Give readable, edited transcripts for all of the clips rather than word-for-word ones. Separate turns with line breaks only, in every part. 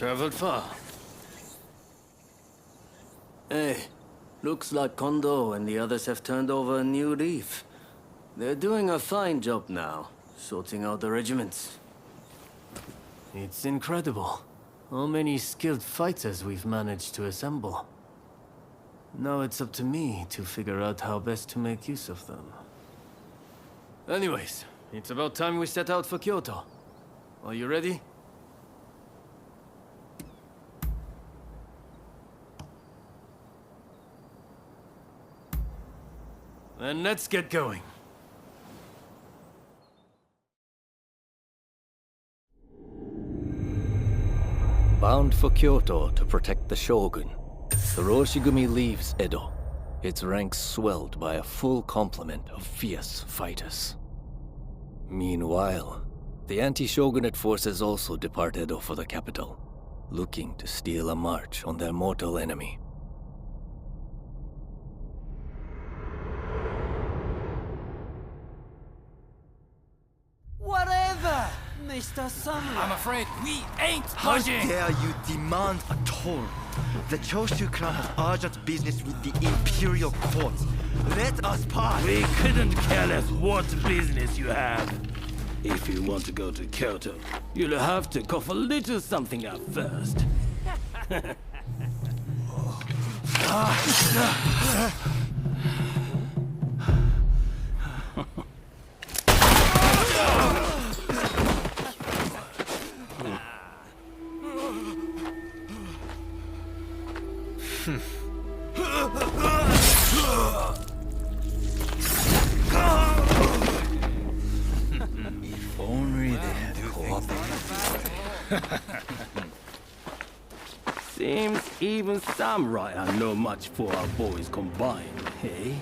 Traveled far. Hey, looks like Kondo and the others have turned over a new leaf. They're doing a fine job now, sorting out the regiments. It's incredible how many skilled fighters we've managed to assemble. Now it's up to me to figure out how best to make use of them. Anyways, it's about time we set out for Kyoto. Are you ready? Then let's get going.
Bound for Kyoto to protect the Shogun, the Roshigumi leaves Edo, its ranks swelled by a full complement of fierce fighters. Meanwhile, the anti-shogunate forces also depart Edo for the capital, looking to steal a march on their mortal enemy.
Whatever, Mr. Samurai.
I'm afraid we ain't
How
budging!
dare you demand a toll? The Choshu clan has urgent business with the Imperial Court. Let us pass!
We couldn't care less what business you have. If you want to go to Kyoto, you'll have to cough a little something up first.
If only they had cooperated.
Seems even samurai are no match for our boys combined, hey?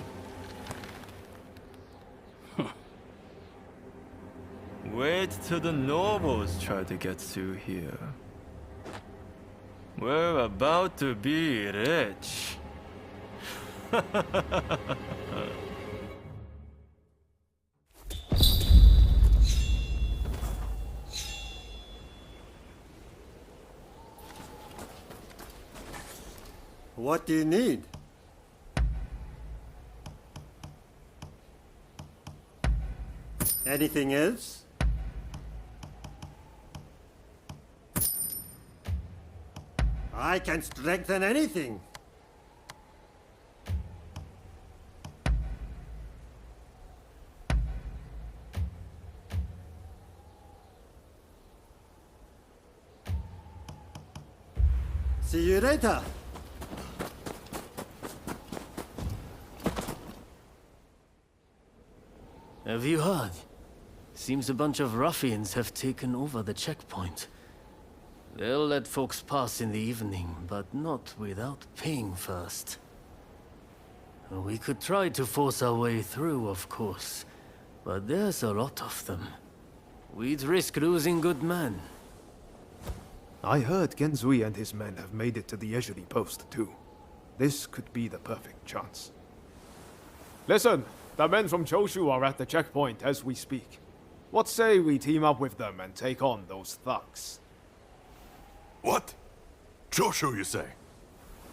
Wait till the nobles try to get through here. We're about to be rich.
What do you need? Anything else? I can strengthen anything. See you later.
Have you heard? Seems a bunch of ruffians have taken over the checkpoint. They'll let folks pass in the evening, but not without paying first. We could try to force our way through, of course, but there's a lot of them. We'd risk losing good men.
I heard Genzui and his men have made it to the Ezuri post, too. This could be the perfect chance. Listen, the men from Choshu are at the checkpoint as we speak. What say we team up with them and take on those thugs?
What? Choshu, you say?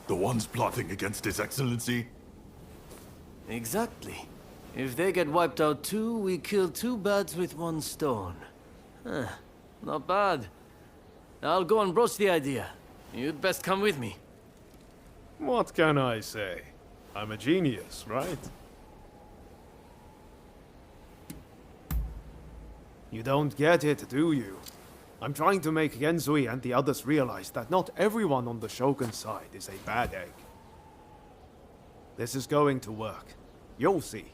The ones plotting against His Excellency?
Exactly. If they get wiped out too, we kill two birds with one stone. Not bad. I'll go and broach the idea. You'd best come with me.
What can I say? I'm a genius, right? You don't get it, do you? I'm trying to make Genzui and the others realize that not everyone on the Shogun's side is a bad egg. This is going to work. You'll see.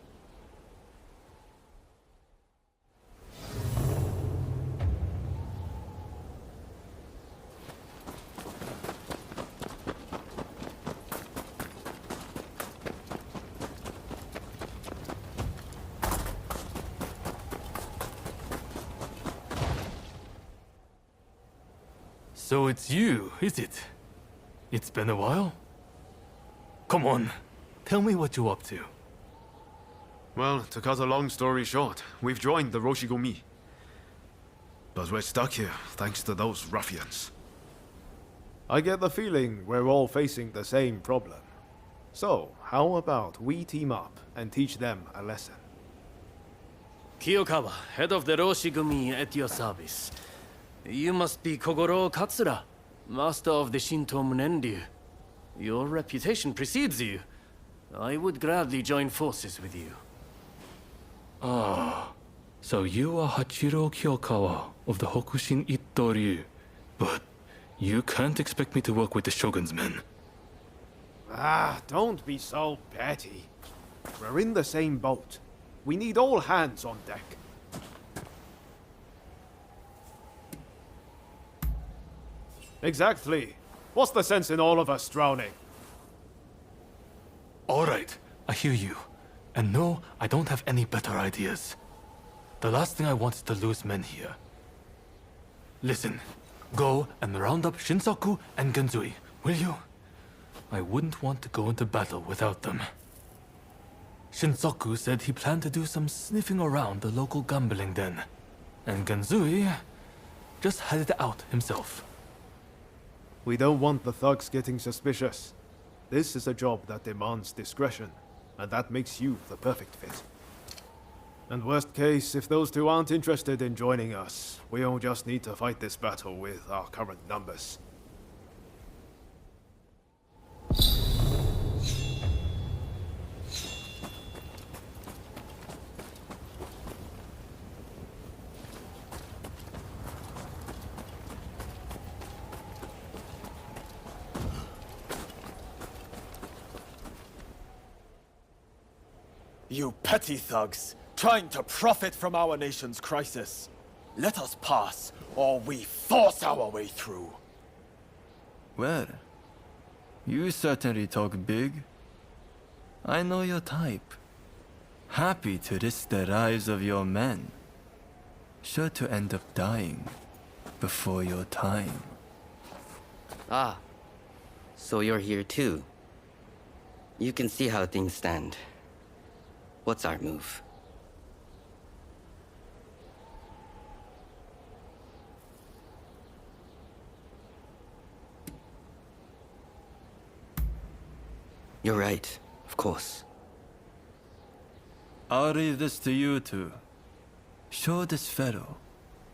So it's you, is it? It's been a while? Come on, tell me what you're up to.
Well, to cut a long story short, we've joined the Roshigumi. But we're stuck here, thanks to those ruffians. I get the feeling we're all facing the same problem. So, how about we team up and teach them a lesson?
Kiyokawa, head of the Roshi-gumi, at your service. You must be Kogoro Katsura, master of the Shinto Munenryu. Your reputation precedes you. I would gladly join forces with you.
Ah, so you are Hachiro Kiyokawa of the Hokushin Itto-ryu. But you can't expect me to work with the Shogun's men.
Ah, don't be so petty. We're in the same boat. We need all hands on deck. Exactly. What's the sense in all of us drowning?
Alright, I hear you. And no, I don't have any better ideas. The last thing I want is to lose men here. Listen, go and round up Shinsaku and Genzui, will you? I wouldn't want to go into battle without them. Shinsaku said he planned to do some sniffing around the local gambling den. And Genzui just headed out himself.
We don't want the thugs getting suspicious. This is a job that demands discretion, and that makes you the perfect fit. And worst case, if those two aren't interested in joining us, we'll just need to fight this battle with our current numbers.
You petty thugs, trying to profit from our nation's crisis. Let us pass, or we force our way through.
Well, you certainly talk big. I know your type. Happy to risk the lives of your men. Sure to end up dying before your time.
Ah, so you're here too. You can see how things stand. What's our move? You're right, of course.
I'll leave this to you two. Show this fellow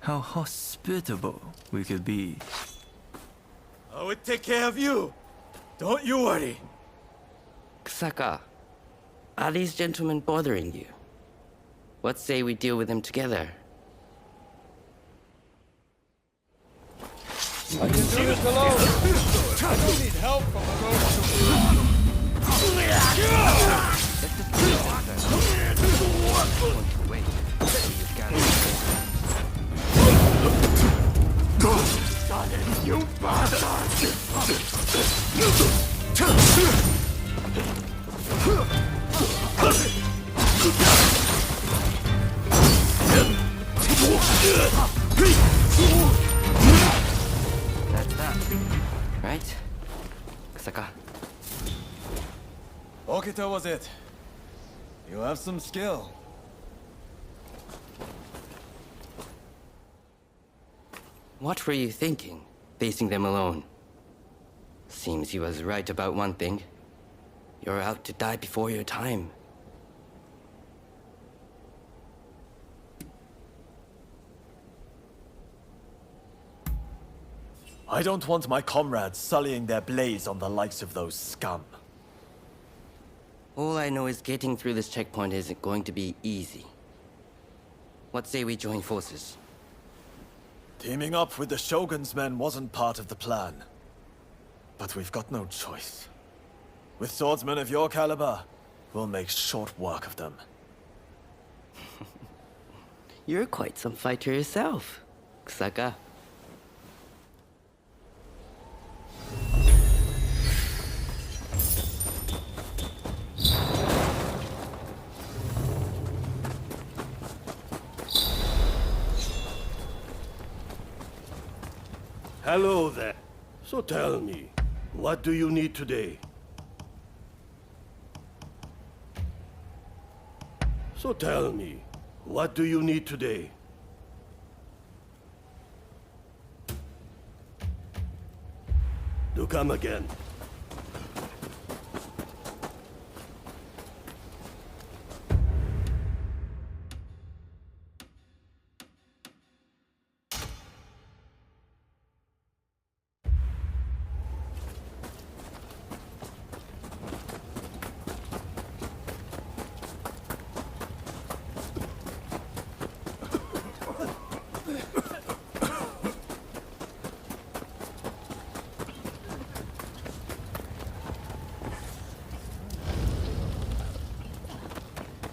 how hospitable we could be.
I would take care of you. Don't you worry.
Kusaka, are these gentlemen bothering you? What say we deal with them together?
I can do this alone. I don't need help from a road. You bastard!
That's that, right? Kusaka.
Okita was it. You have some skill.
What were you thinking, facing them alone? Seems he was right about one thing. You're out to die before your time.
I don't want my comrades sullying their blaze on the likes of those scum.
All I know is getting through this checkpoint isn't going to be easy. What say we join forces?
Teaming up with the Shogun's men wasn't part of the plan. But we've got no choice. With swordsmen of your caliber, we'll make short work of them.
You're quite some fighter yourself, Kusaka.
Hello there. So tell me, what do you need today? So tell me, what do you need today? to come again.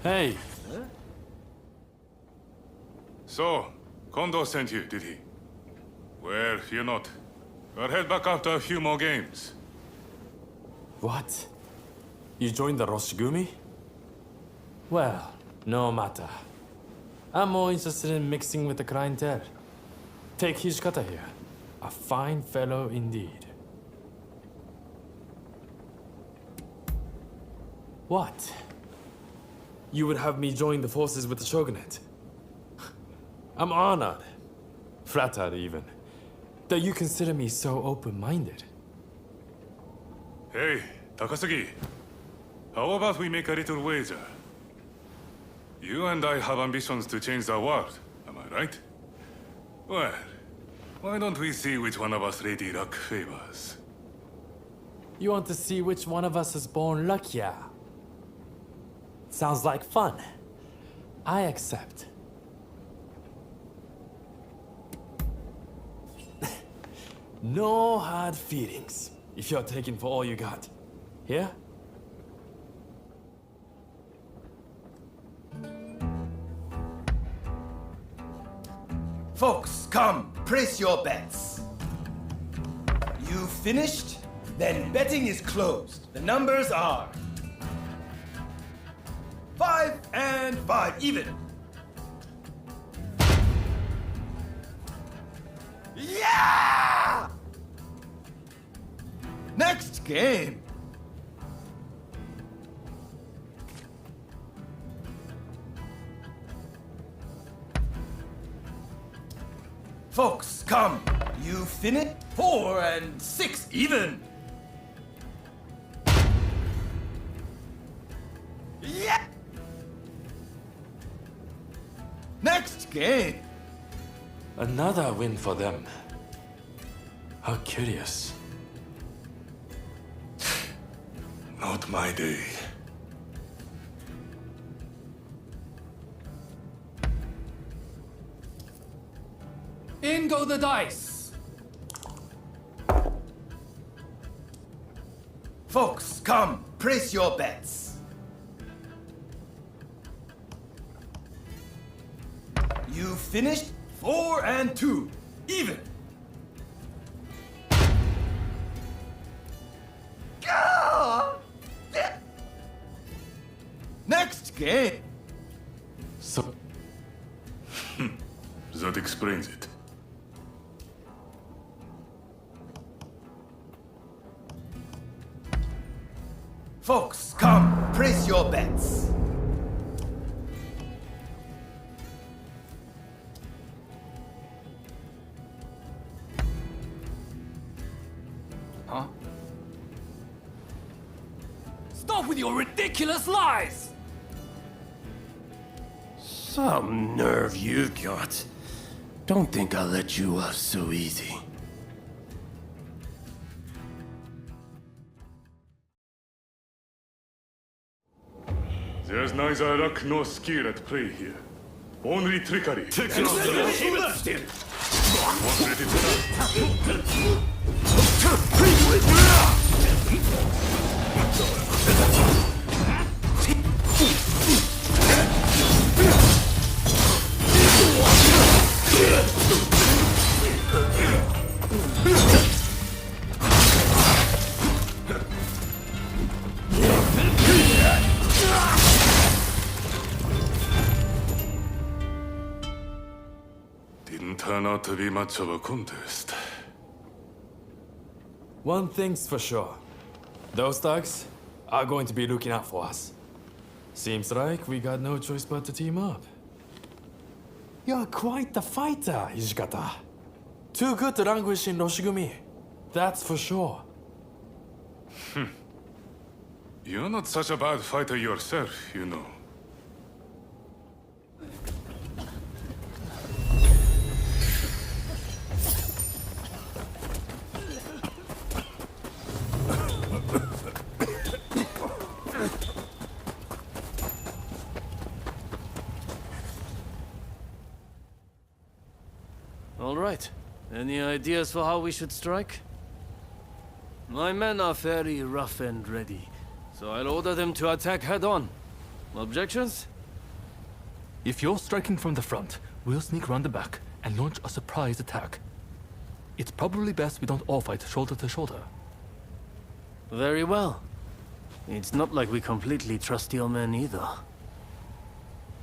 Hey,
So, Kondo sent you, did he? Well, fear not. We'll head back after a few more games.
what? You joined the Roshigumi? Well, no matter. I'm more interested in mixing with the clientele. Take Hijikata here. A fine fellow indeed. What? You would have me join the forces with the shogunate? I'm honored, flattered even, that you consider me so open-minded.
Hey, Takasugi. How about we make a little wager? You and I have ambitions to change the world, am I right? Well, why don't we see which one of us Lady Luck favors?
You want to see which one of us is born luckier? Sounds like fun. I accept. No hard feelings, if you're taking for all you got. Here?
Folks, come, place your bets. You finished? Then betting is closed. The numbers are 5 and 5, even. Yeah! Next game. Folks, come. You finished? 4 and 6, even. Yeah! Next game.
Another win for them. How curious.
Not my day.
In go the dice!
Folks, come, place your bets. You finished 4 and 2, even. Ah! Yeah. Next game.
So,
That explains it.
Folks, come, place your bets.
huh? Stop with your ridiculous lies!
Some nerve you got. Don't think I'll let you off so easy.
There's neither luck nor skill at play here. Only trickery. Didn't turn out to be much of a contest.
One thing's for sure. Those thugs are going to be looking out for us. Seems like we got no choice but to team up. You're quite the fighter, Hijikata. Too good to languish in Roshigumi. That's for sure.
You're not such a bad fighter yourself, you know.
All right. Any ideas for how we should strike? My men are very rough and ready, so I'll order them to attack head-on. Objections?
If you're striking from the front, we'll sneak around the back and launch a surprise attack. It's probably best we don't all fight shoulder to shoulder.
Very well. It's not like we completely trust your men either.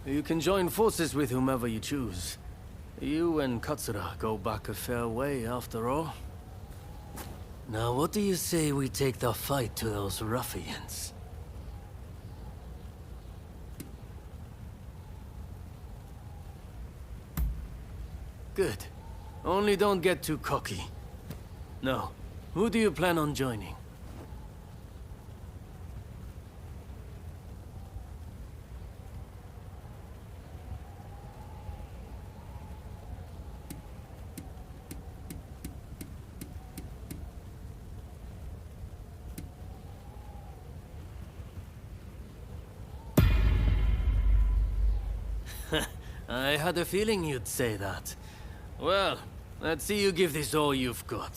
You can join forces with whomever you choose. You and Katsura go back a fair way, after all. Now, what do you say we take the fight to those ruffians? Good. Only don't get too cocky. No. Who do you plan on joining? I had a feeling you'd say that. Well, let's see you give this all you've got.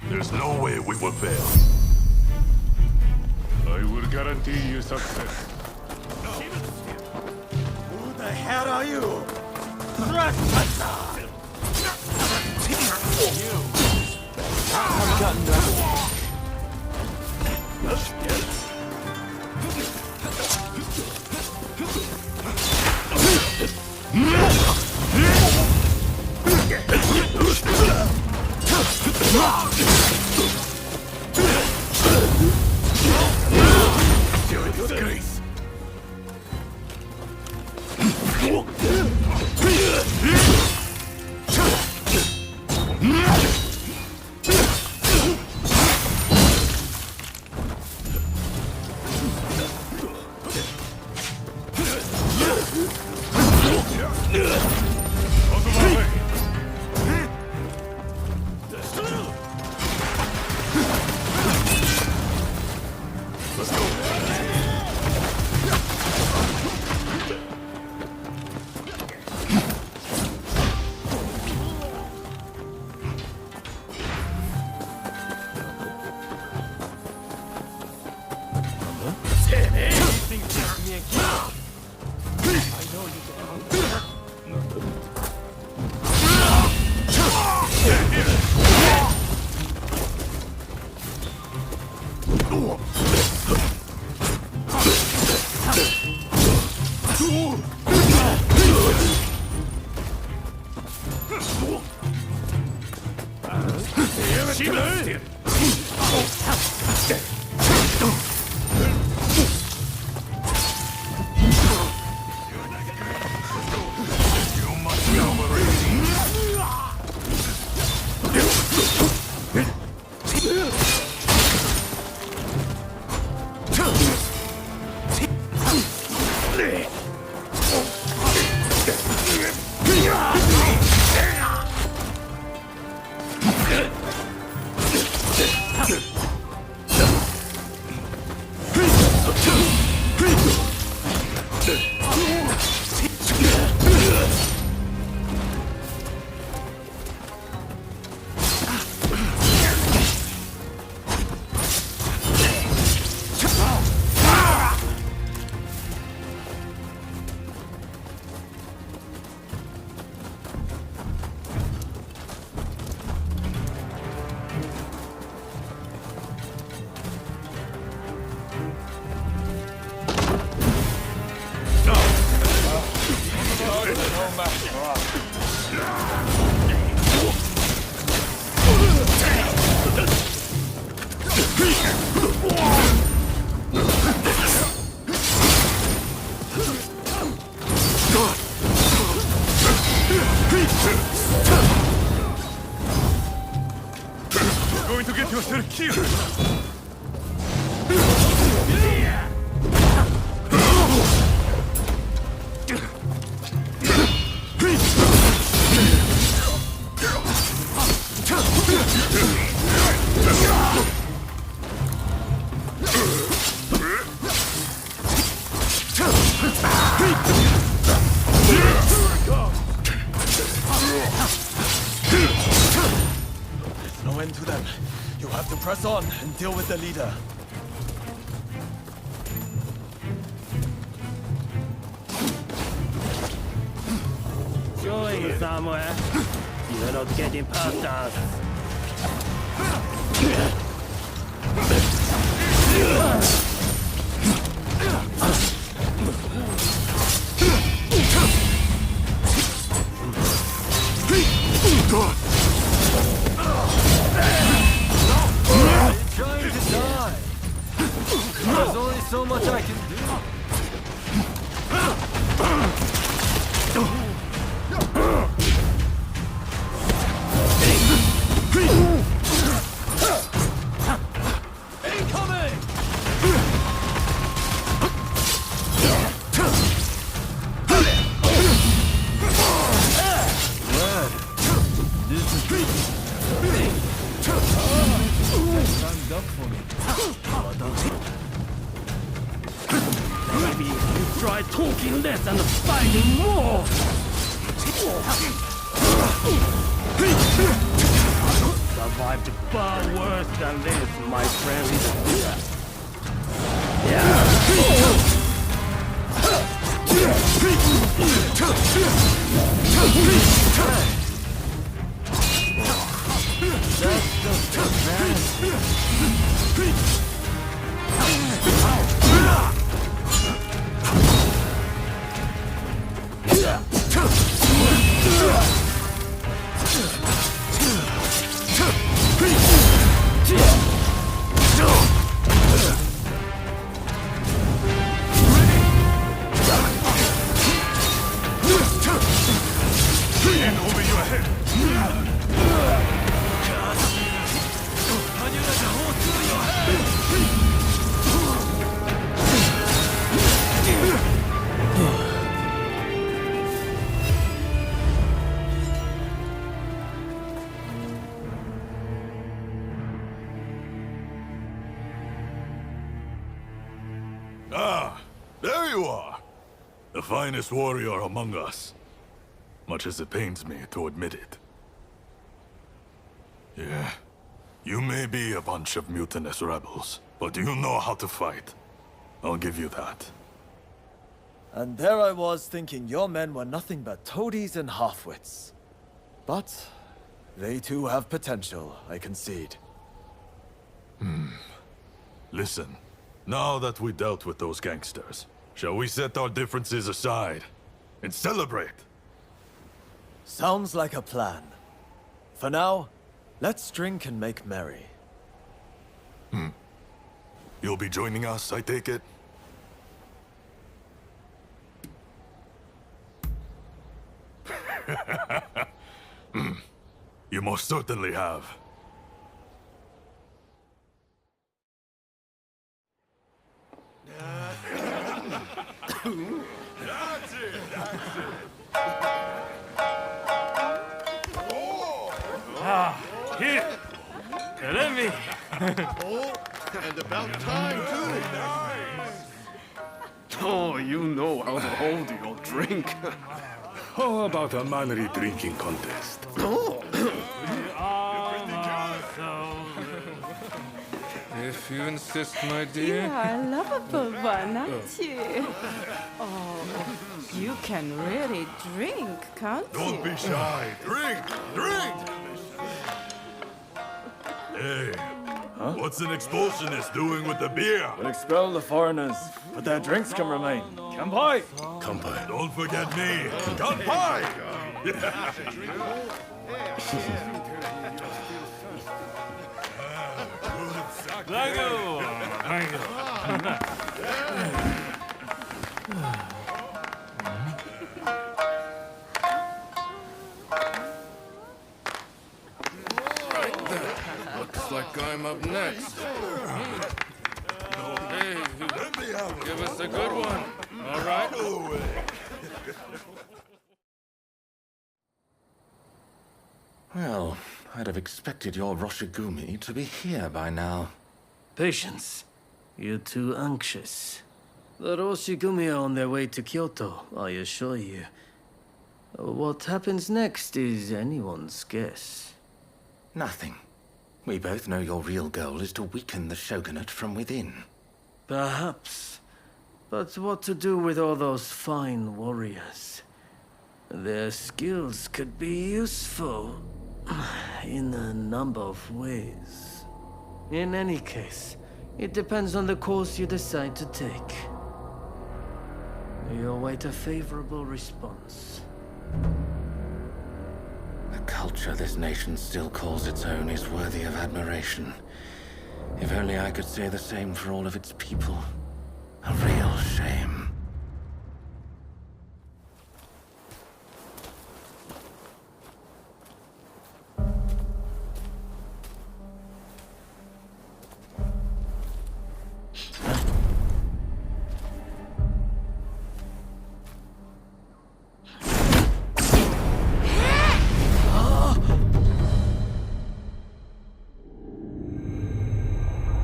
There's no way we will fail. I will guarantee you success.
Who the hell are you?
Disgrace. going to get yourself killed!
There's no end to them. You have to press on and deal with the leader.
Going somewhere. You're not getting past us.
Trying to die. There's only so much I can do.
Maybe you try talking less and fighting more. Survived far worse than this, my friend.
Hand over your head! Ah, there you are! The finest warrior among us. Much as it pains me to admit it. Yeah, you may be a bunch of mutinous rebels, but you know how to fight. I'll give you that.
And there I was thinking your men were nothing but toadies and halfwits. But they too have potential, I concede.
Listen, now that we dealt with those gangsters, shall we set our differences aside and celebrate?
Sounds like a plan. For now, let's drink and make merry.
You'll be joining us, I take it? You most certainly have. That's it, that's it.
Here! Let me!
And about time, too.
Oh, you know how to hold your drink.
How about a manly drinking contest?
If you insist, my
You
dear.
are a lovable one, aren't you? Oh, you can really drink, can't you?
Don't be shy. Drink! Drink! Hey, what's an expulsionist doing with the beer?
We'll expel the foreigners, but their drinks can remain. Kampai!
Kampai. Don't forget me. Kampai! Looks like I'm up next. Hey, give us a good one. All right?
Well, I'd have expected your Roshigumi to be here by now.
Patience. You're too anxious. The Roshigumi are on their way to Kyoto, I assure you. What happens next is anyone's guess.
Nothing. We both know your real goal is to weaken the shogunate from within.
Perhaps. But what to do with all those fine warriors? Their skills could be useful in a number of ways. In any case, it depends on the course you decide to take. We await a favorable response.
The culture this nation still calls its own is worthy of admiration. If only I could say the same for all of its people. A real shame.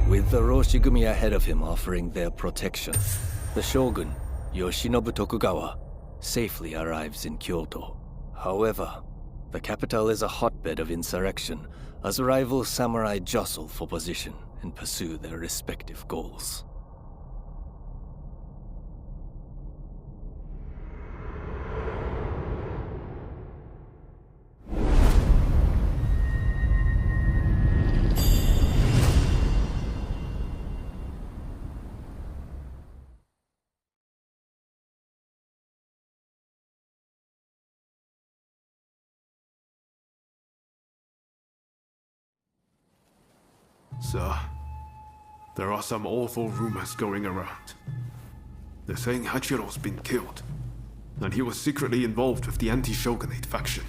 With the Roshigumi ahead of him offering their protection, the shogun, Yoshinobu Tokugawa, safely arrives in Kyoto. However, the capital is a hotbed of insurrection as rival samurai jostle for position and pursue their respective goals.
Sir, there are some awful rumors going around. They're saying Hachiro's been killed, and he was secretly involved with the anti-shogunate faction.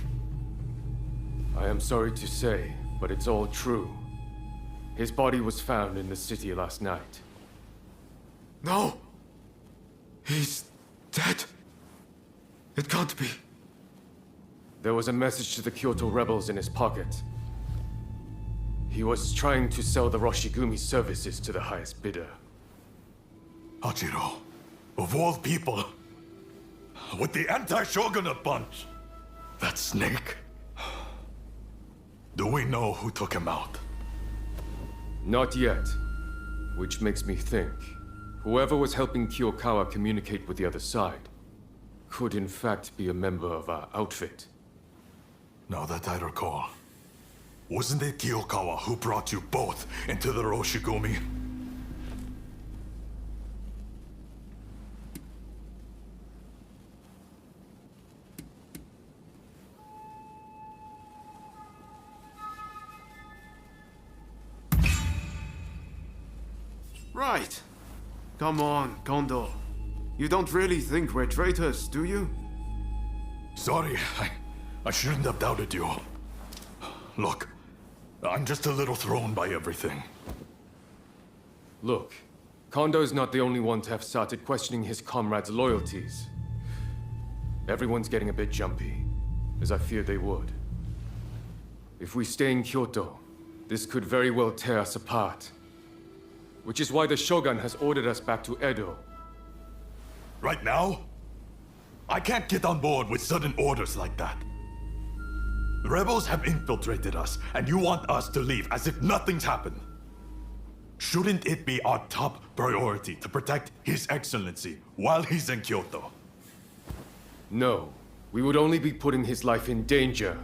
I am sorry to say, but it's all true. His body was found in the city last night.
No! He's dead. It can't be.
There was a message to the Kyoto rebels in his pocket. He was trying to sell the Roshigumi services to the highest bidder.
Hachiro, of all people, with the anti-shogunate bunch, that snake. Do we know who took him out?
Not yet. Which makes me think, whoever was helping Kiyokawa communicate with the other side could in fact be a member of our outfit.
Now that I recall, wasn't it Kiyokawa who brought you both into the Roshigumi?
Right. Come on, Kondo. You don't really think we're traitors, do you?
Sorry, I shouldn't have doubted you. Look, I'm just a little thrown by everything.
Look, Kondo's not the only one to have started questioning his comrades' loyalties. Everyone's getting a bit jumpy, as I feared they would. If we stay in Kyoto, this could very well tear us apart. Which is why the Shogun has ordered us back to Edo.
Right now? I can't get on board with sudden orders like that. The rebels have infiltrated us, and you want us to leave as if nothing's happened. Shouldn't it be our top priority to protect His Excellency while he's in Kyoto?
No, we would only be putting his life in danger.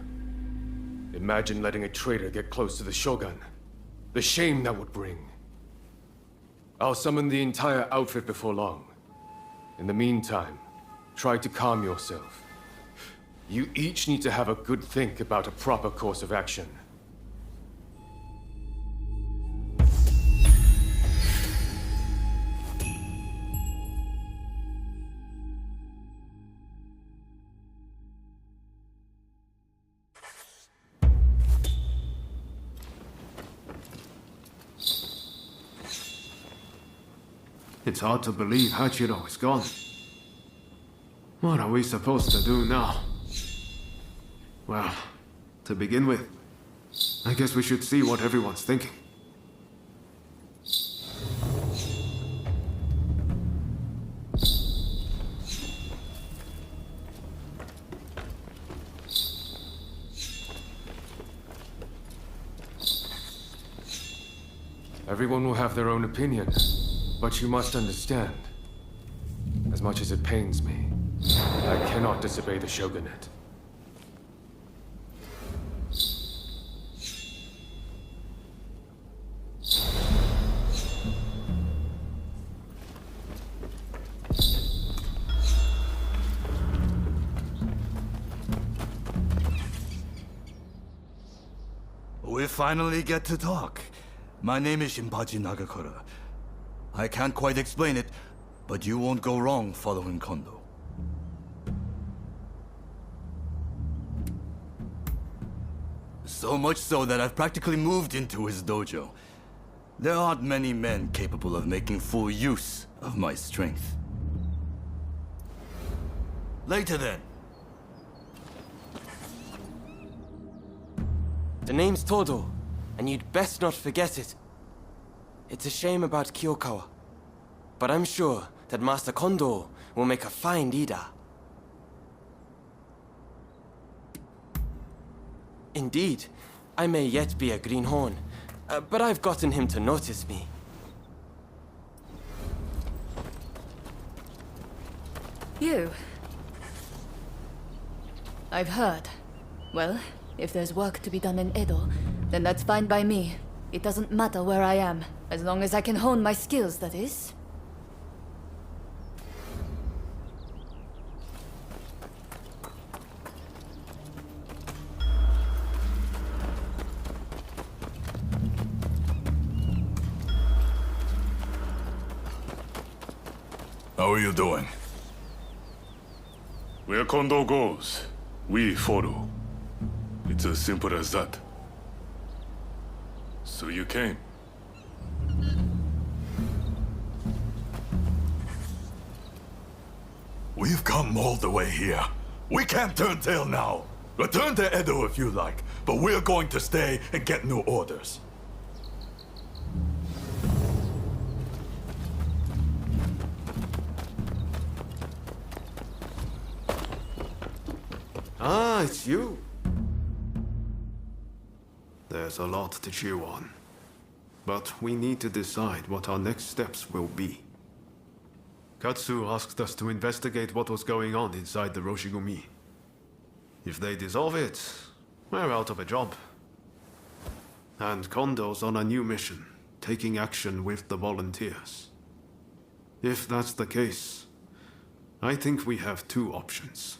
Imagine letting a traitor get close to the Shogun. The shame that would bring. I'll summon the entire outfit before long. In the meantime, try to calm yourself. You each need to have a good think about a proper course of action.
It's hard to believe Hachiro is gone. What are we supposed to do now? Well, to begin with, I guess we should see what everyone's thinking.
Everyone will have their own opinion, but you must understand. As much as it pains me, I cannot disobey the shogunate.
We finally get to talk. My name is Shinpachi Nagakura. I can't quite explain it, but you won't go wrong following Kondo. So much so that I've practically moved into his dojo. There aren't many men capable of making full use of my strength. Later then.
The name's Todo, and you'd best not forget it. It's a shame about Kyokawa, but I'm sure that Master Kondo will make a fine leader. Indeed, I may yet be a greenhorn, but I've gotten him to notice me.
You. I've heard. Well, if there's work to be done in Edo, then that's fine by me. It doesn't matter where I am, as long as I can hone my skills, that is.
How are you doing? Where Kondo goes, we follow. It's as simple as that. So you came.
We've come all the way here. We can't turn tail now. Return to Edo if you like, but we're going to stay and get new orders.
Ah, it's you. There's a lot to chew on. But we need to decide what our next steps will be. Katsu asked us to investigate what was going on inside the Roshigumi. If they dissolve it, we're out of a job. And Kondo's on a new mission, taking action with the volunteers. If that's the case, I think we have two options.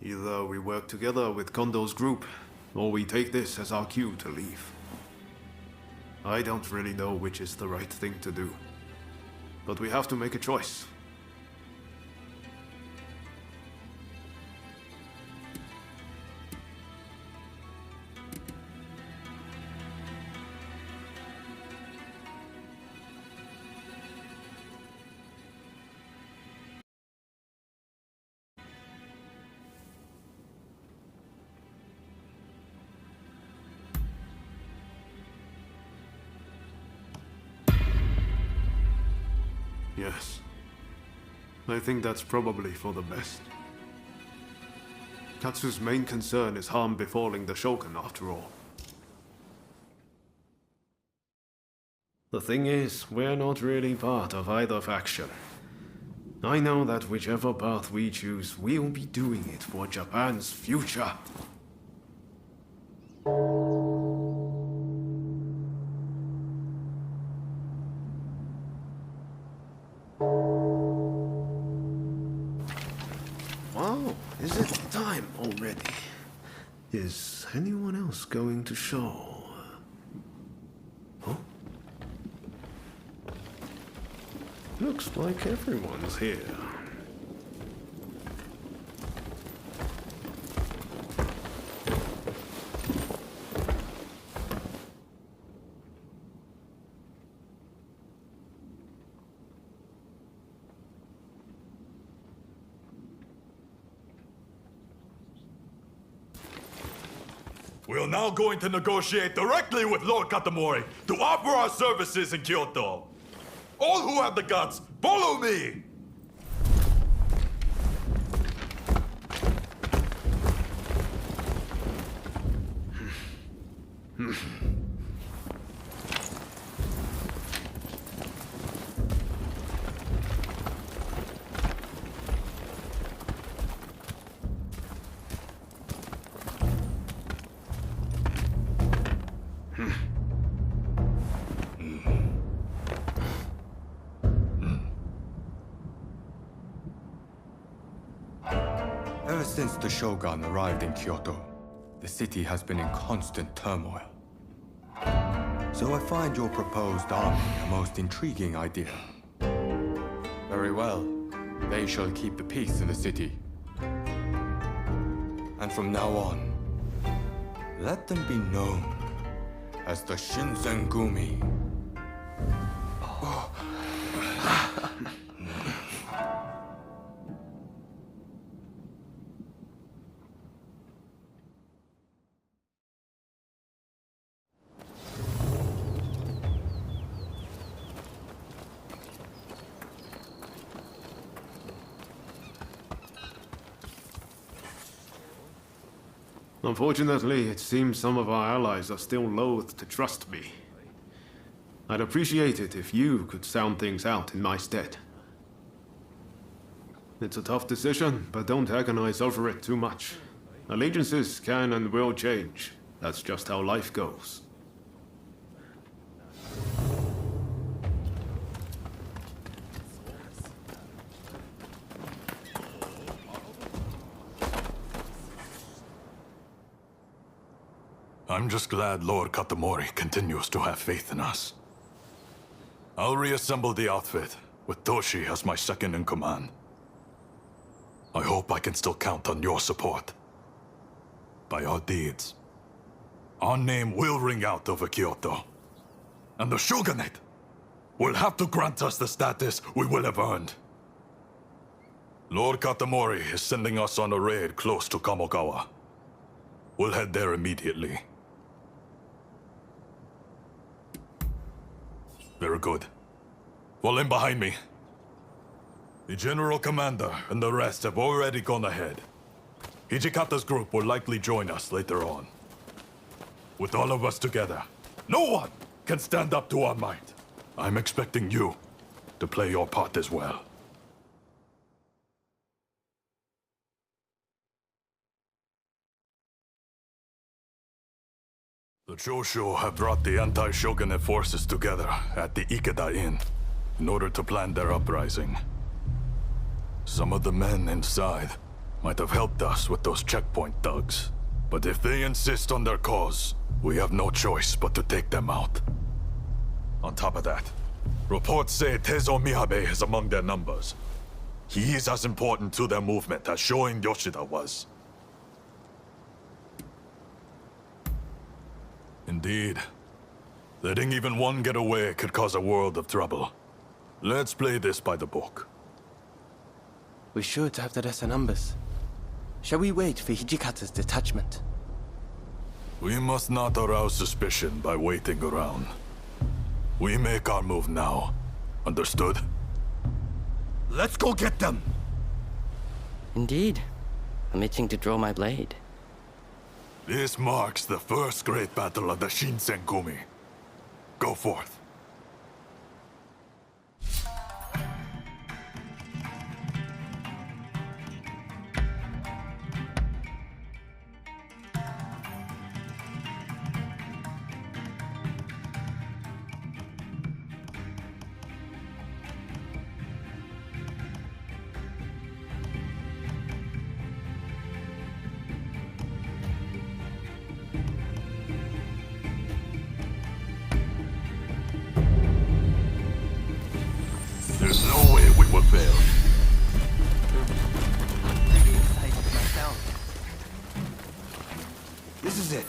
Either we work together with Kondo's group, or we take this as our cue to leave. I don't really know which is the right thing to do. But we have to make a choice. Yes. I think that's probably for the best. Katsu's main concern is harm befalling the Shogun, after all. The thing is, we're not really part of either faction. I know that whichever path we choose, we'll be doing it for Japan's future. Wow, is it time already? Is anyone else going to show? Huh? Looks like everyone's here.
We are now going to negotiate directly with Lord Katamori to offer our services in Kyoto. All who have the guts, follow me!
Ever since the Shogun arrived in Kyoto, the city has been in constant turmoil. So I find your proposed army a most intriguing idea. Very well. They shall keep the peace in the city. And from now on, let them be known as the Shinsengumi.
Unfortunately, it seems some of our allies are still loath to trust me. I'd appreciate it if you could sound things out in my stead. It's a tough decision, but don't agonize over it too much. Allegiances can and will change. That's just how life goes.
I'm just glad Lord Katamori continues to have faith in us. I'll reassemble the outfit, with Toshi as my second in command. I hope I can still count on your support. By our deeds, our name will ring out over Kyoto. And the Shogunate will have to grant us the status we will have earned. Lord Katamori is sending us on a raid close to Kamogawa. We'll head there immediately. Very good. Fall in behind me. The General Commander and the rest have already gone ahead. Hijikata's group will likely join us later on. With all of us together, no one can stand up to our might. I'm expecting you to play your part as well. The Choshu have brought the anti-shogunate forces together at the Ikeda Inn in order to plan their uprising. Some of the men inside might have helped us with those checkpoint thugs. But if they insist on their cause, we have no choice but to take them out. On top of that, reports say Tezo Miyabe is among their numbers. He is as important to their movement as Shoin Yoshida was. Indeed. Letting even one get away could cause a world of trouble. Let's play this by the book.
We should have the lesser numbers. Shall we wait for Hijikata's detachment?
We must not arouse suspicion by waiting around. We make our move now. Understood?
Let's go get them!
Indeed. I'm itching to draw my blade.
This marks the first great battle of the Shinsengumi. Go forth. There's no way we will fail.
Pretty excited myself.
This is it.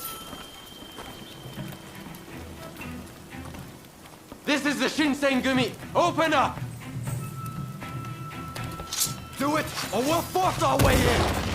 This is the Shinsengumi! Open up!
Do it, or we'll force our way in!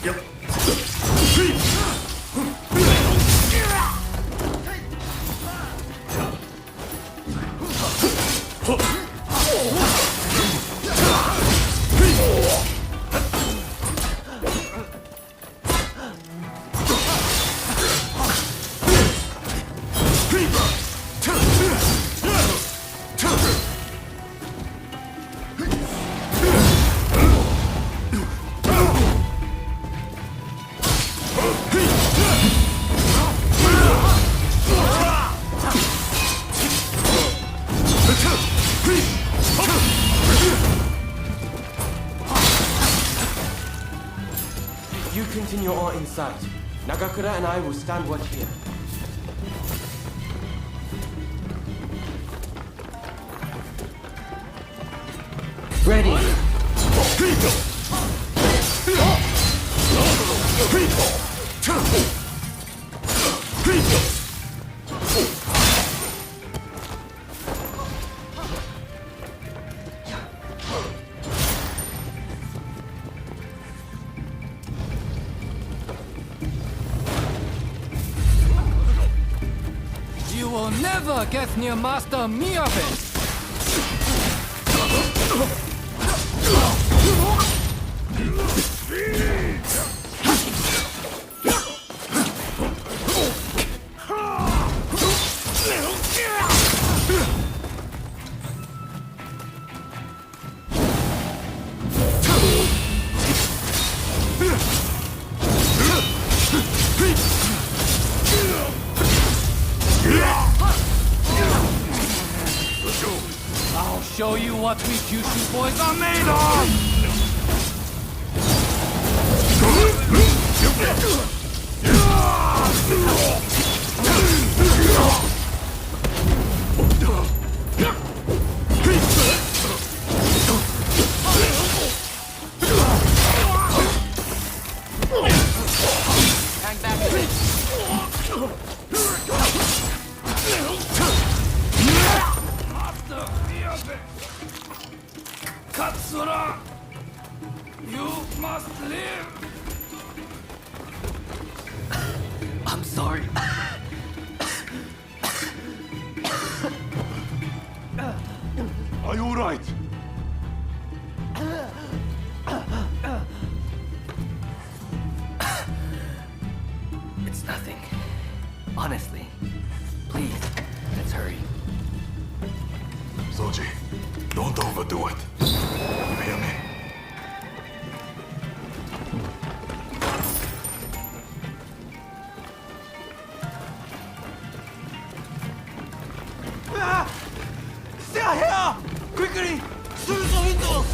You continue on inside. Nagakura and I will stand watch here. Ready.
You will never get near Master Miyabe! I'll show you what we Kyushu boys are made of!
Hang back a bit.
Master Miyabe! Katsura! You must live!
I'm sorry.
Are you alright?
It's nothing. Honestly. Please, let's hurry.
Soji, don't overdo it. You hear me?
Stay here! Quickly! Through the windows!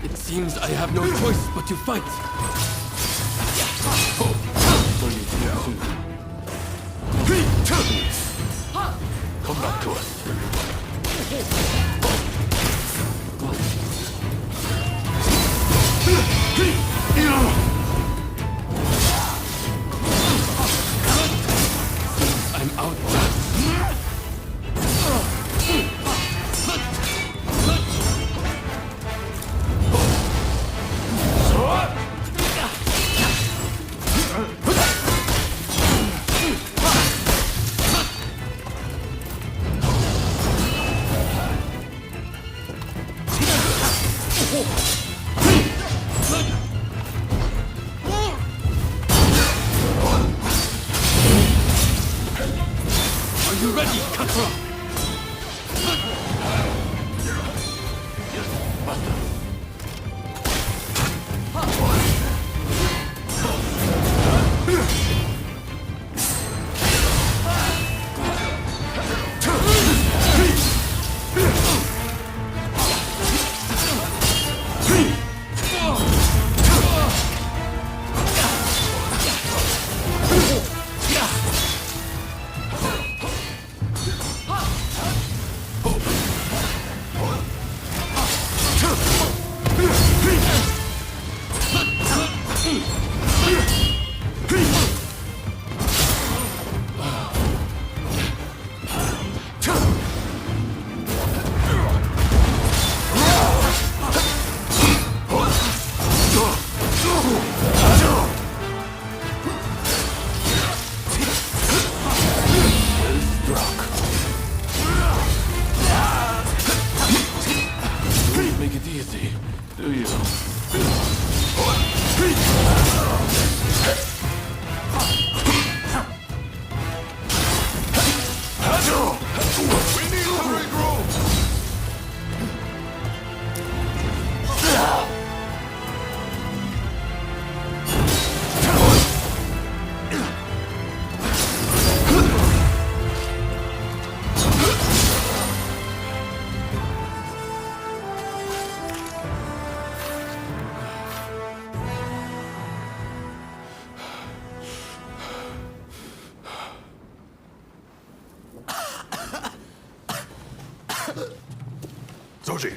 It seems I have no choice but to fight.
Come back to us.
I'm outdone.
Are you ready, Katsura?
Soji!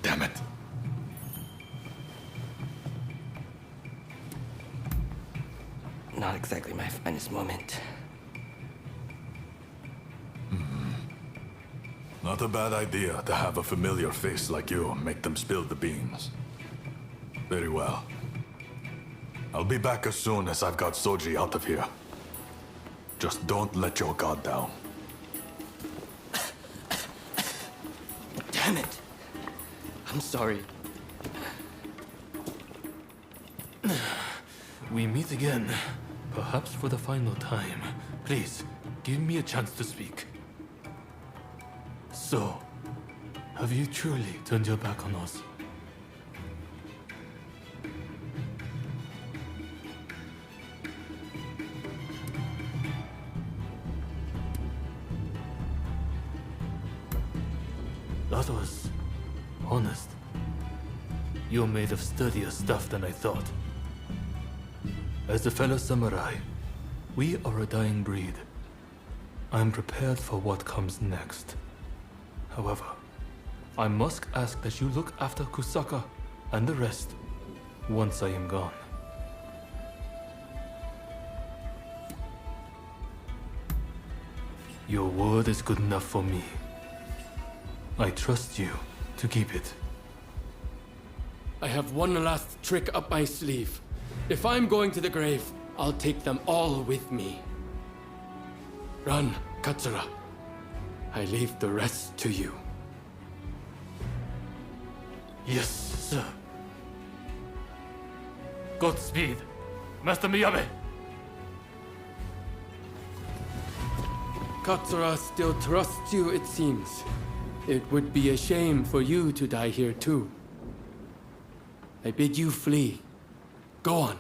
Damn it.
Not exactly my finest moment.
Not a bad idea to have a familiar face like you make them spill the beans. Very well. I'll be back as soon as I've got Soji out of here. Just don't let your guard down.
Damn it! I'm sorry.
We meet again. Perhaps for the final time. Please, give me a chance to speak. So, have you truly turned your back on us? That was honest. You're made of sturdier stuff than I thought. As a fellow samurai, we are a dying breed. I'm prepared for what comes next. However, I must ask that you look after Kusaka and the rest once I am gone. Your word is good enough for me. I trust you to keep it.
I have one last trick up my sleeve. If I'm going to the grave, I'll take them all with me. Run, Katsura. I leave the rest to you.
Yes, sir. Godspeed, Master Miyabe.
Katsura still trusts you, it seems. It would be a shame for you to die here too. I bid you flee. Go on.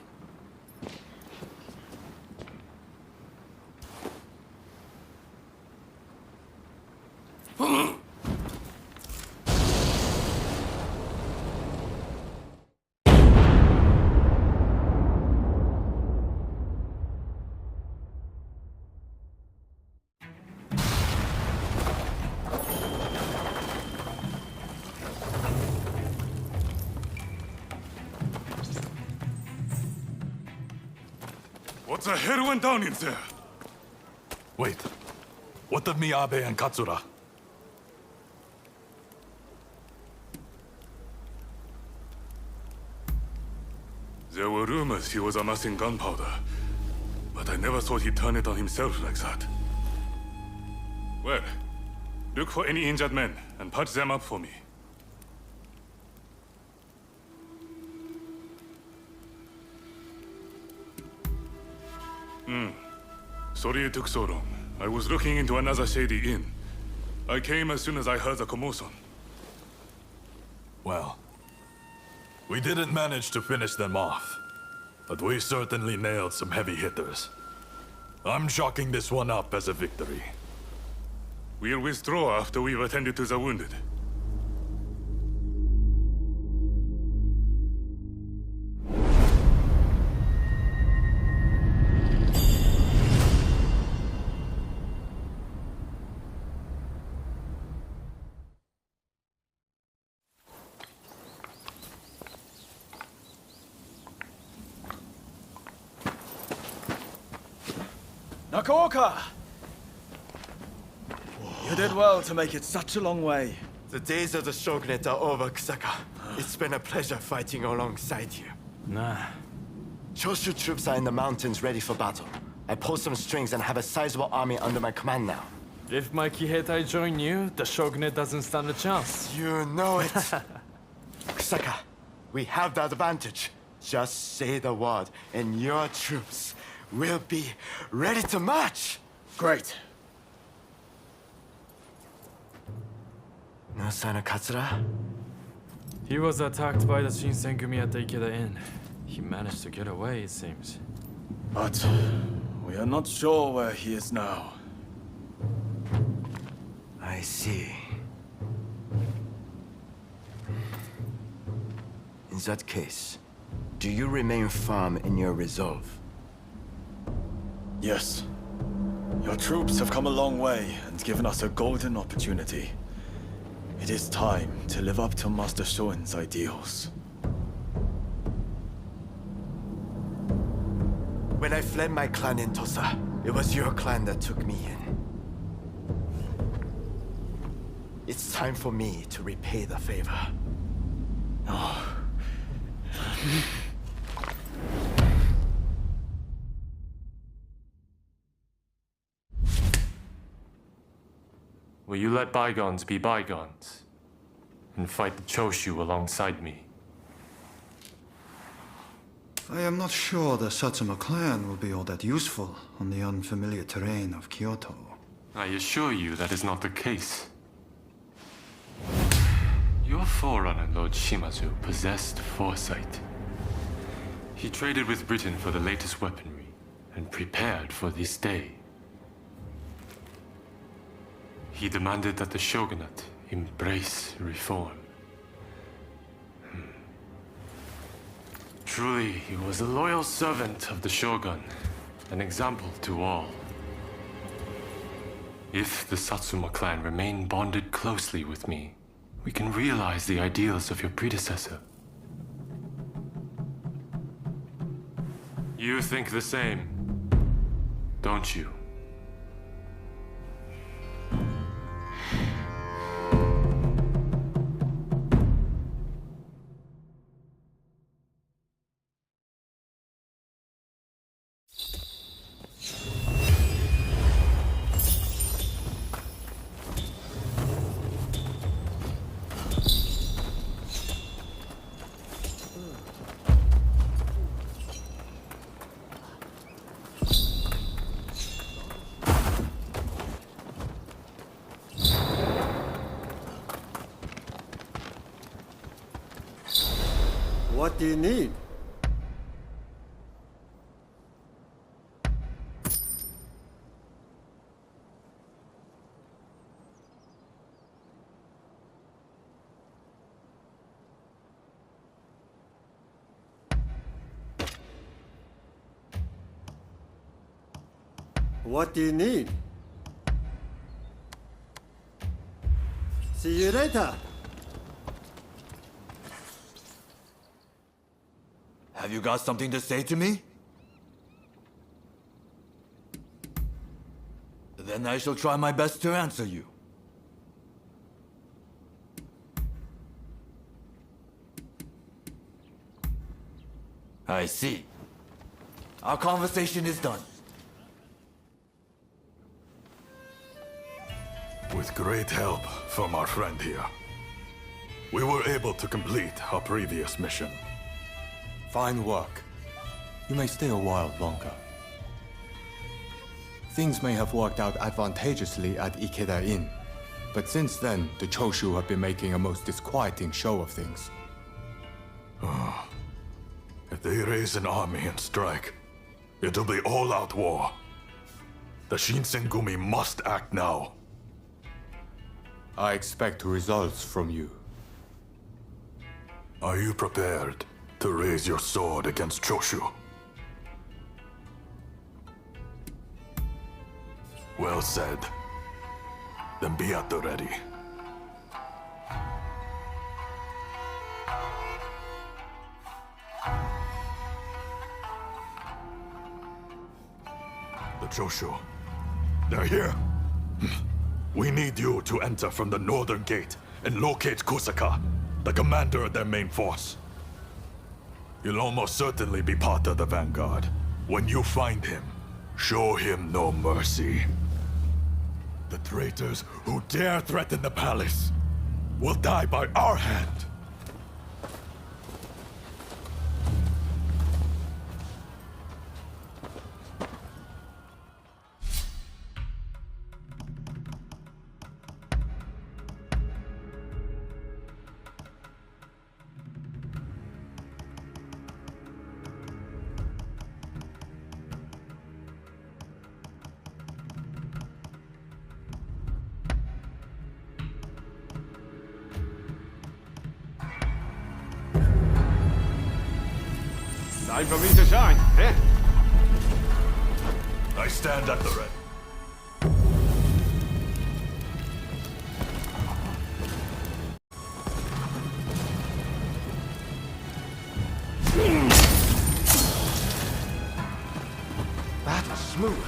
What the hell went down in there?
Wait. What of Miyabe and Katsura?
There were rumors he was amassing gunpowder, but I never thought he'd turn it on himself like that. Well, look for any injured men and patch them up for me. Sorry it took so long. I was looking into another shady inn. I came as soon as I heard the commotion.
Well, we didn't manage to finish them off, but we certainly nailed some heavy hitters. I'm chalking this one up as a victory.
We'll withdraw after we've attended to the wounded.
Nakaoka! You did well to make it such a long way.
The days of the shogunate are over, Kusaka. It's been a pleasure fighting alongside you.
Nah.
Choshu troops are in the mountains ready for battle. I pulled some strings and have a sizable army under my command now.
If my Kiheitai join you, the shogunate doesn't stand a chance.
You know it. Kusaka, we have the advantage. Just say the word, and your troops will be ready to march.
Great.
No sign of Katsura?
He was attacked by the Shinsengumi at the Ikeda Inn. He managed to get away, it seems.
But we are not sure where he is now.
I see. In that case, do you remain firm in your resolve?
Yes. Your troops have come a long way and given us a golden opportunity. It is time to live up to Master Shoin's ideals.
When I fled my clan in Tosa, it was your clan that took me in. It's time for me to repay the favor.
Oh.
Will you let bygones be bygones and fight the Choshu alongside me?
I am not sure the Satsuma clan will be all that useful on the unfamiliar terrain of Kyoto.
I assure you that is not the case. Your forerunner, Lord Shimazu, possessed foresight. He traded with Britain for the latest weaponry and prepared for this day. He demanded that the shogunate embrace reform. Truly, he was a loyal servant of the shogun, an example to all. If the Satsuma clan remain bonded closely with me, we can realize the ideals of your predecessor. You think the same, don't you?
What do you need? What do you need? See you later.
Have you got something to say to me? Then I shall try my best to answer you. I see. Our conversation is done.
With great help from our friend here, we were able to complete our previous mission.
Fine work. You may stay a while longer. things may have worked out advantageously at Ikeda Inn. But since then, the Choshu have been making a most disquieting show of things.
If they raise an army and strike, it'll be all-out war. The Shinsengumi must act now.
I expect results from you.
Are you prepared to raise your sword against Choshu? Well said. Then be at the ready. The Choshu. They're here. We need you to enter from the northern gate and locate Kusaka, the commander of their main force. He'll almost certainly be part of the vanguard. When you find him, show him no mercy. The traitors who dare threaten the palace will die by our hand.
Time for me to shine, eh?
I stand at the ready.
That is smooth.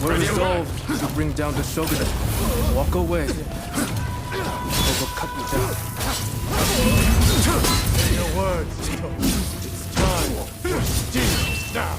We're resolved to bring down the shogunate. Walk away. Or they'll cut you down.
Say your words, Tito. It's time for steel now.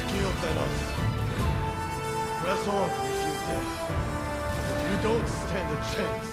skilled than us. Press on if you dare. You don't stand a chance.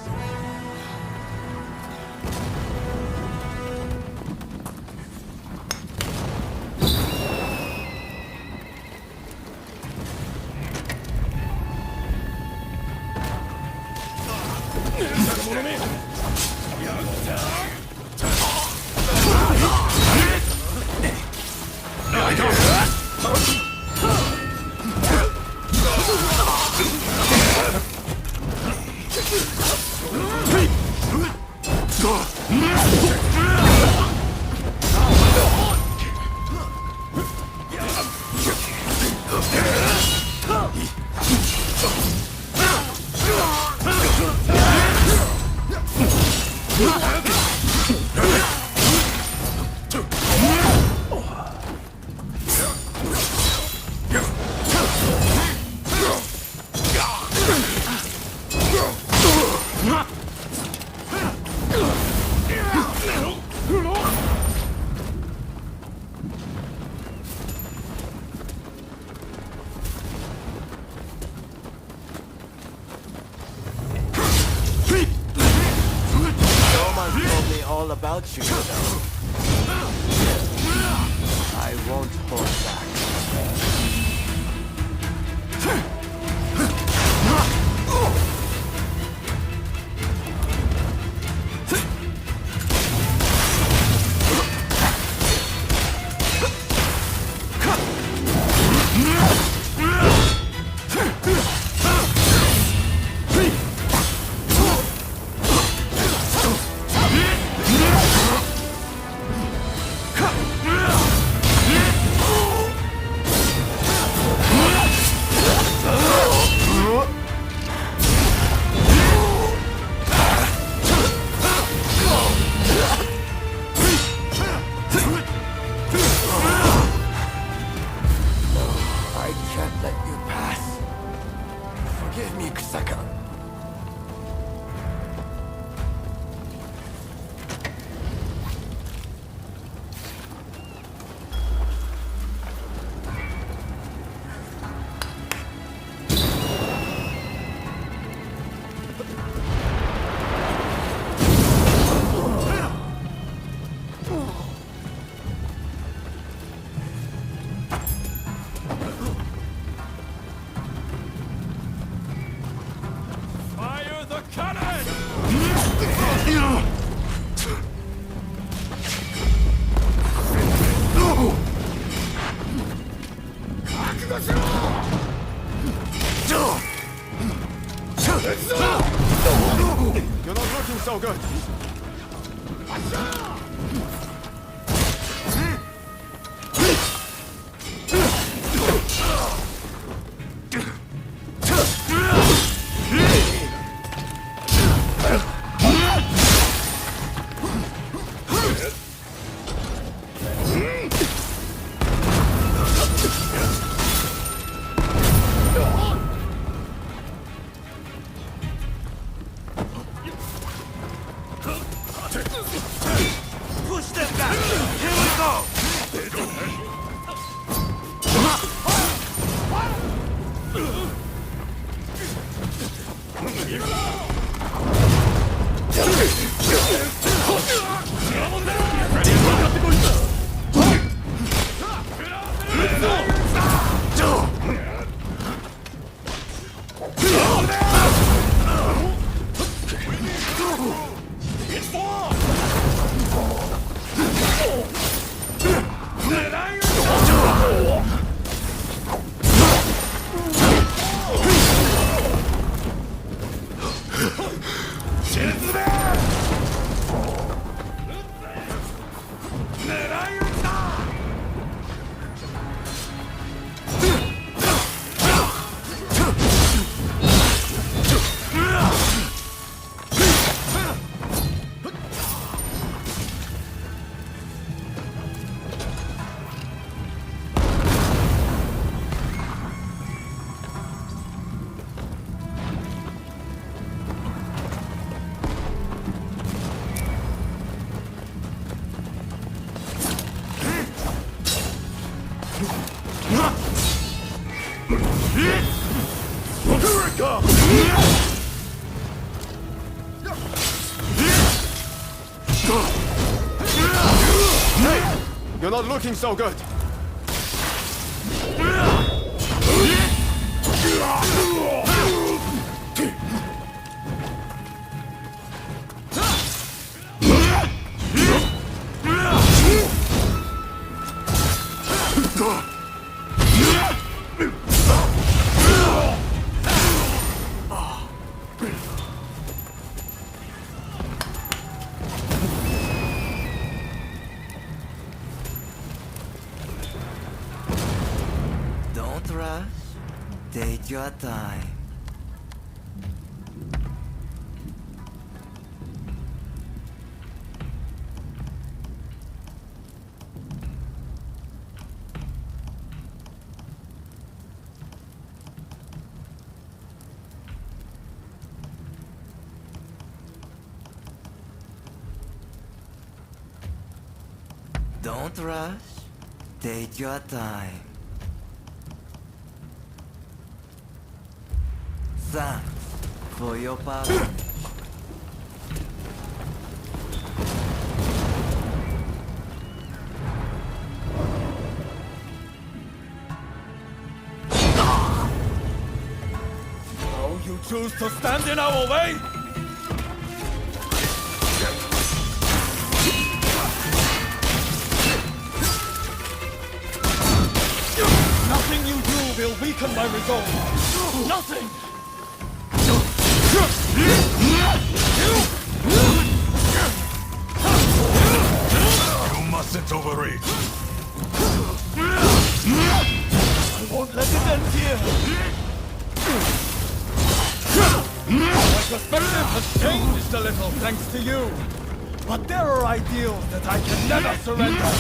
All about you, though. I won't hold back.
You're not looking so good.
Here it comes!
Hey! You're not looking so good!
Don't rush. Take your time. Don't rush. Take your time. Thanks for your power.
So you choose to stand in our way? Nothing you do will weaken my resolve. Nothing!
You mustn't overreach.
I won't let it end here. My perspective has changed a little thanks to you. But there are ideals that I can never surrender.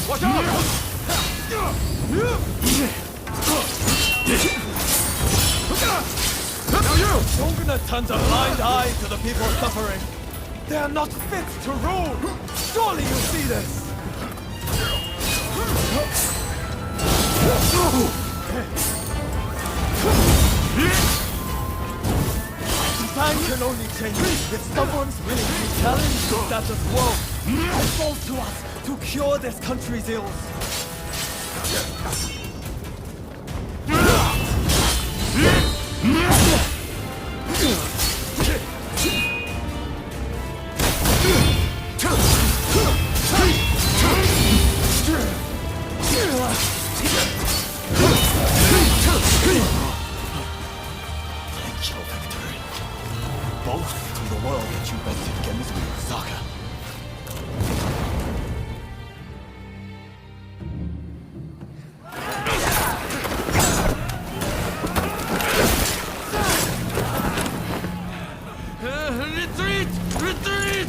Watch out!
Now you! Shogunate turns a blind eye to the people suffering. They are not fit to rule! Surely you see this! Time can only change if someone's willing to challenge the status quo. It falls to us to cure this country's ills.
Potential victory. Both to the world that you went against me, Osaka.
Retreat! Retreat!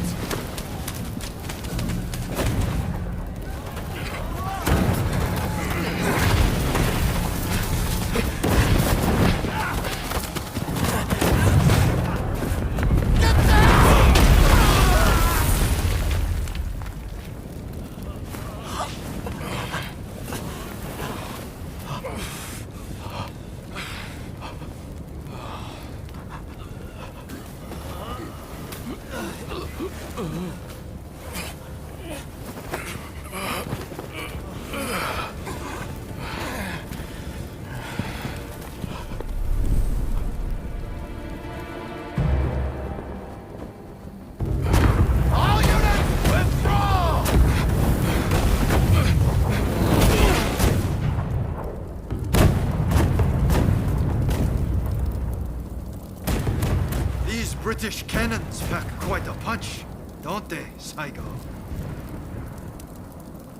These British cannons pack quite a punch, don't they, Saigo?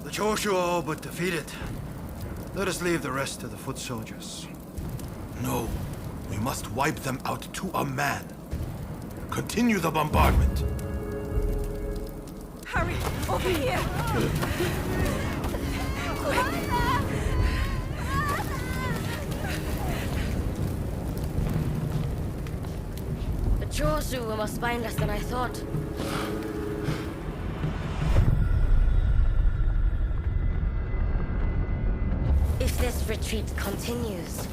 The Choshu are all but defeated. Let us leave the rest to the foot soldiers.
No, we must wipe them out to a man. Continue the bombardment.
Hurry! Over here! Quick!
Choshu were more spineless than I thought. If this retreat continues,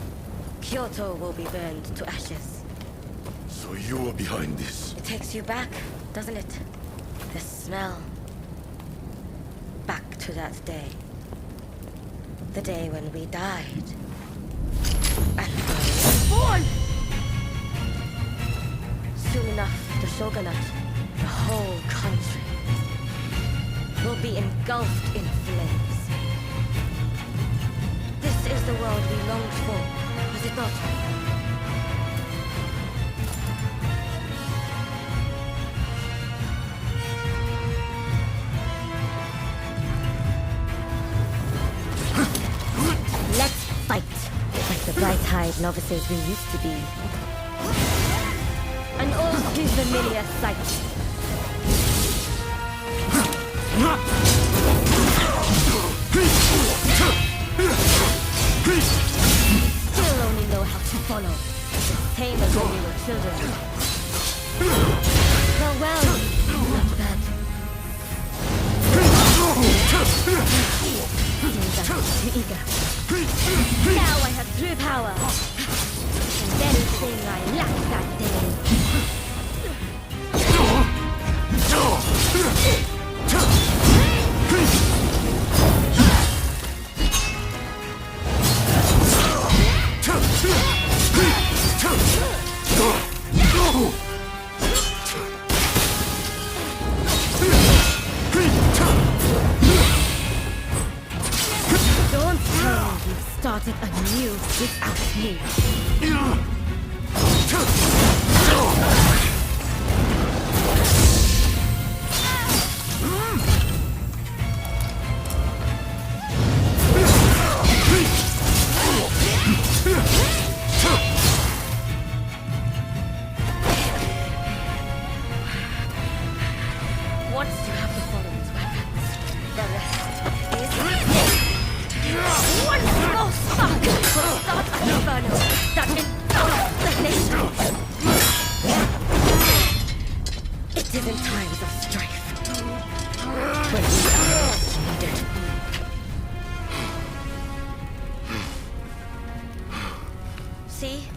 Kyoto will be burned to ashes.
So you are behind this?
It takes you back, doesn't it? The smell. Back to that day. The day when we died. And were born! Soon enough, the shogunate, the whole country, will be engulfed in flames. This is the world we longed for, was it not? Let's fight like the bright-eyed novices we used to be. An all too familiar sight. Still only know how to follow. The same as when we were children. Well, not bad. Seems I'm too eager. Now I have true power. And anything I lacked that day. Don't tell me you've started anew without me. Once you have the following's weapons, the rest is easy. One small spark will start an inferno that engulfs the nation. It is in times of strife when we are most needed. See?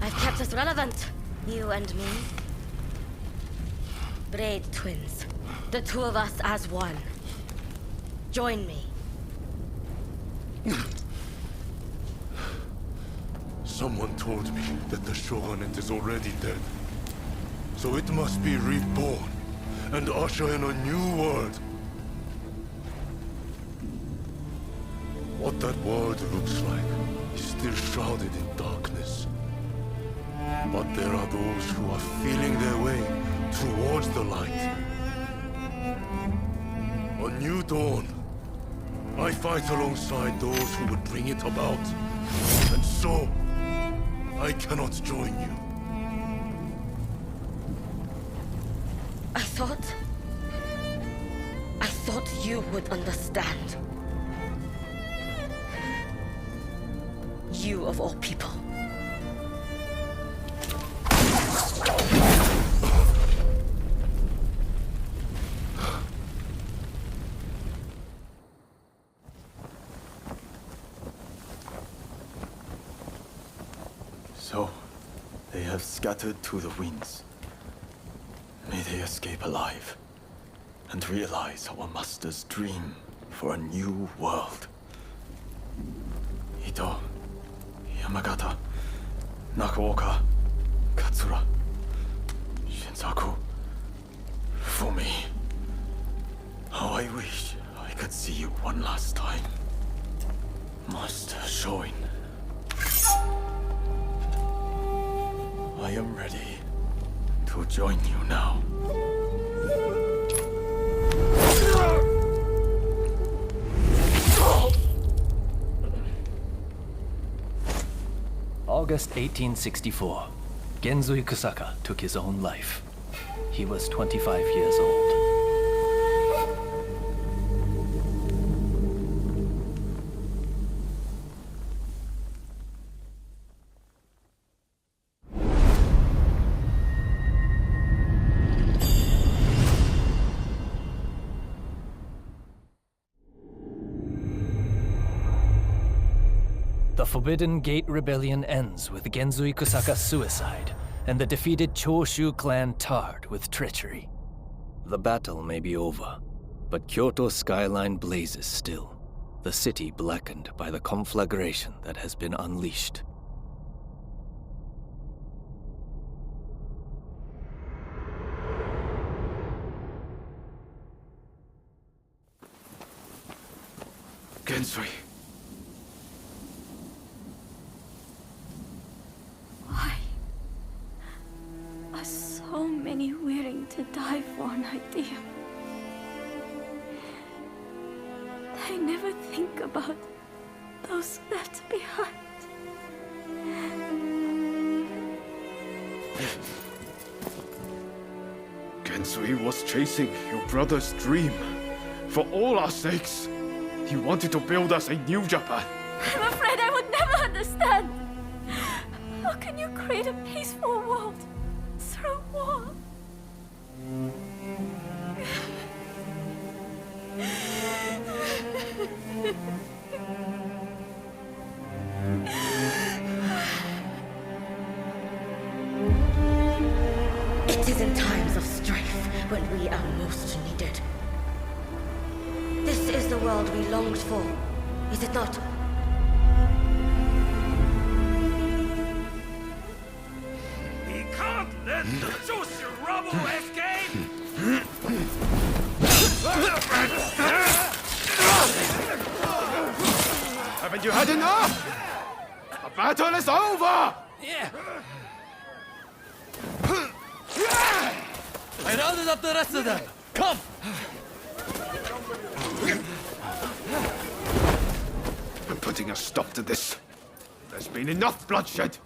I've kept us relevant, you and me. Braid twins. The two of us as one. Join me.
Someone told me that the shogunate is already dead. So it must be reborn and usher in a new world. What that world looks like is still shrouded in darkness. But there are those who are feeling their way towards the light. A new dawn. I fight alongside those who would bring it about. And so, I cannot join you.
I thought you would understand. You of all people.
So, they have scattered to the winds. May they escape alive, and realize our master's dream for a new world. Ito, Yamagata, Nakaoka, Katsura, Shinsaku, Fumi. How I wish I could see you one last time. Master Shoin. I am ready to join you now.
August 1864. Genzui Kusaka took his own life. He was 25 years old. Forbidden Gate Rebellion ends with Genzui Kusaka's suicide, and the defeated Choshu clan tarred with treachery. The battle may be over, but Kyoto's skyline blazes still, the city blackened by the conflagration that has been unleashed.
Genzui.
Why are so many willing to die for an idea? They never think about those left behind.
Genzui was chasing your brother's dream. For all our sakes. He wanted to build us a new Japan.
I'm afraid I would never understand. How can you create a peaceful world through war?
It is in times of strife when we are most needed. This is the world we longed for, is it not?
We can't let the Choshu rubble escape!
Haven't you had enough? The battle is over!
Yeah. I rounded up the rest of them. Come!
I'm putting a stop to this. There's been enough bloodshed.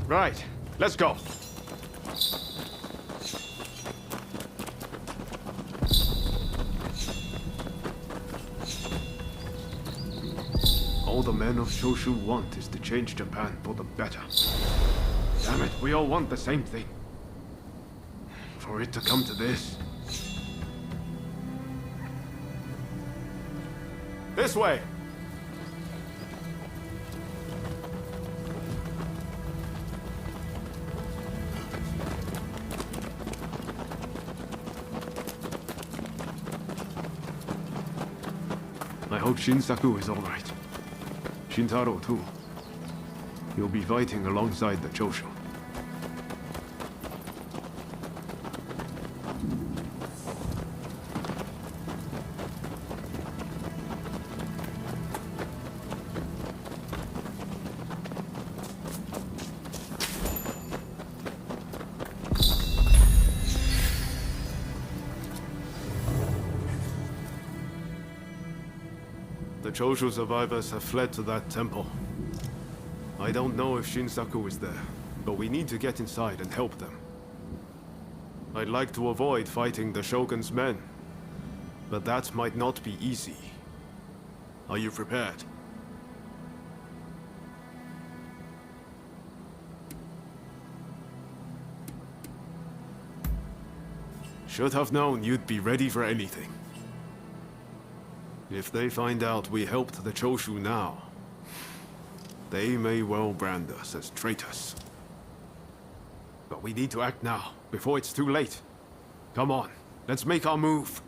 Right, let's go. All the men of Choshu want is to change Japan for the better. Damn it, we all want the same thing. For it to come to this. This way! I hope Shinsaku is all right. Shintaro too. He'll be fighting alongside the Choshu. The Choshu survivors have fled to that temple. I don't know if Shinsaku is there, but we need to get inside and help them. I'd like to avoid fighting the Shogun's men, but that might not be easy. Are you prepared? Should have known you'd be ready for anything. If they find out we helped the Choshu now, they may well brand us as traitors. But we need to act now, before it's too late. Come on, let's make our move.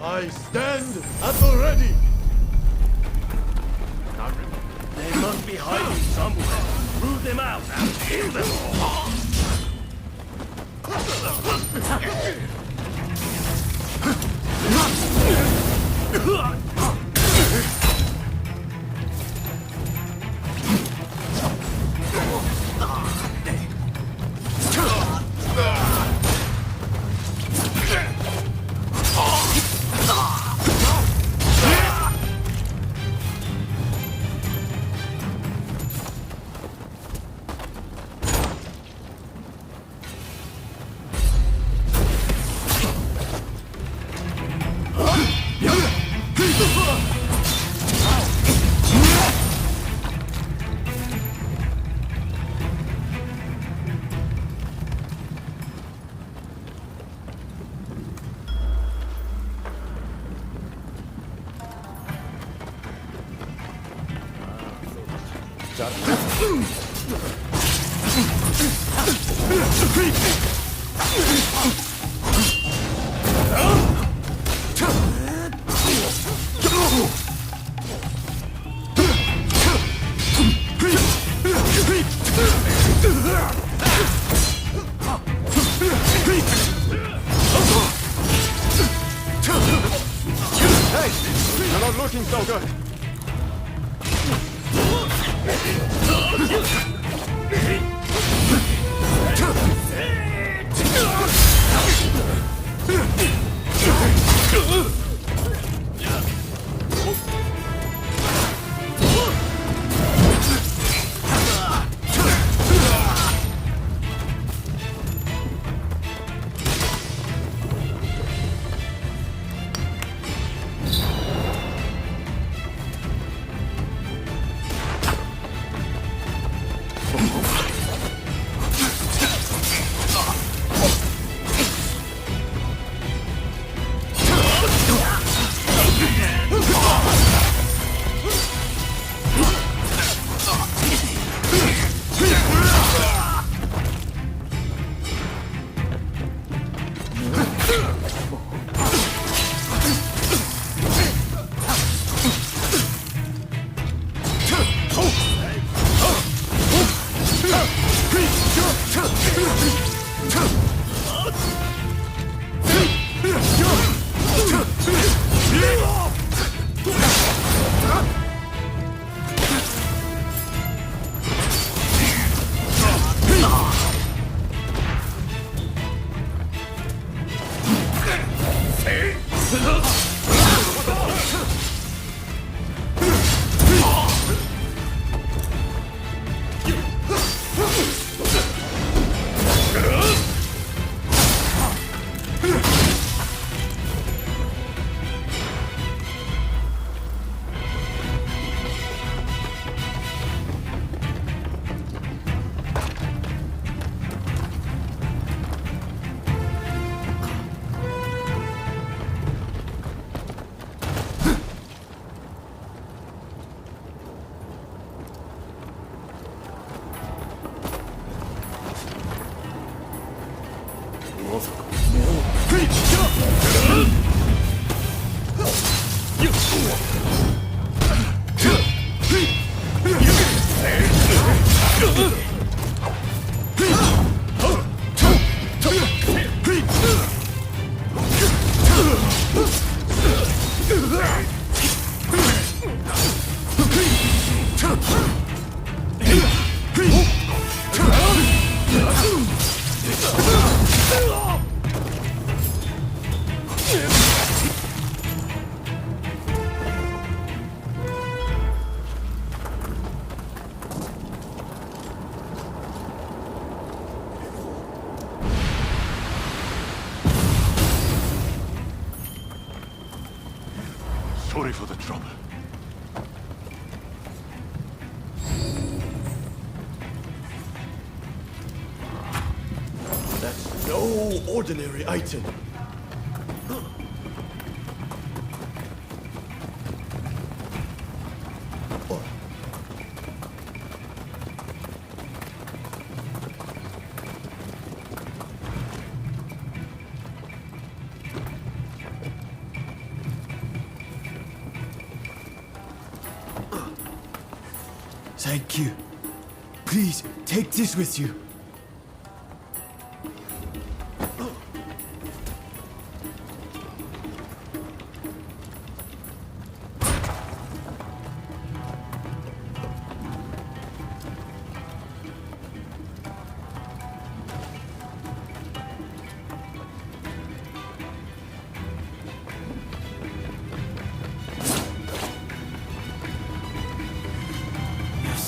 I stand at the ready!
They must be hiding somewhere. Root them out and kill them all!
Hey! You're not looking so good!
Sorry for the trouble.
That's no ordinary item.
Thank you. Please, take this with you.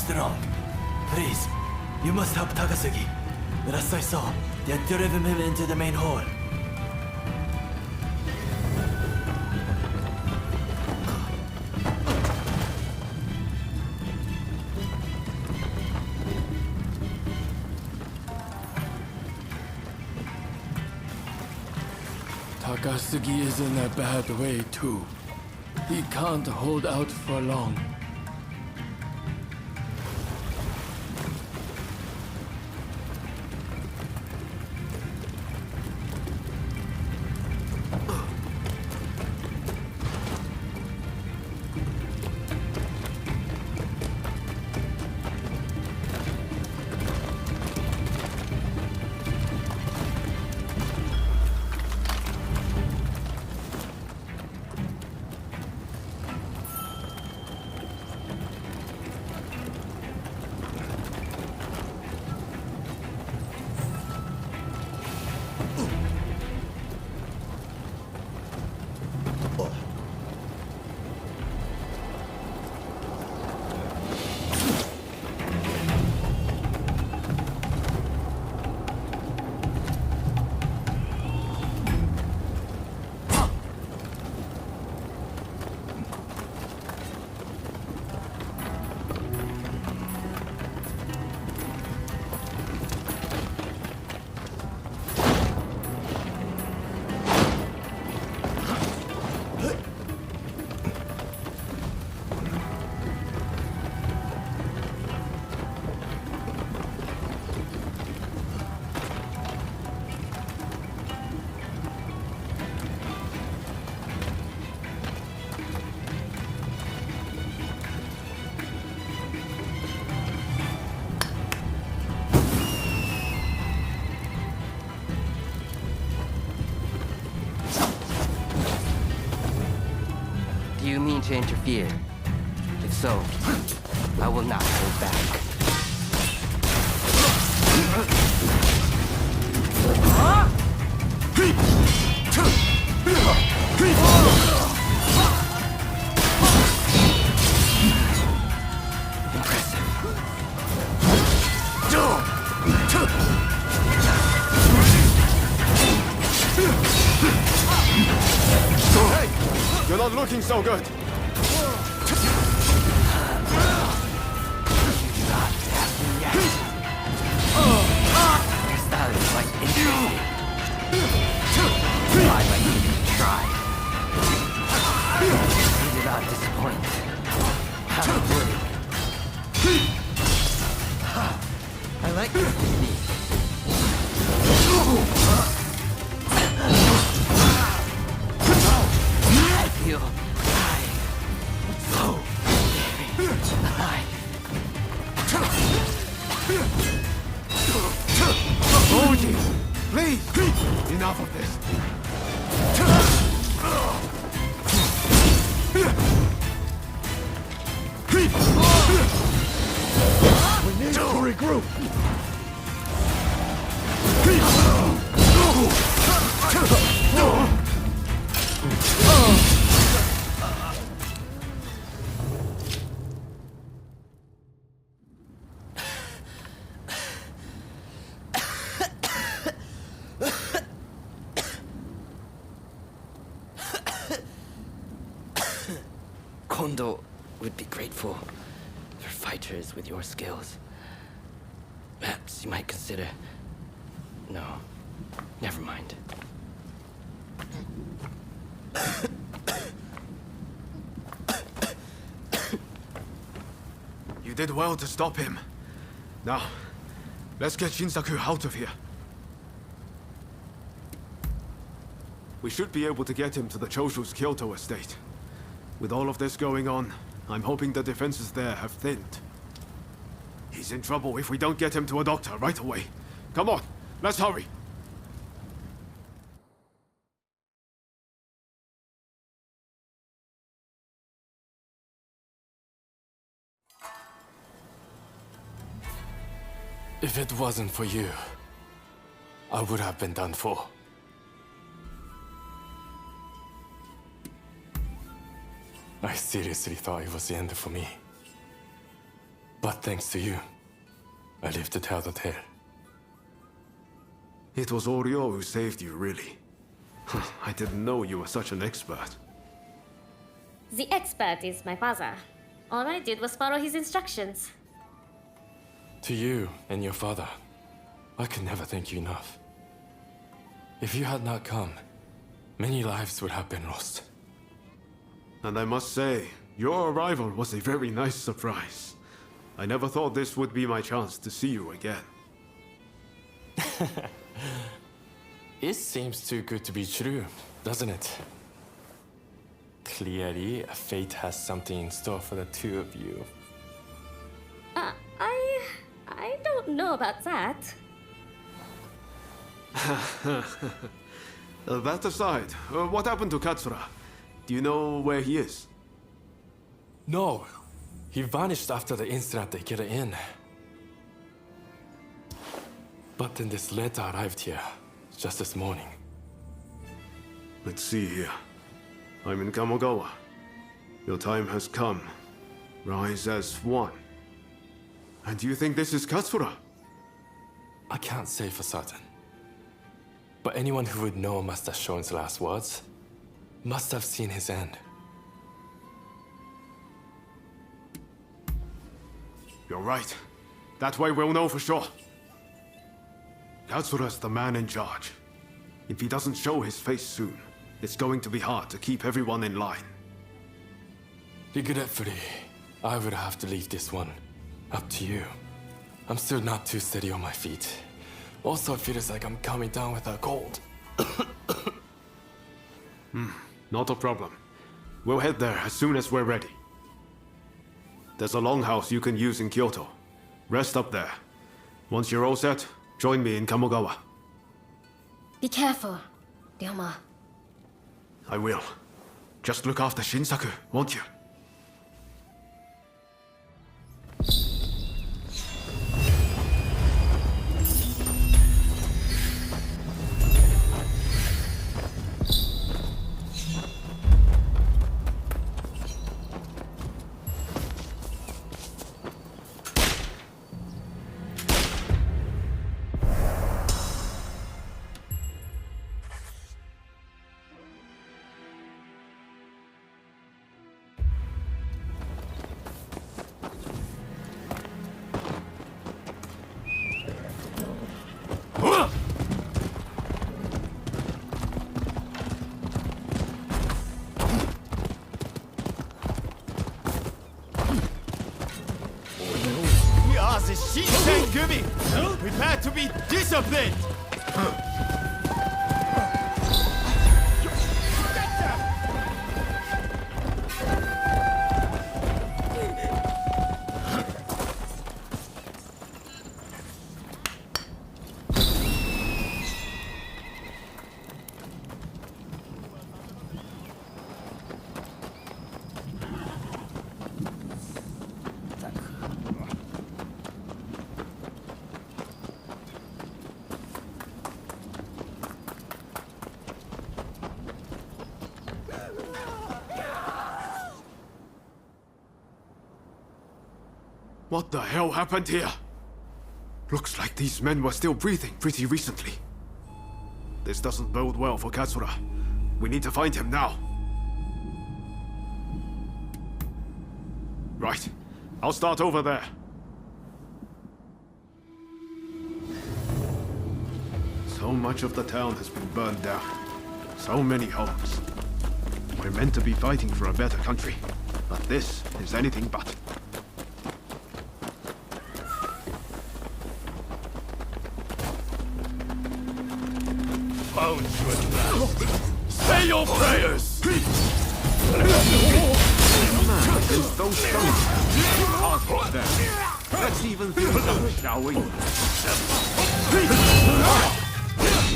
Strong. Please, you must help Takasugi. Last I saw, they had driven him into the main hall.
Takasugi is in a bad way too. He can't hold out for long.
Do you mean to interfere? If so, I will not hold back.
Hey! You're not looking so good!
Your style is quite interesting. I'd like to give it a try. You did not disappoint. How would it? I like this technique. I feel alive. So very alive.
Oji! Please! Enough of this.
We need to regroup.
Kondo would be grateful for fighters with your skills. Perhaps you might consider... No, never mind.
You did well to stop him. Now, let's get Shinsaku out of here. We should be able to get him to the Choshu's Kyoto estate. With all of this going on, I'm hoping the defenses there have thinned. He's in trouble if we don't get him to a doctor right away. Come on, let's hurry.
If it wasn't for you, I would have been done for. I seriously thought it was the end for me. But thanks to you, I lived to tell the tale.
It was Oryo who saved you, really. I didn't know you were such an expert.
The expert is my father. All I did was follow his instructions.
To you and your father, I could never thank you enough. If you had not come, many lives would have been lost.
And I must say, your arrival was a very nice surprise. I never thought this would be my chance to see you again.
It seems too good to be true, doesn't it? Clearly, fate has something in store for the two of you.
I don't know about that.
That aside, what happened to Katsura? Do you know where he is?
No. He vanished after the incident at the inn. But then this letter arrived here, just this morning.
Let's see here. I'm in Kamogawa. Your time has come. Rise as one. And do you think this is Katsura?
I can't say for certain. But anyone who would know Master Shon's last words must have seen his end.
You're right. That way we'll know for sure. Katsura's the man in charge. If he doesn't show his face soon, it's going to be hard to keep everyone in line.
Regretfully, I would have to leave this one up to you. I'm still not too steady on my feet. Also, it feels like I'm coming down with a cold.
Not a problem. We'll head there as soon as we're ready. There's a longhouse you can use in Kyoto. Rest up there. Once you're all set, join me in Kamogawa.
Be careful, Ryoma.
I will. Just look after Shinsaku, won't you?
We are the Shinsengumi! Prepare to be disciplined!
What the hell happened here? Looks like these men were still breathing pretty recently. This doesn't bode well for Katsura. We need to find him now. Right. I'll start over there. So much of the town has been burned down. So many homes. We're meant to be fighting for a better country, but this is anything but.
Found you at last. Say your prayers!
Man, those stones. I'll get them. Let's even things up, shall we?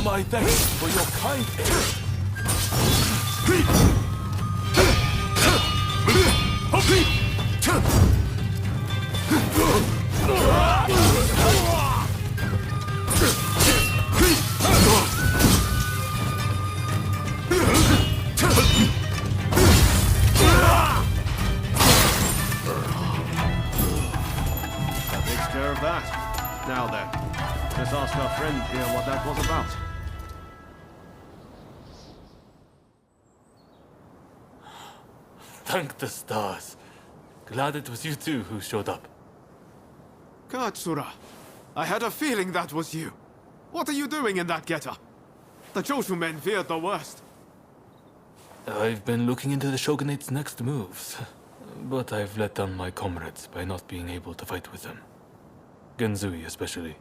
My thanks for your kind aid.
That takes care of that. Now then, let's ask our friend here what that was about.
Thank the stars. Glad it was you two who showed up.
Katsura, I had a feeling that was you. What are you doing in that getup? The Choshu men feared the worst.
I've been looking into the Shogunate's next moves, but I've let down my comrades by not being able to fight with them. Genzui especially.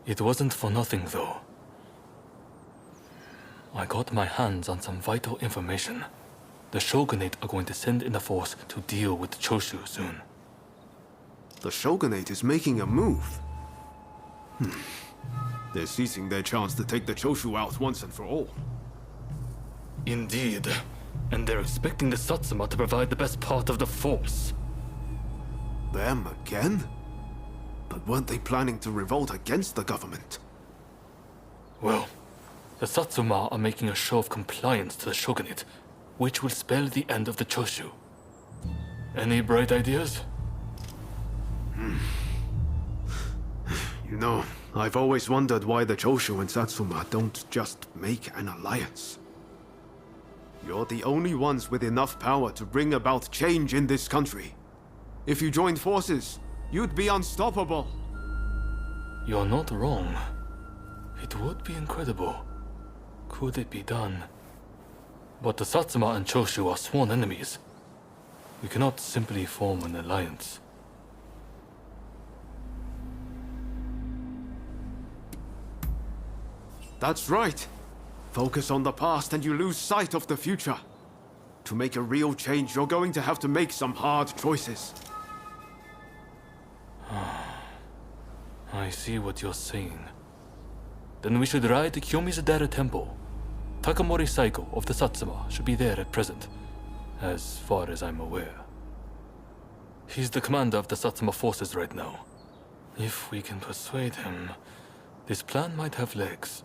It wasn't for nothing, though. I got my hands on some vital information. The Shogunate are going to send in a force to deal with the Choshu soon.
The Shogunate is making a move. They're seizing their chance to take the Choshu out once and for all.
Indeed. And they're expecting the Satsuma to provide the best part of the force.
Them again? But weren't they planning to revolt against the government?
Well, the Satsuma are making a show of compliance to the Shogunate, which will spell the end of the Choshu. Any bright ideas?
You know, I've always wondered why the Choshu and Satsuma don't just make an alliance. You're the only ones with enough power to bring about change in this country. If you joined forces, you'd be unstoppable.
You're not wrong. It would be incredible. Could it be done? But the Satsuma and Choshu are sworn enemies. We cannot simply form an alliance.
That's right. Focus on the past and you lose sight of the future. To make a real change, you're going to have to make some hard choices.
I see what you're saying. Then we should ride to Kyomizudera Temple. Takamori Saigo of the Satsuma should be there at present, as far as I'm aware. He's the commander of the Satsuma forces right now. If we can persuade him, this plan might have legs.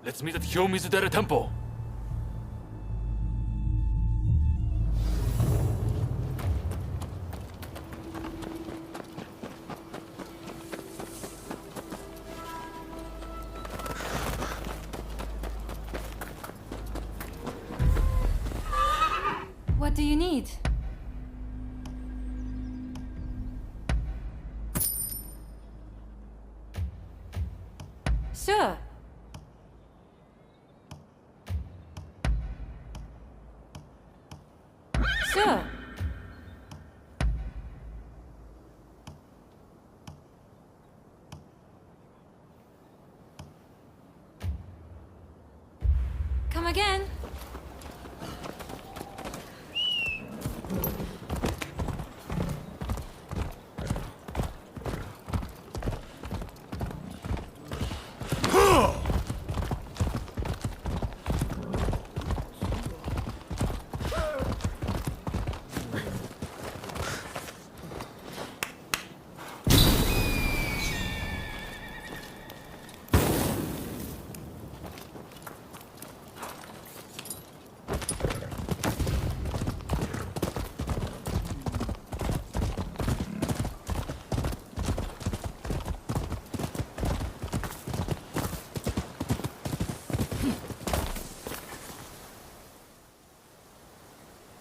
Let's meet at Kyomizudera Temple!
What do you need? Sure. Sure. Come again.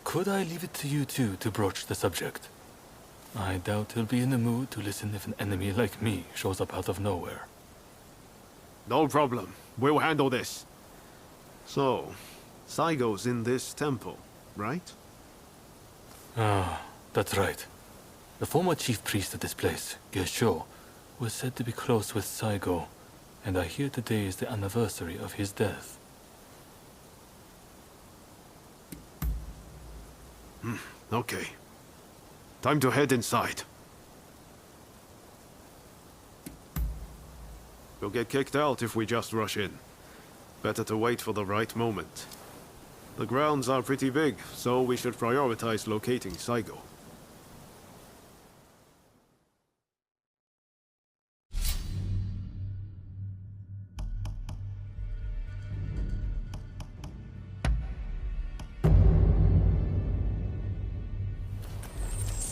Could I leave it to you two to broach the subject? I doubt he'll be in the mood to listen if an enemy like me shows up out of nowhere.
No problem. We'll handle this. So, Saigo's in this temple, right?
Ah, that's right. The former chief priest of this place, Gesho, was said to be close with Saigo, and I hear today is the anniversary of his death.
Okay. Time to head inside. We'll get kicked out if we just rush in. Better to wait for the right moment. The grounds are pretty big, so we should prioritize locating Saigo.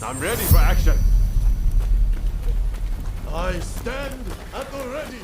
I'm ready for action. I stand at the ready.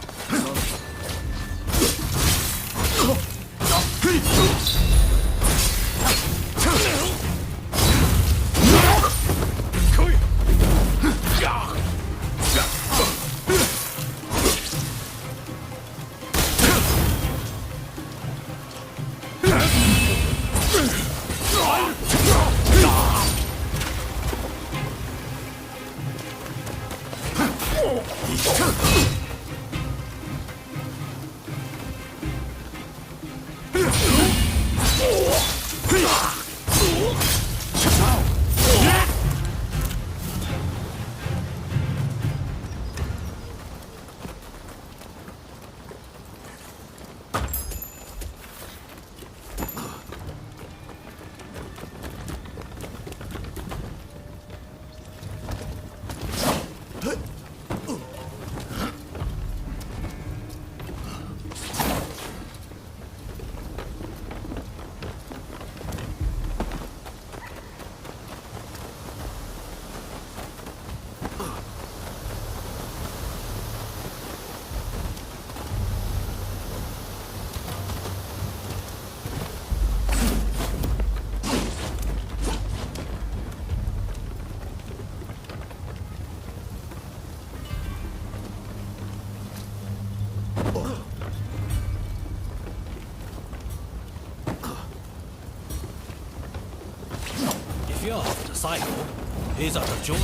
If you're after Saigo, here's our Joe.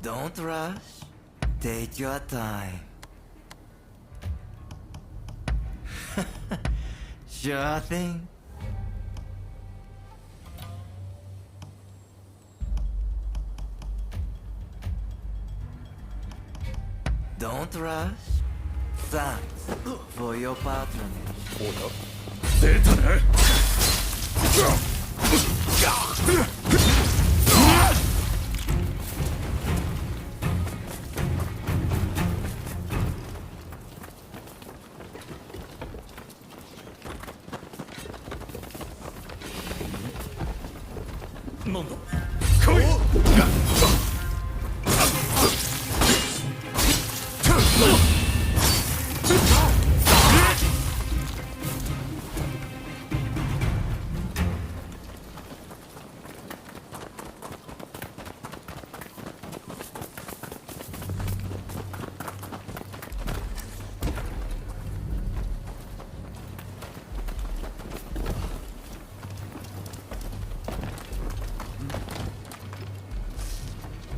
Don't rush. Take your time. Sure thing. Don't rush. Thanks for your patronage.
出たね なんだ来い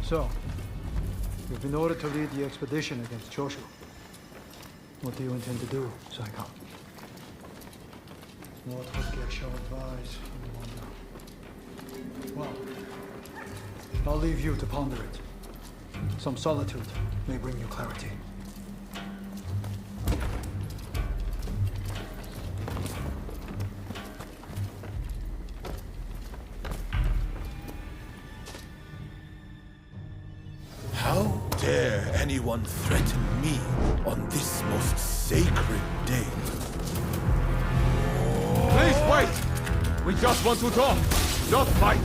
So, you've been ordered to lead the expedition against Choshu. What do you intend to do, Saika? What would Gesho advise, I wonder? Well, I'll leave you to ponder it. Some solitude may bring you clarity.
How dare anyone threaten me on this most sacred day?
Please wait! We just want to talk, not fight!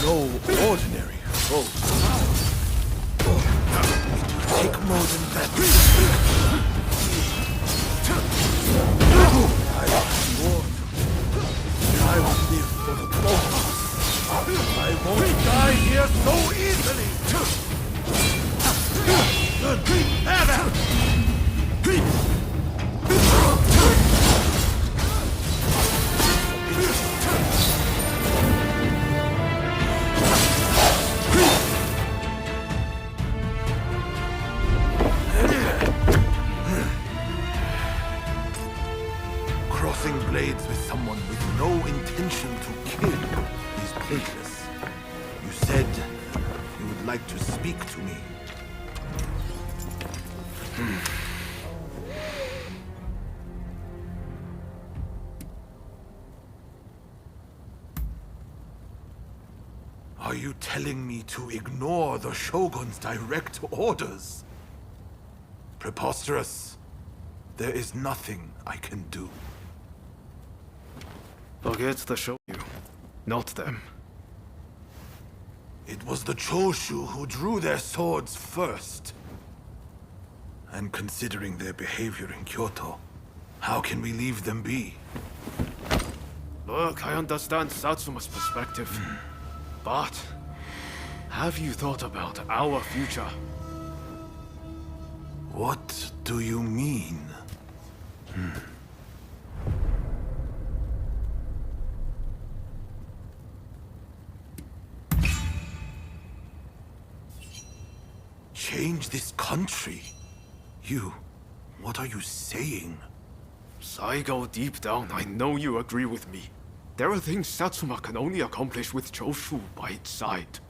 No ordinary foe. It will take more than that. I will live for the cause. I won't die here so easily. Good. Have it. Crossing blades with someone with no intention to kill is pointless. You said you would like to speak to me. Are you telling me to ignore the Shogun's direct orders? Preposterous. There is nothing I can do.
Forget the Shogun, not them.
It was the Choshu who drew their swords first. And considering their behavior in Kyoto, how can we leave them be?
Look, I understand Satsuma's perspective. But have you thought about our future?
What do you mean? change this country. What are you saying?
Saigo, deep down, I know you agree with me. There are things Satsuma can only accomplish with Choshu by its side.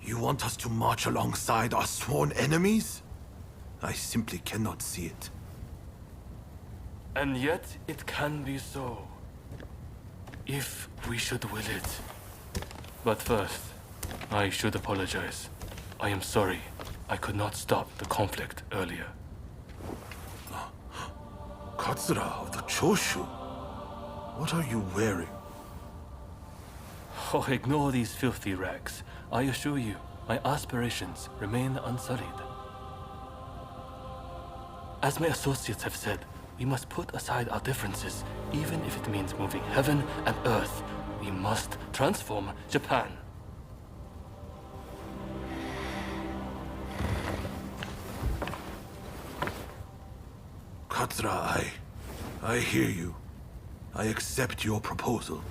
You want us to march alongside our sworn enemies? I simply cannot see it.
And yet, it can be so. If we should will it. But first, I should apologize. I am sorry I could not stop the conflict earlier.
Katsura of the Choshu? What are you wearing?
Oh, ignore these filthy rags. I assure you, my aspirations remain unsullied. As my associates have said, we must put aside our differences, even if it means moving heaven and earth. We must transform Japan.
Katsura, I hear you. I accept your proposal.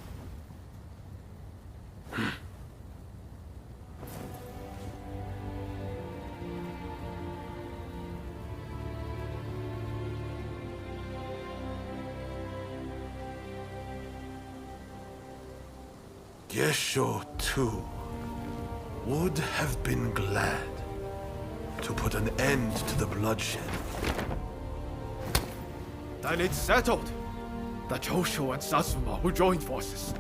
Gesho, too, would have been glad to put an end to the bloodshed.
Then it's settled. The Choshu and Satsuma will join forces,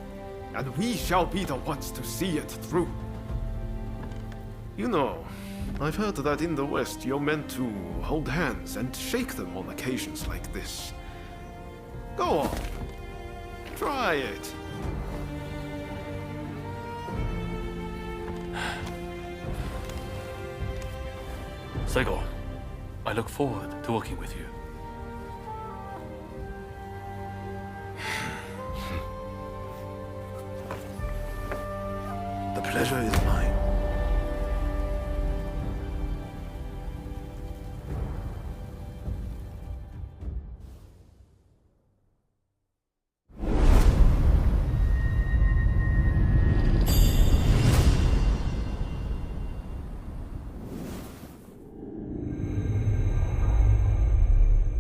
and we shall be the ones to see it through. You know, I've heard that in the West you're meant to hold hands and shake them on occasions like this. Go on. Try it.
Saigo, I look forward to working with you.
The pleasure is mine.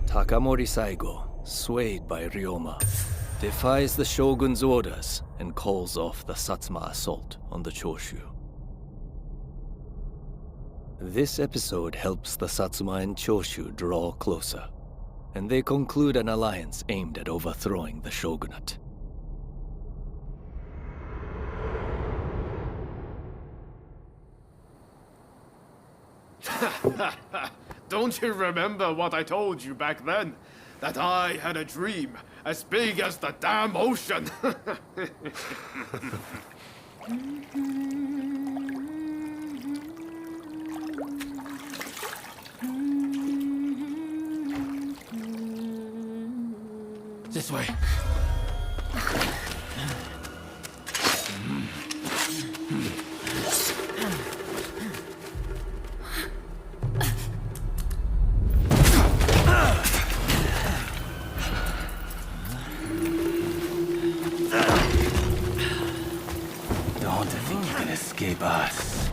Takamori Saigo, swayed by Ryoma, defies the Shogun's orders and calls off the Satsuma assault on the Choshu. This episode helps the Satsuma and Choshu draw closer, and they conclude an alliance aimed at overthrowing the shogunate.
Don't you remember what I told you back then? That I had a dream as big as the damn ocean.
This way.
Don't think you can escape us.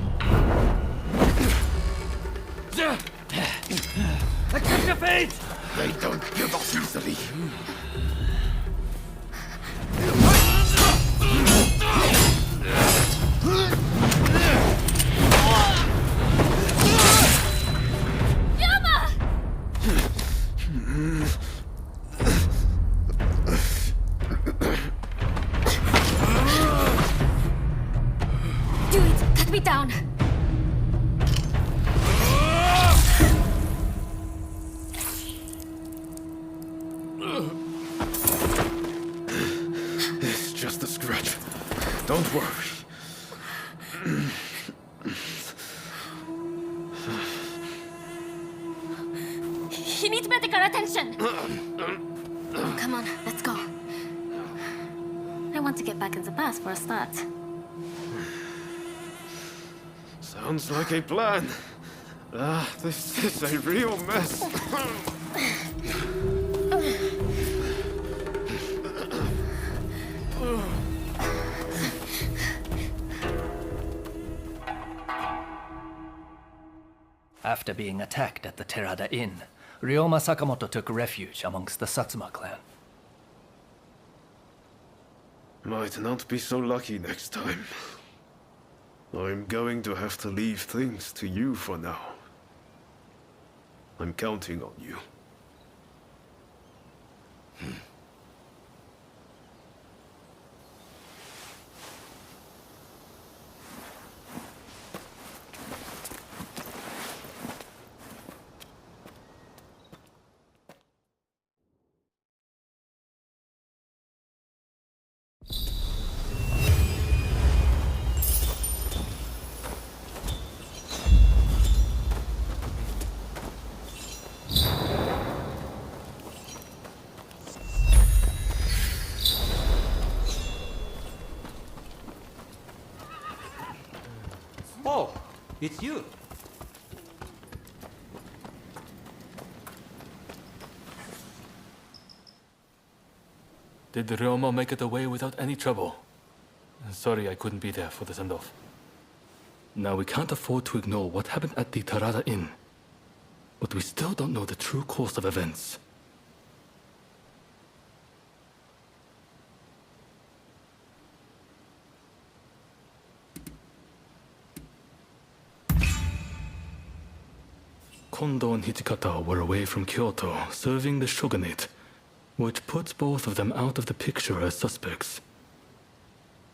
Accept your fate!
They don't give up easily.
Do it! Cut me down!
It's just a scratch. Don't worry.
He needs medical attention! Come on, let's go. I want to get back in the past for a start.
Sounds like a plan. This is a real mess.
After being attacked at the Terada Inn, Ryoma Sakamoto took refuge amongst the Satsuma clan.
Might not be so lucky next time. I'm going to have to leave things to you for now. I'm counting on you.
Oh, it's you.
Did Ryoma make it away without any trouble? Sorry I couldn't be there for the send-off. Now we can't afford to ignore what happened at the Terada Inn. But we still don't know the true course of events. Kondo and Hijikata were away from Kyoto, serving the shogunate, which puts both of them out of the picture as suspects.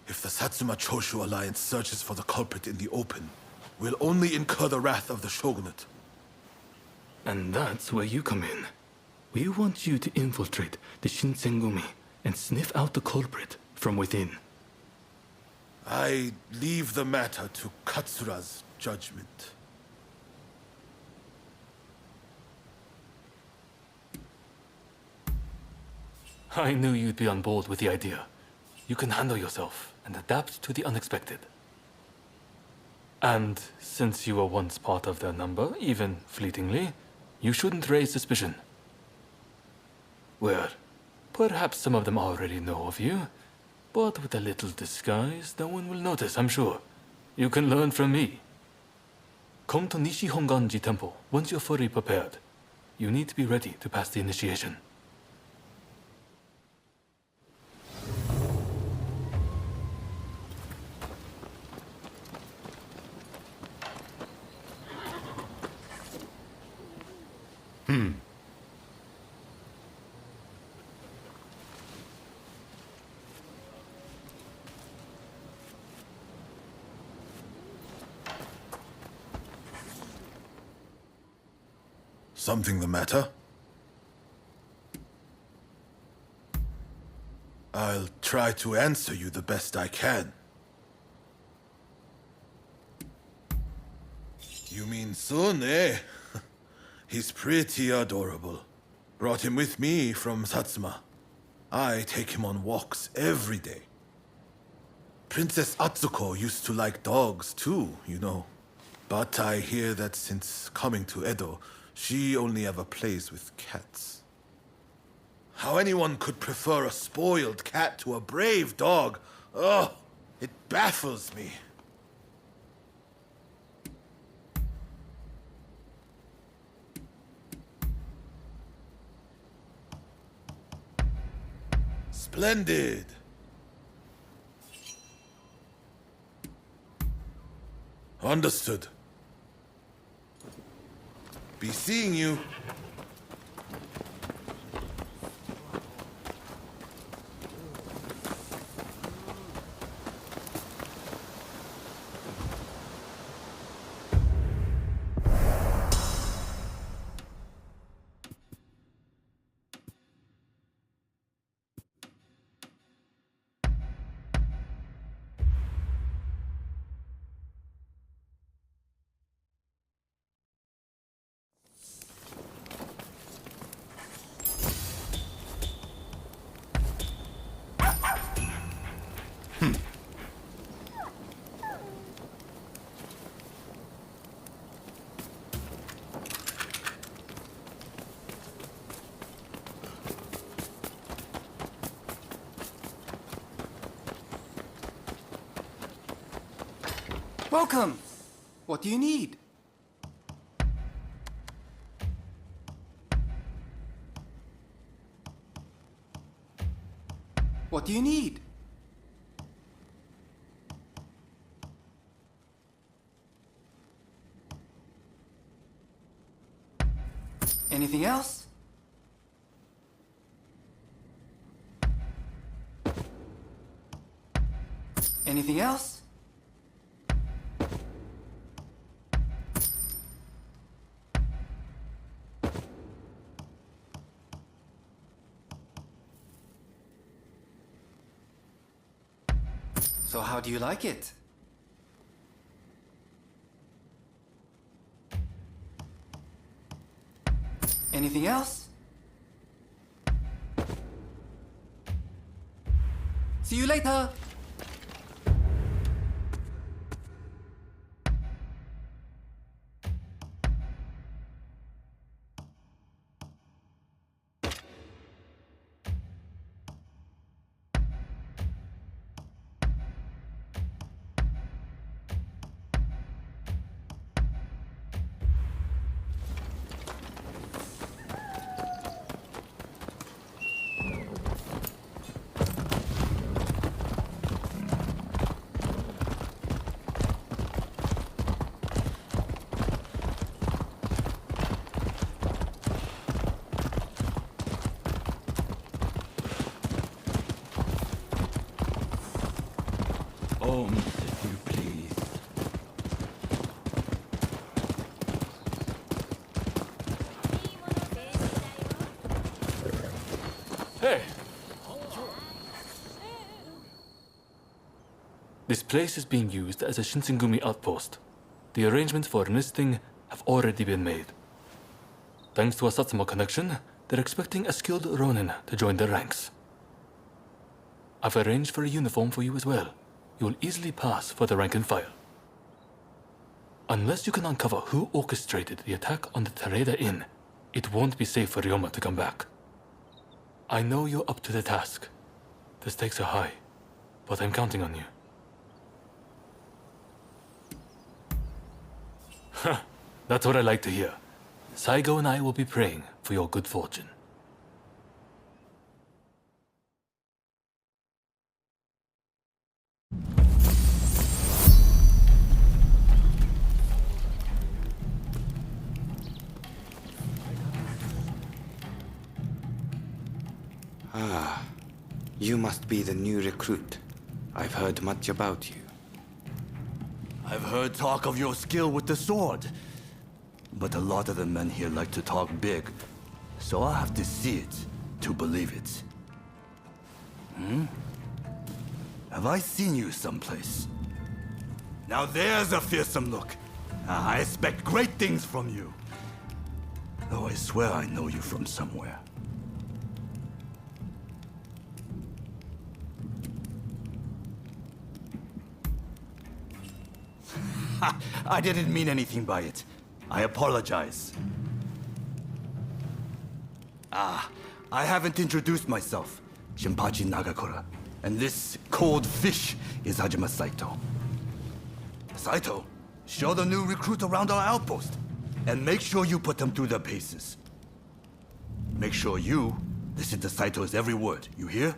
If the Satsuma Choshu alliance searches for the culprit in the open, we'll only incur the wrath of the shogunate.
And that's where you come in. We want you to infiltrate the Shinsengumi and sniff out the culprit from within.
I leave the matter to Katsura's judgment.
I knew you'd be on board with the idea. You can handle yourself and adapt to the unexpected. And since you were once part of their number, even fleetingly, you shouldn't raise suspicion. Well, perhaps some of them already know of you, but with a little disguise, no one will notice, I'm sure. You can learn from me. Come to Nishi Honganji Temple once you're fully prepared. You need to be ready to pass the initiation.
Something the matter? I'll try to answer you the best I can. You mean Sun, eh? He's pretty adorable. Brought him with me from Satsuma. I take him on walks every day. Princess Atsuko used to like dogs too, you know. But I hear that since coming to Edo, she only ever plays with cats. How anyone could prefer a spoiled cat to a brave dog, oh, it baffles me. Splendid. Understood. Be seeing you.
Welcome! What do you need?
What do you need? Anything else? Anything else? So how do you like it? Anything else? See you later!
If you please.
Hey! This place is being used as a Shinsengumi outpost. The arrangements for enlisting have already been made. Thanks to a Satsuma connection, they're expecting a skilled Ronin to join their ranks. I've arranged for a uniform for you as well. You will easily pass for the rank and file. Unless you can uncover who orchestrated the attack on the Tereda Inn, it won't be safe for Ryoma to come back. I know you're up to the task. The stakes are high, but I'm counting on you. That's what I like to hear. Saigo and I will be praying for your good fortune.
Ah, you must be the new recruit. I've heard much about you.
I've heard talk of your skill with the sword. But a lot of the men here like to talk big. So I'll have to see it to believe it. Have I seen you someplace? Now there's a fearsome look. I expect great things from you. Though I swear I know you from somewhere. I didn't mean anything by it. I apologize. I haven't introduced myself. Shinpachi Nagakura. And this cold fish is Hajime Saito. Saito, show the new recruit around our outpost. And make sure you put them through their paces. Make sure you listen to Saito's every word, you hear?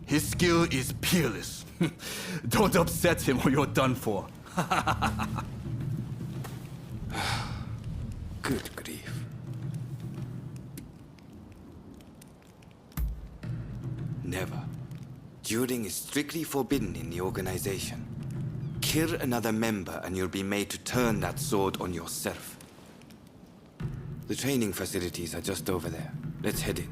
His skill is peerless. Don't upset him or you're done for.
Good grief. Never. Dueling is strictly forbidden in the organization. Kill another member and you'll be made to turn that sword on yourself. The training facilities are just over there. Let's head in.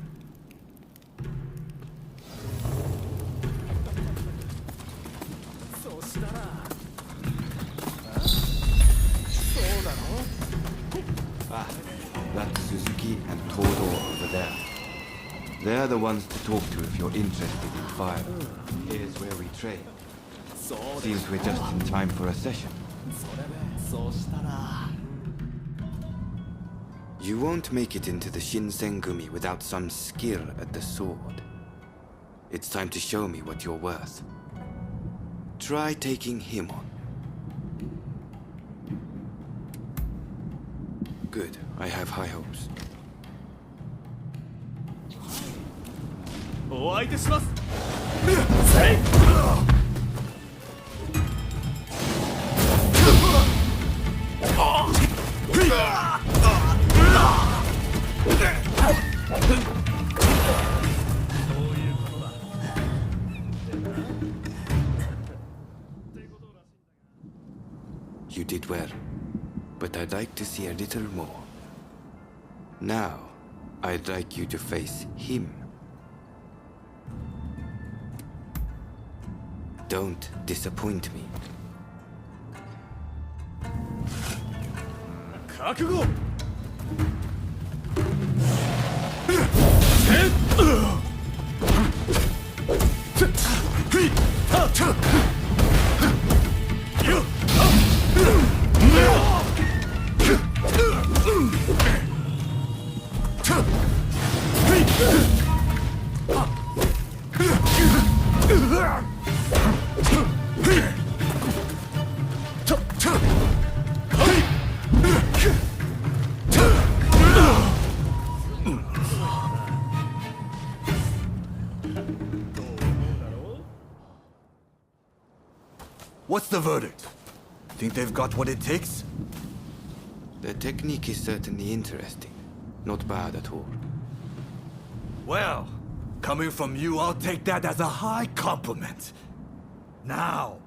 That's Suzuki and Todo over there. They're the ones to talk to if you're interested in fire. Here's where we train. Seems we're just in time for a session. You won't make it into the Shinsengumi without some skill at the sword. It's time to show me what you're worth. Try taking him on. Good. I have high hopes.
お相手します
You did well, but I'd like to see a little more. Now, I'd like you to face him. Don't disappoint me.
覚悟
What's the verdict? Think they've got what it takes?
The technique is certainly interesting. Not bad at all.
Well, coming from you, I'll take that as a high compliment. Now,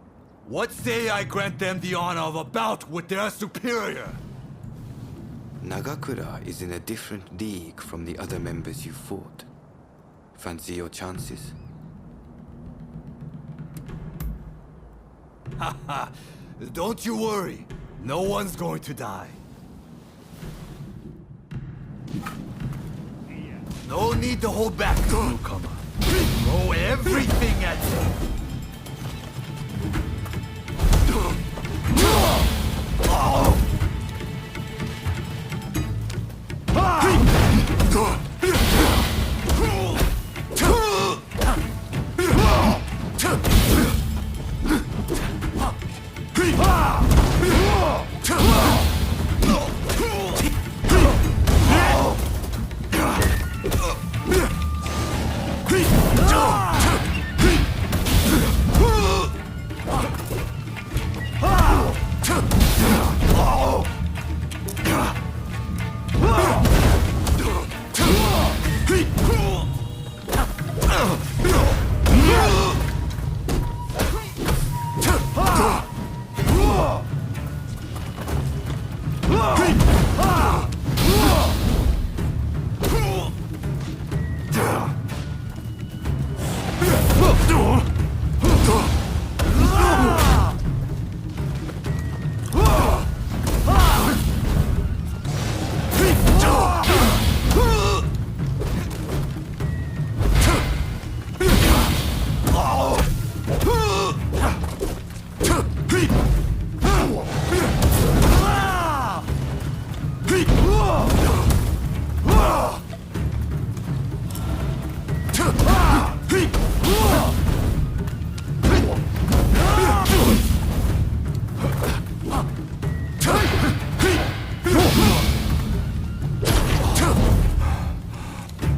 what say I grant them the honor of a bout with their superior?
Nagakura is in a different league from the other members you fought. Fancy your chances?
Haha, don't you worry. No one's going to die. No need to hold back, newcomer. Throw everything at them.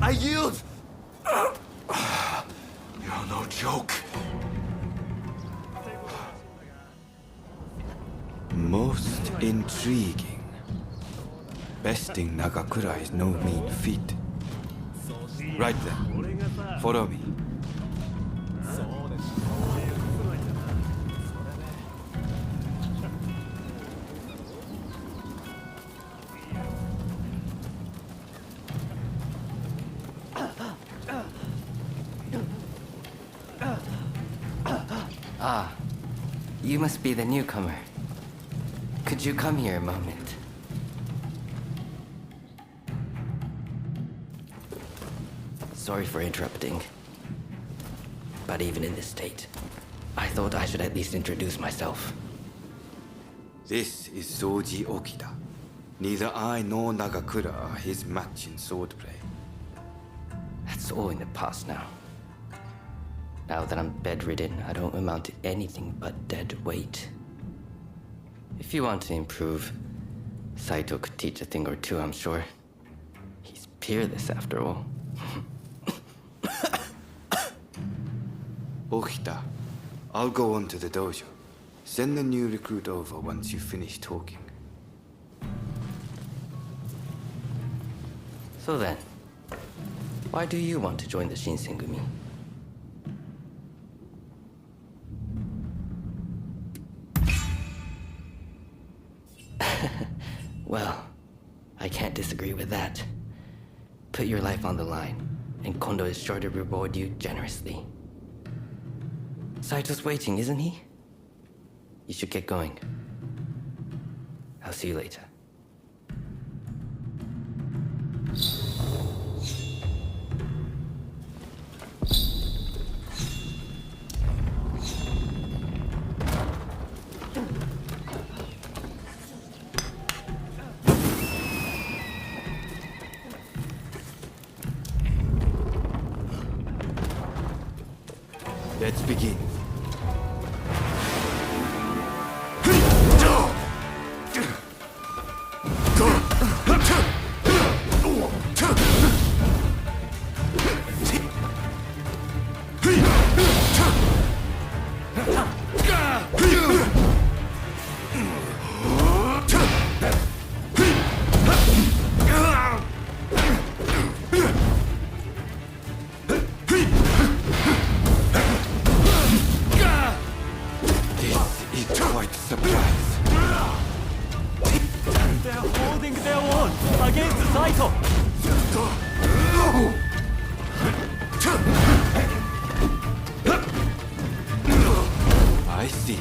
I yield! You're no joke.
Most intriguing. Besting Nagakura is no mean feat. Right then, follow me.
Ah, you must be the newcomer. Could you come here a moment? Sorry for interrupting. But even in this state, I thought I should at least introduce myself.
This is Soji Okida. Neither I nor Nagakura are his match in swordplay.
That's all in the past now. Now that I'm bedridden, I don't amount to anything but dead weight. If you want to improve, Saito could teach a thing or two, I'm sure. He's peerless after all.
Okita, I'll go on to the dojo. Send the new recruit over once you finish talking.
So then, why do you want to join the Shinsengumi? Well, I can't disagree with that. Put your life on the line, and Kondo is sure to reward you generously. Saito's waiting, isn't he? You should get going. I'll see you later.
Let's begin. I see.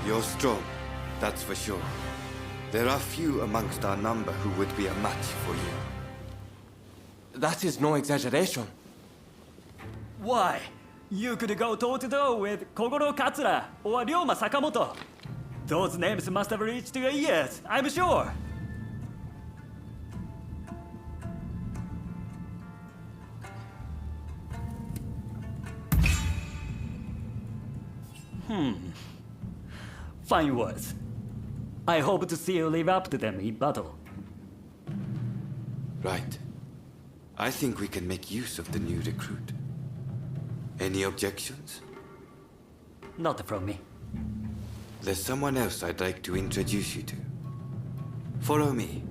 You're strong, that's for sure. There are few amongst our number who would be a match for you.
That is no exaggeration.
Why? You could go toe-to-toe with Kogoro Katsura or Ryoma Sakamoto. Those names must have reached your ears, I'm sure. Fine words. I hope to see you live up to them in battle.
Right. I think we can make use of the new recruit. Any objections?
Not from me.
There's someone else I'd like to introduce you to. Follow me.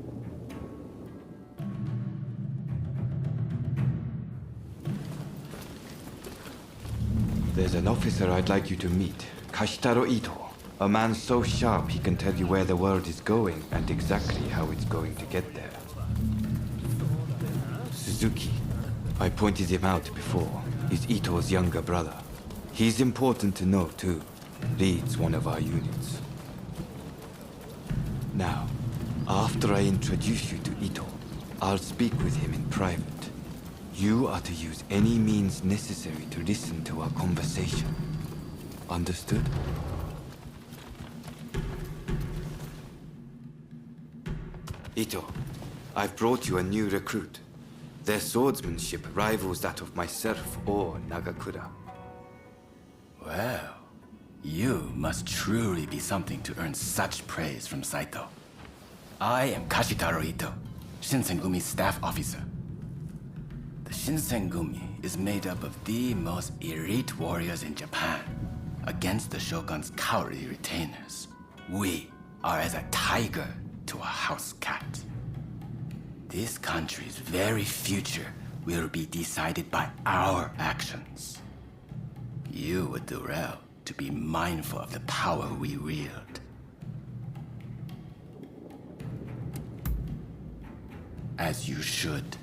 There's an officer I'd like you to meet, Kashitaro Ito. A man so sharp he can tell you where the world is going and exactly how it's going to get there. Suzuki, I pointed him out before, is Ito's younger brother. He's important to know too. Leads one of our units. Now, after I introduce you to Ito, I'll speak with him in private. You are to use any means necessary to listen to our conversation. Understood? Ito, I've brought you a new recruit. Their swordsmanship rivals that of myself or Nagakura.
Well, you must truly be something to earn such praise from Saito. I am Kashitaro Ito, Shinsengumi's staff officer. The Shinsengumi is made up of the most elite warriors in Japan against the Shogun's cowardly retainers. We are as a tiger to a house cat. This country's very future will be decided by our actions. You would do well to be mindful of the power we wield. as you should.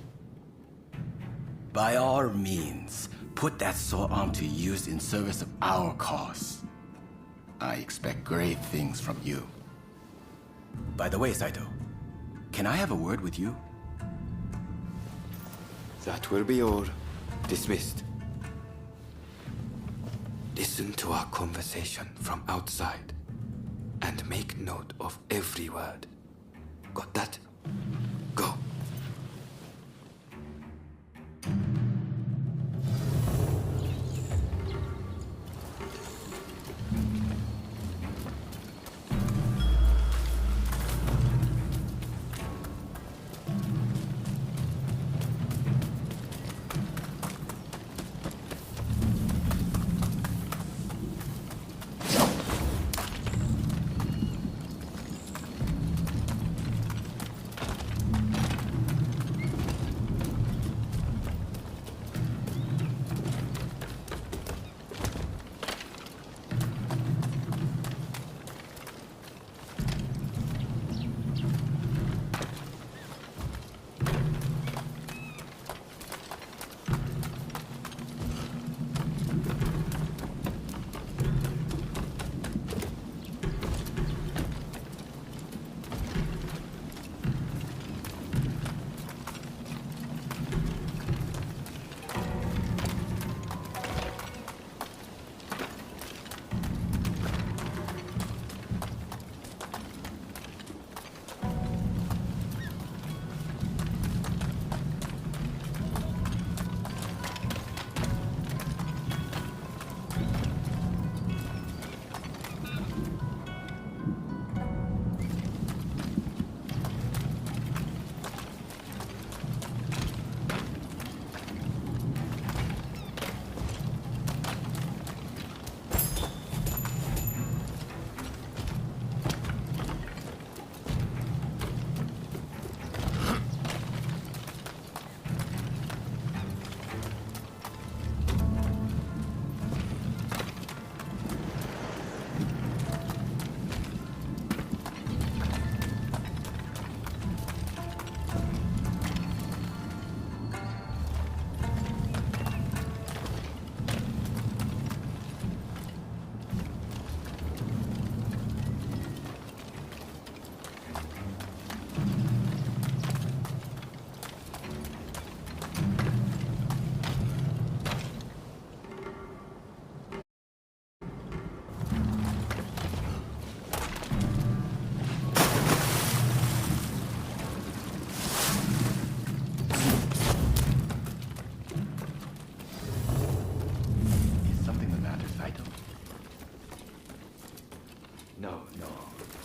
By all means, put that sword arm to use in service of our cause. I expect great things from you. By the way, Saito, can I have a word with you?
That will be all. Dismissed. Listen to our conversation from outside and make note of every word. Got that? Go.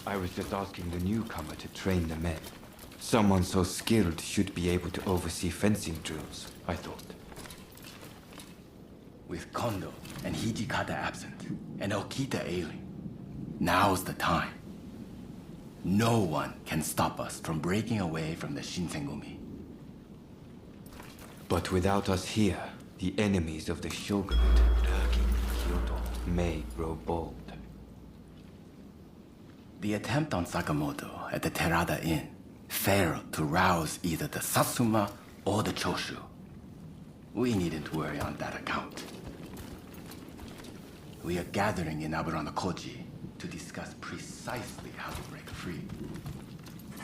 I was just asking the newcomer to train the men. Someone so skilled should be able to oversee fencing drills, I thought.
With Kondo and Hijikata absent, and Okita ailing, now's the time. No one can stop us from breaking away from the Shinsengumi.
But without us here, the enemies of the shogunate lurking in Kyoto may grow bold.
The attempt on Sakamoto at the Terada Inn failed to rouse either the Satsuma or the Choshu. We needn't worry on that account. We are gathering in Aburano-Koji to discuss precisely how to break free.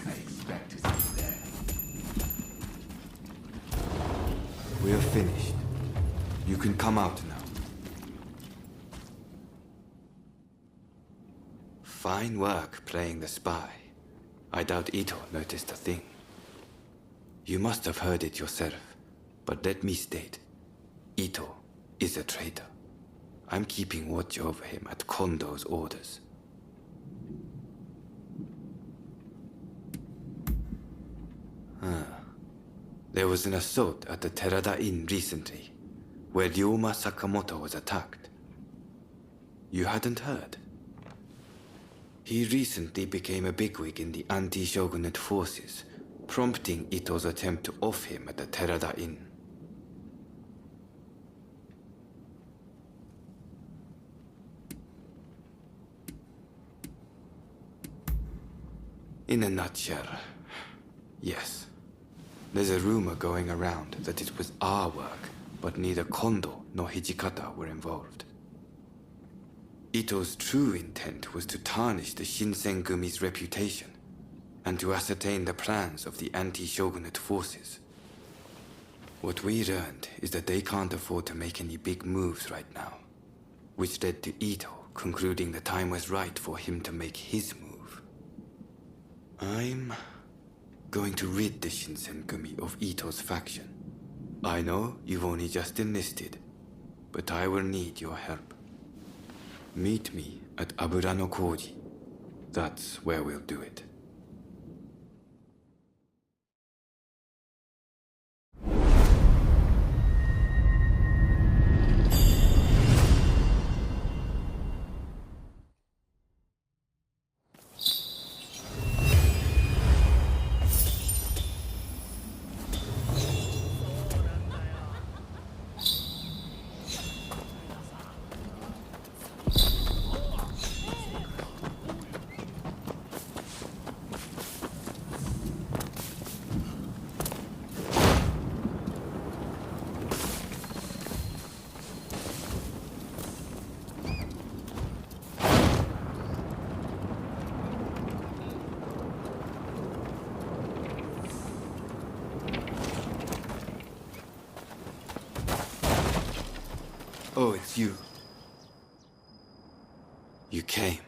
I expect to see you there.
We're finished. You can come out now. Fine work playing the spy. I doubt Ito noticed a thing. You must have heard it yourself, but let me state, Ito is a traitor. I'm keeping watch over him at Kondo's orders. There was an assault at the Terada Inn recently, where Ryoma Sakamoto was attacked. You hadn't heard? He recently became a bigwig in the anti-shogunate forces, prompting Ito's attempt to off him at the Terada Inn. In a nutshell, yes. There's a rumor going around that it was our work, but neither Kondo nor Hijikata were involved. Ito's true intent was to tarnish the Shinsengumi's reputation and to ascertain the plans of the anti-shogunate forces. What we learned is that they can't afford to make any big moves right now, which led to Ito concluding the time was right for him to make his move. I'm going to rid the Shinsengumi of Ito's faction. I know you've only just enlisted, but I will need your help. Meet me at Abura no Koji. That's where we'll do it. Oh, it's you. You came.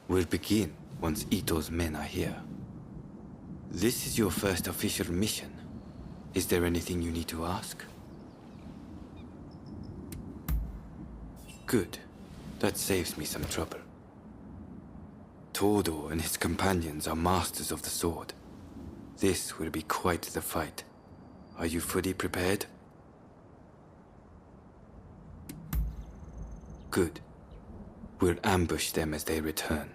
We'll begin once Ito's men are here. This is your first official mission. Is there anything you need to ask? Good. That saves me some trouble. Todo and his companions are masters of the sword. This will be quite the fight. Are you fully prepared? Good. We'll ambush them as they return.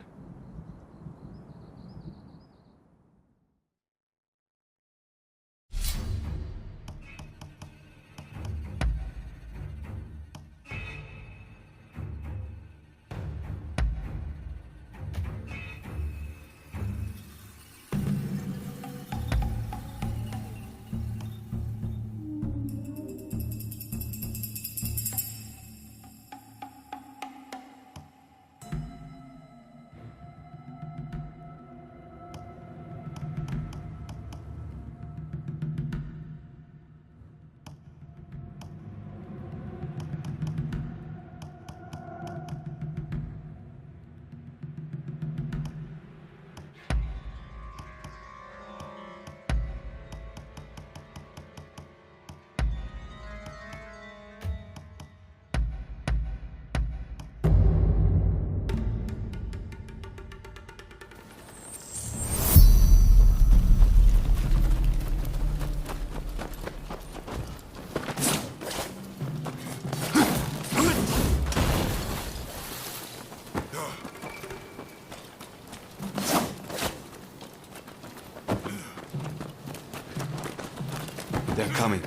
They're coming.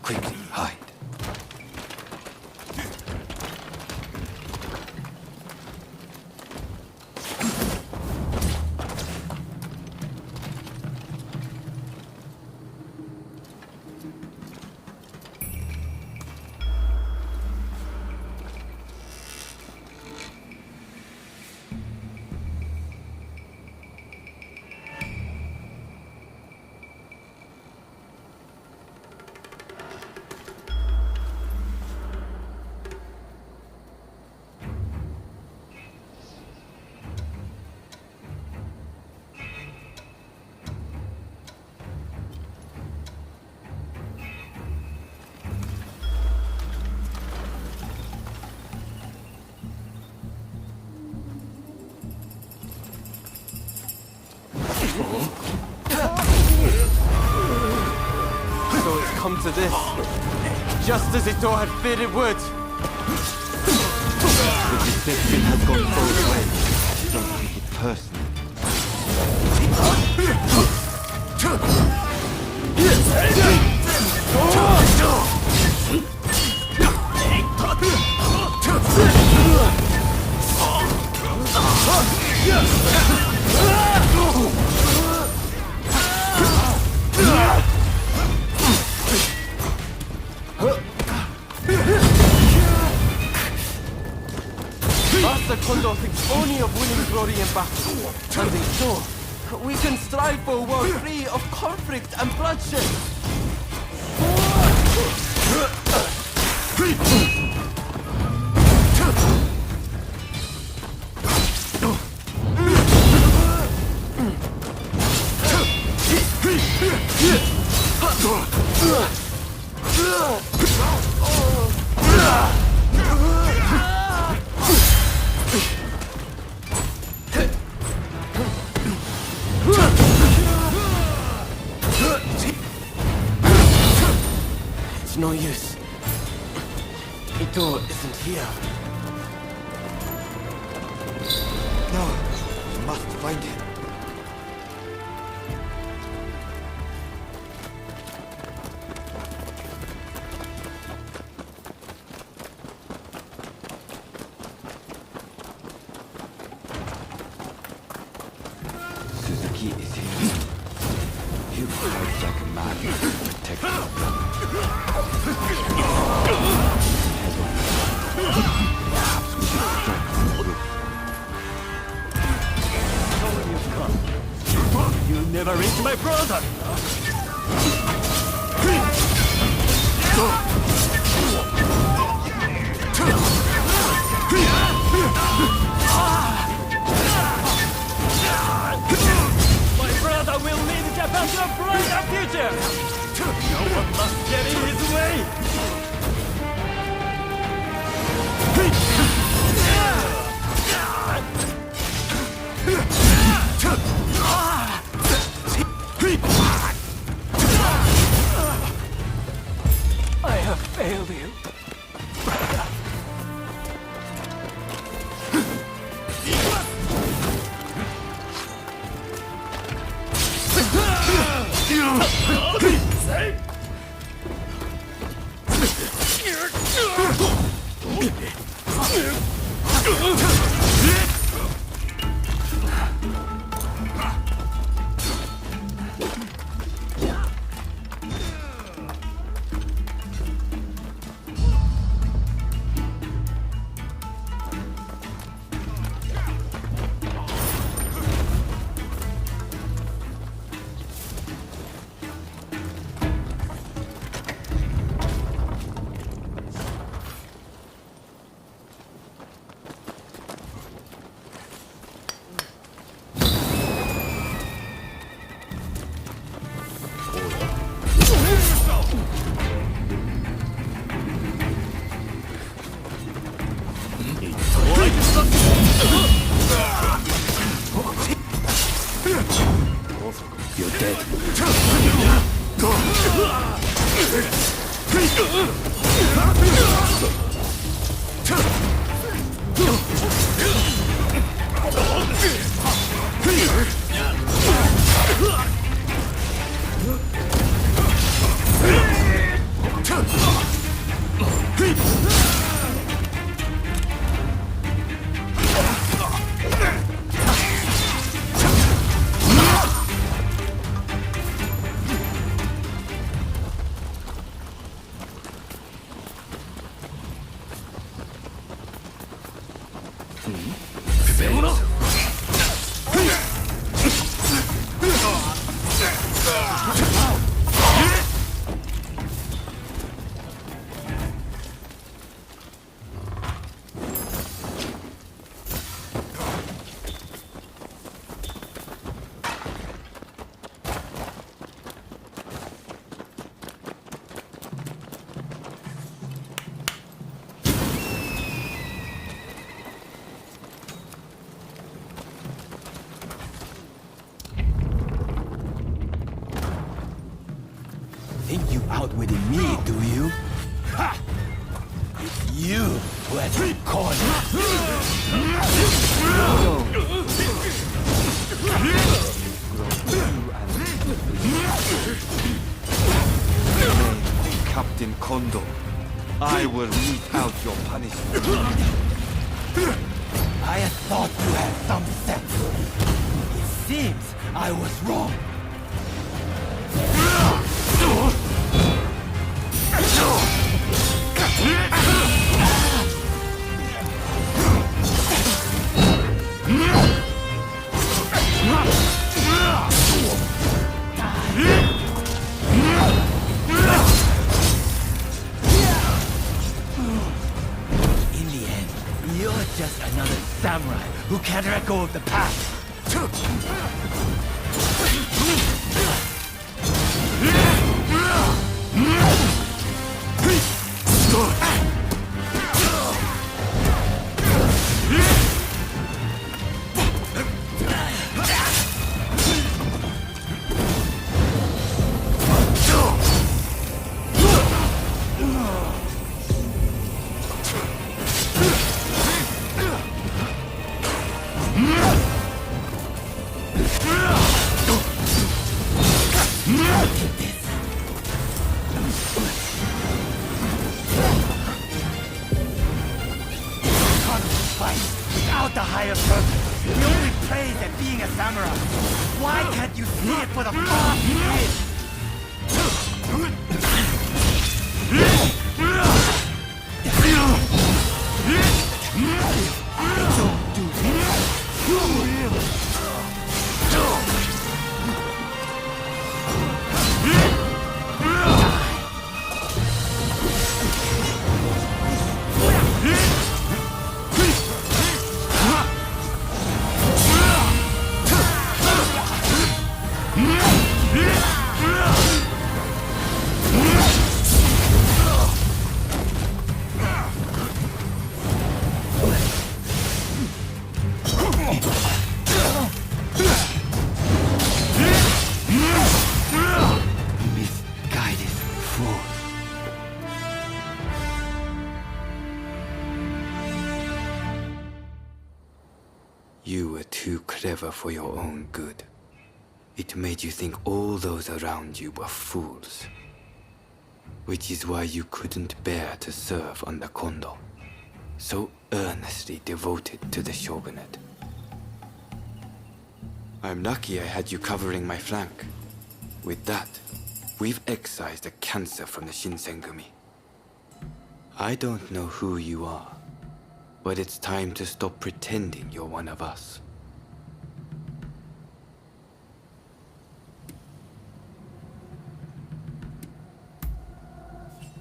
Quickly, hide.
So it's come to this. Just as Ito had feared it would.
The deception has gone both ways. Don't take it personally.
glory in battle. And in so, we can strive for a world free of conflict and bloodshed. It's no use. Ito isn't here.
No, we must find him.
Suzuki is here. He fights like a man to protect his brother. Perhaps we should strengthen the group.
So you've come. You never reached my brother! My brother will lead Japan to a brighter future! No one must get in his way! I have failed you, brother.
You're dead.
Think you outwitted me, do you? Ha! It's you who has been
Captain Kondo, I will mete out your punishment.
I had thought you had some sense. It seems I was wrong.
No!
「who can't let go of the past. Without the higher purpose, the only praise at being a samurai. Why can't you see it for the far Don't do this. You will.
You were too clever for your own good. It made you think all those around you were fools. Which is why you couldn't bear to serve under Kondo, so earnestly devoted to the shogunate. I'm lucky I had you covering my flank. With that, we've excised a cancer from the Shinsengumi. I don't know who you are, but it's time to stop pretending you're one of us.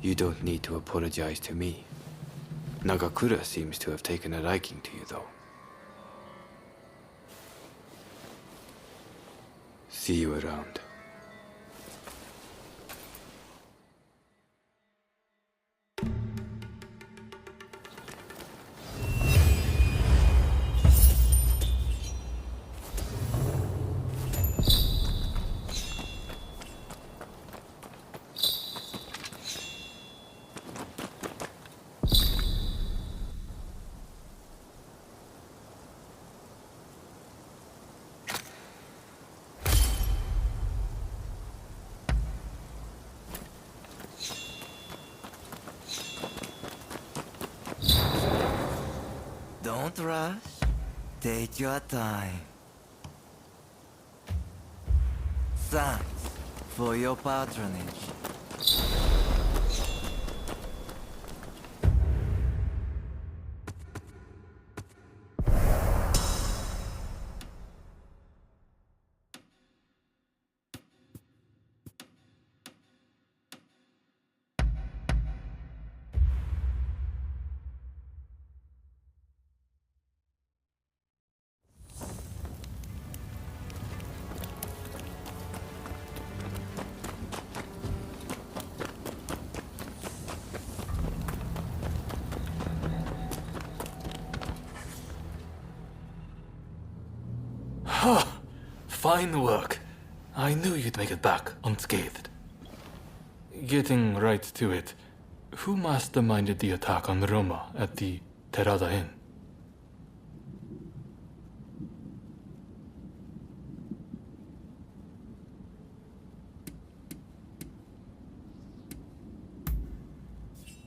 You don't need to apologize to me. Nagakura seems to have taken a liking to you, though. See you around.
Don't rush. Take your time. Thanks for your patronage.
Fine work. I knew you'd make it back unscathed. Getting right to it, who masterminded the attack on Roma at the Terada Inn?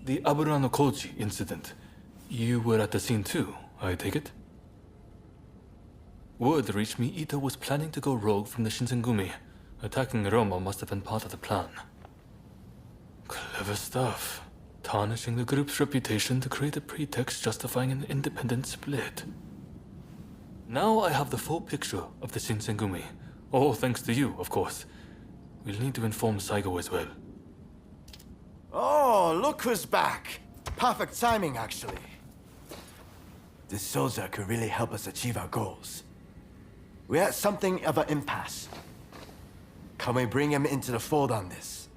The Aburano Koji incident. You were at the scene too, I take it? Word reached me Ito was planning to go rogue from the Shinsengumi. Attacking Roma must have been part of the plan. Clever stuff. Tarnishing the group's reputation to create a pretext justifying an independent split. Now I have the full picture of the Shinsengumi. All thanks to you, of course. We'll need to inform Saigo as well.
Oh, look who's back. Perfect timing, actually. This soldier could really help us achieve our goals. We're at something of an impasse. Can we bring him into the fold on this?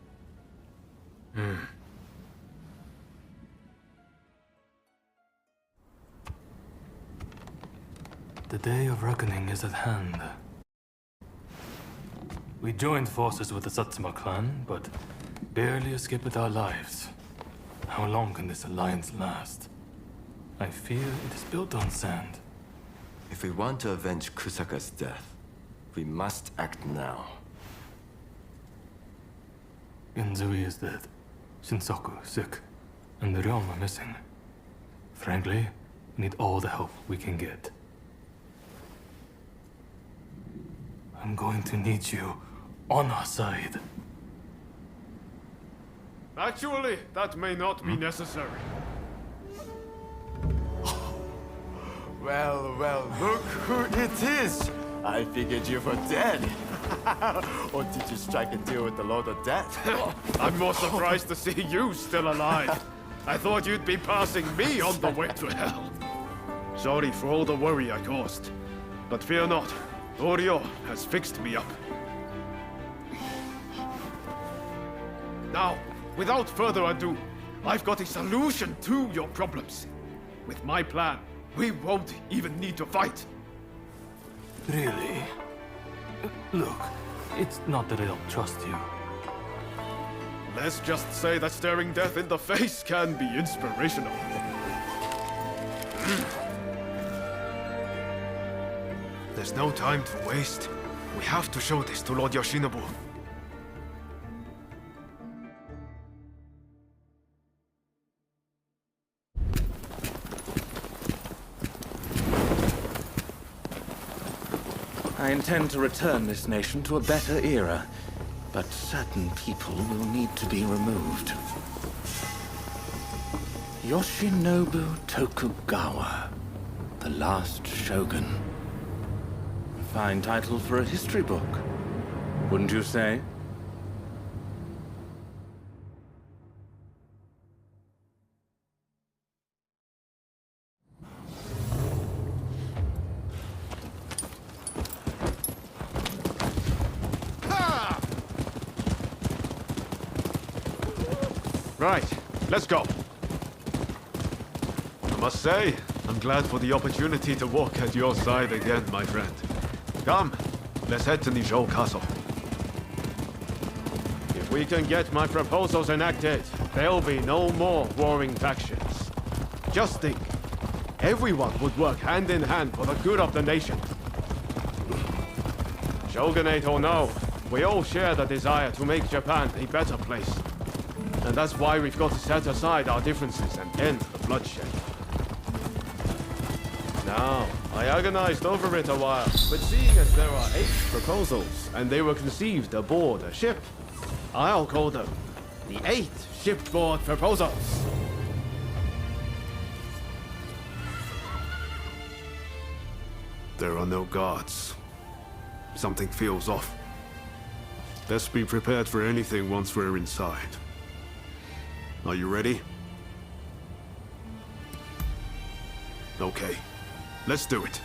The day of reckoning is at hand. We joined forces with the Satsuma clan, but barely escaped with our lives. How long can this alliance last? I fear it is built on sand.
If we want to avenge Kusaka's death, we must act now.
Genzui is dead, Shinsaku sick, and the realm are missing. Frankly, we need all the help we can get. I'm going to need you on our side.
Actually, that may not be necessary.
Well, look who it is! I figured you were dead. Or did you strike a deal with the Lord of Death?
I'm more surprised to see you still alive. I thought you'd be passing me on the way to hell. Sorry for all the worry I caused. But fear not, Oryo has fixed me up. Now, without further ado, I've got a solution to your problems. With my plan, we won't even need to fight.
Really? Look, it's not that I don't trust you.
Let's just say that staring death in the face can be inspirational. There's no time to waste. We have to show this to Lord Yoshinobu.
I intend to return this nation to a better era, but certain people will need to be removed. Yoshinobu Tokugawa, the last shogun. A fine title for a history book, wouldn't you say?
Right, let's go. I must say, I'm glad for the opportunity to walk at your side again, my friend. Come, let's head to Nijou Castle. If we can get my proposals enacted, there'll be no more warring factions. Just think, everyone would work hand in hand for the good of the nation. Shogunate or no, we all share the desire to make Japan a better place. And that's why we've got to set aside our differences and end the bloodshed. Now, I agonized over it a while, but seeing as there are 8 proposals, and they were conceived aboard a ship, I'll call them the 8 shipboard proposals. There are no guards. Something feels off. Let's be prepared for anything once we're inside. Are you ready? Okay, let's do it.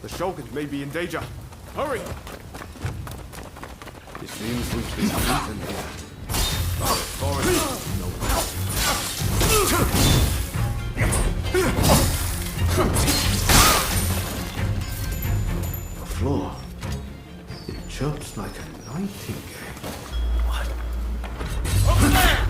The Shogun may be in danger. Hurry! It seems we've been beaten here. The floor. It chirps like a nightingale. What? Over there!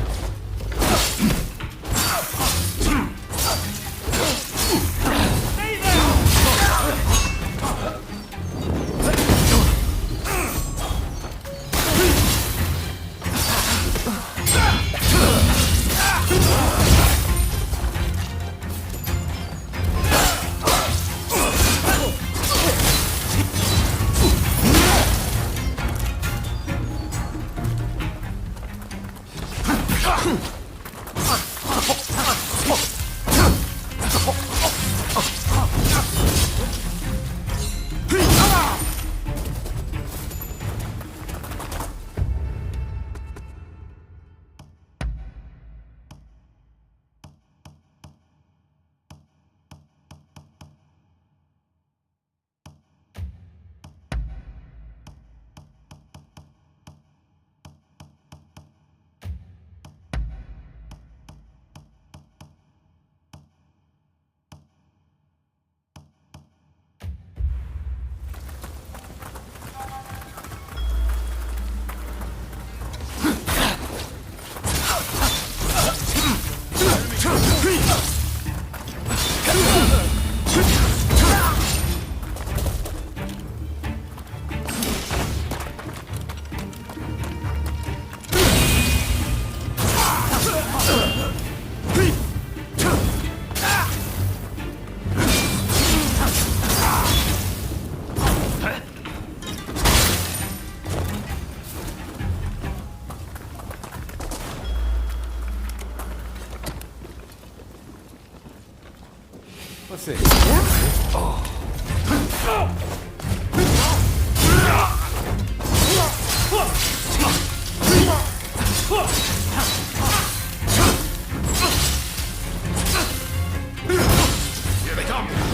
Let's see.
Here they come!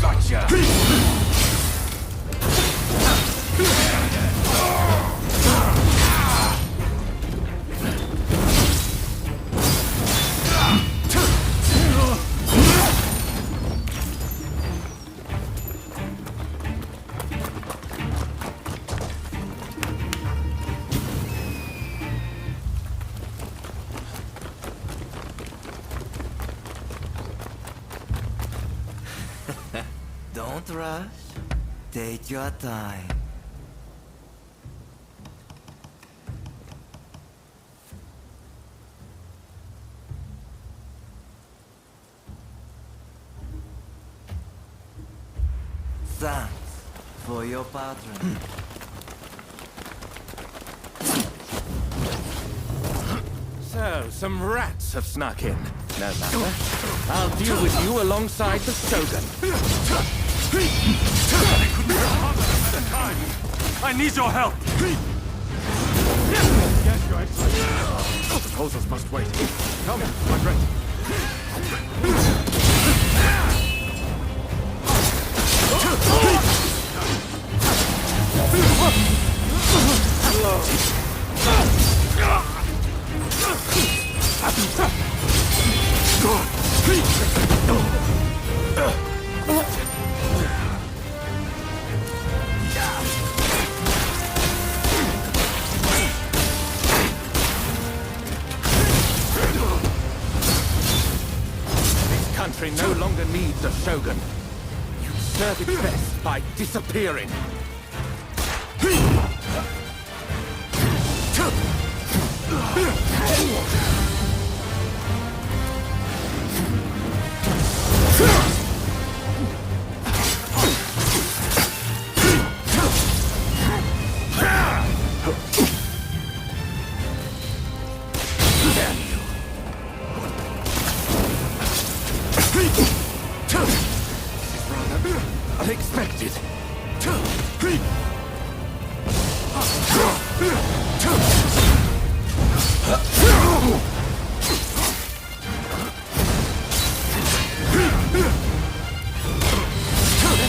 Gotcha!
Don't rush. Take your time. Thanks for your patron.
So, some rats have snuck in. No matter. I'll deal with you alongside the Shogun.
I need your help!
Yes, Your Excellency. Proposals must wait. Tell me, my friend.
This country no longer needs a Shogun. You serve it best by disappearing. Unexpected.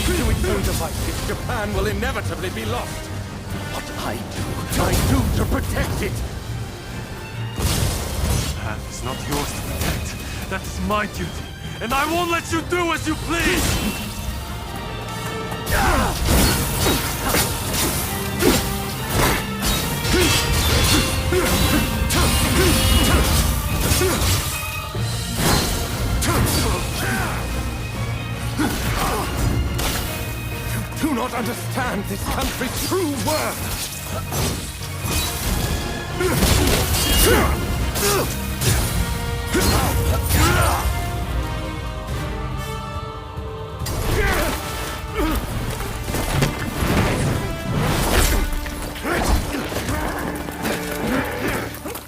Doing so devices, Japan will inevitably be lost. What I do to protect it.
Japan is not yours to protect. That's my duty, and I won't let you do as you please!
You do not understand this country's true worth.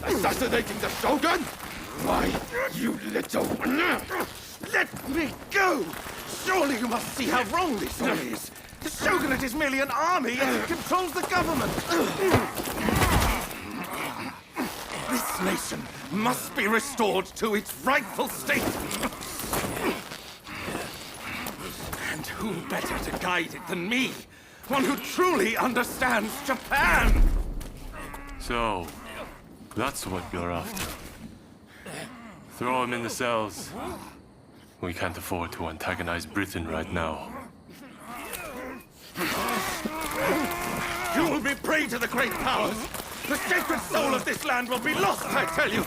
Assassinating the Shogun? Why, you little... Let me go! Surely you must see how wrong this all is. The Shogunate is merely an army and it controls the government. This nation must be restored to its rightful state. Who better to guide it than me? One who truly understands Japan!
So, that's what you're after. Throw him in the cells. We can't afford to antagonize Britain right now.
You will be prey to the great powers! The sacred soul of this land will be lost, I tell you!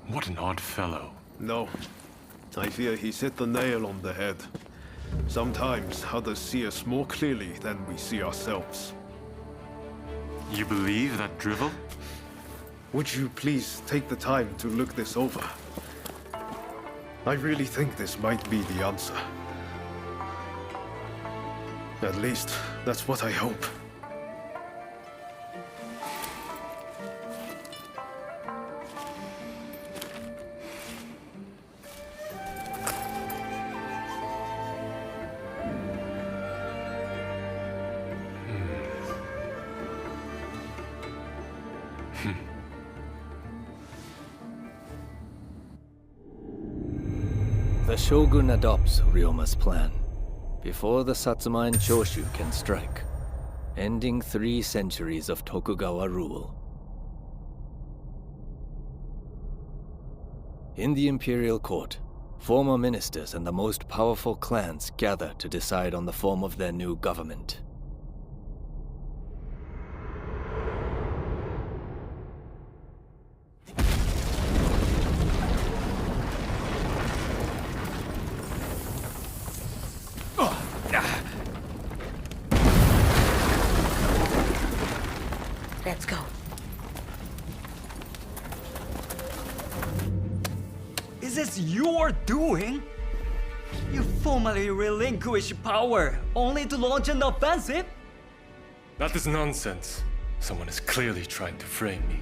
What an odd fellow.
No. I fear he's hit the nail on the head. Sometimes others see us more clearly than we see ourselves.
You believe that drivel?
Would you please take the time to look this over? I really think this might be the answer. At least, that's what I hope.
The Shogun adopts Ryoma's plan before the Satsuma and Choshu can strike, ending 3 centuries of Tokugawa rule. In the imperial court, former ministers and the most powerful clans gather to decide on the form of their new government.
Let's go.
Is this your doing? You formally relinquish power, only to launch an offensive?
That is nonsense. Someone is clearly trying to frame me,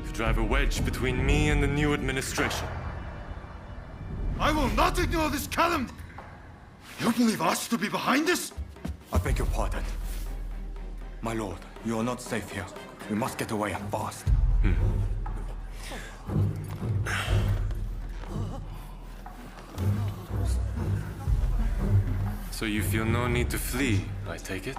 to drive a wedge between me and the new administration.
I will not ignore this calumny! You believe us to be behind this?
I beg your pardon. My lord, you are not safe here. We must get away and fast.
So you feel no need to flee, I take it?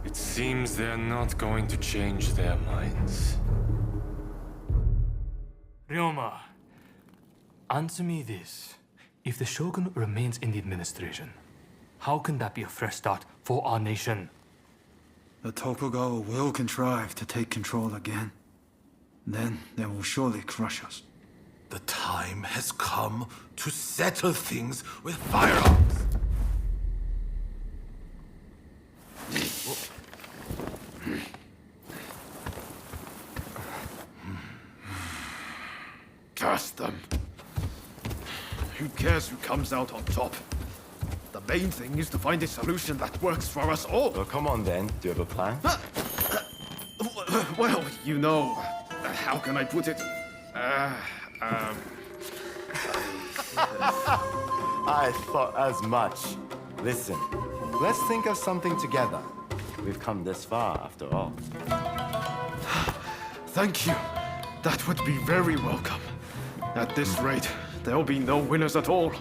It seems they're not going to change their minds.
Ryoma, answer me this. If the Shogun remains in the administration, how can that be a fresh start for our nation?
The Tokugawa will contrive to take control again. Then they will surely crush us.
The time has come to settle things with firearms.
Curse them. Who cares who comes out on top? The main thing is to find a solution that works for us all.
Well, come on then. Do you have a plan?
Well, you know, how can I put it?
I thought as much. Listen, let's think of something together. We've come this far, after all.
Thank you. That would be very welcome. At this rate, there'll be no winners at all.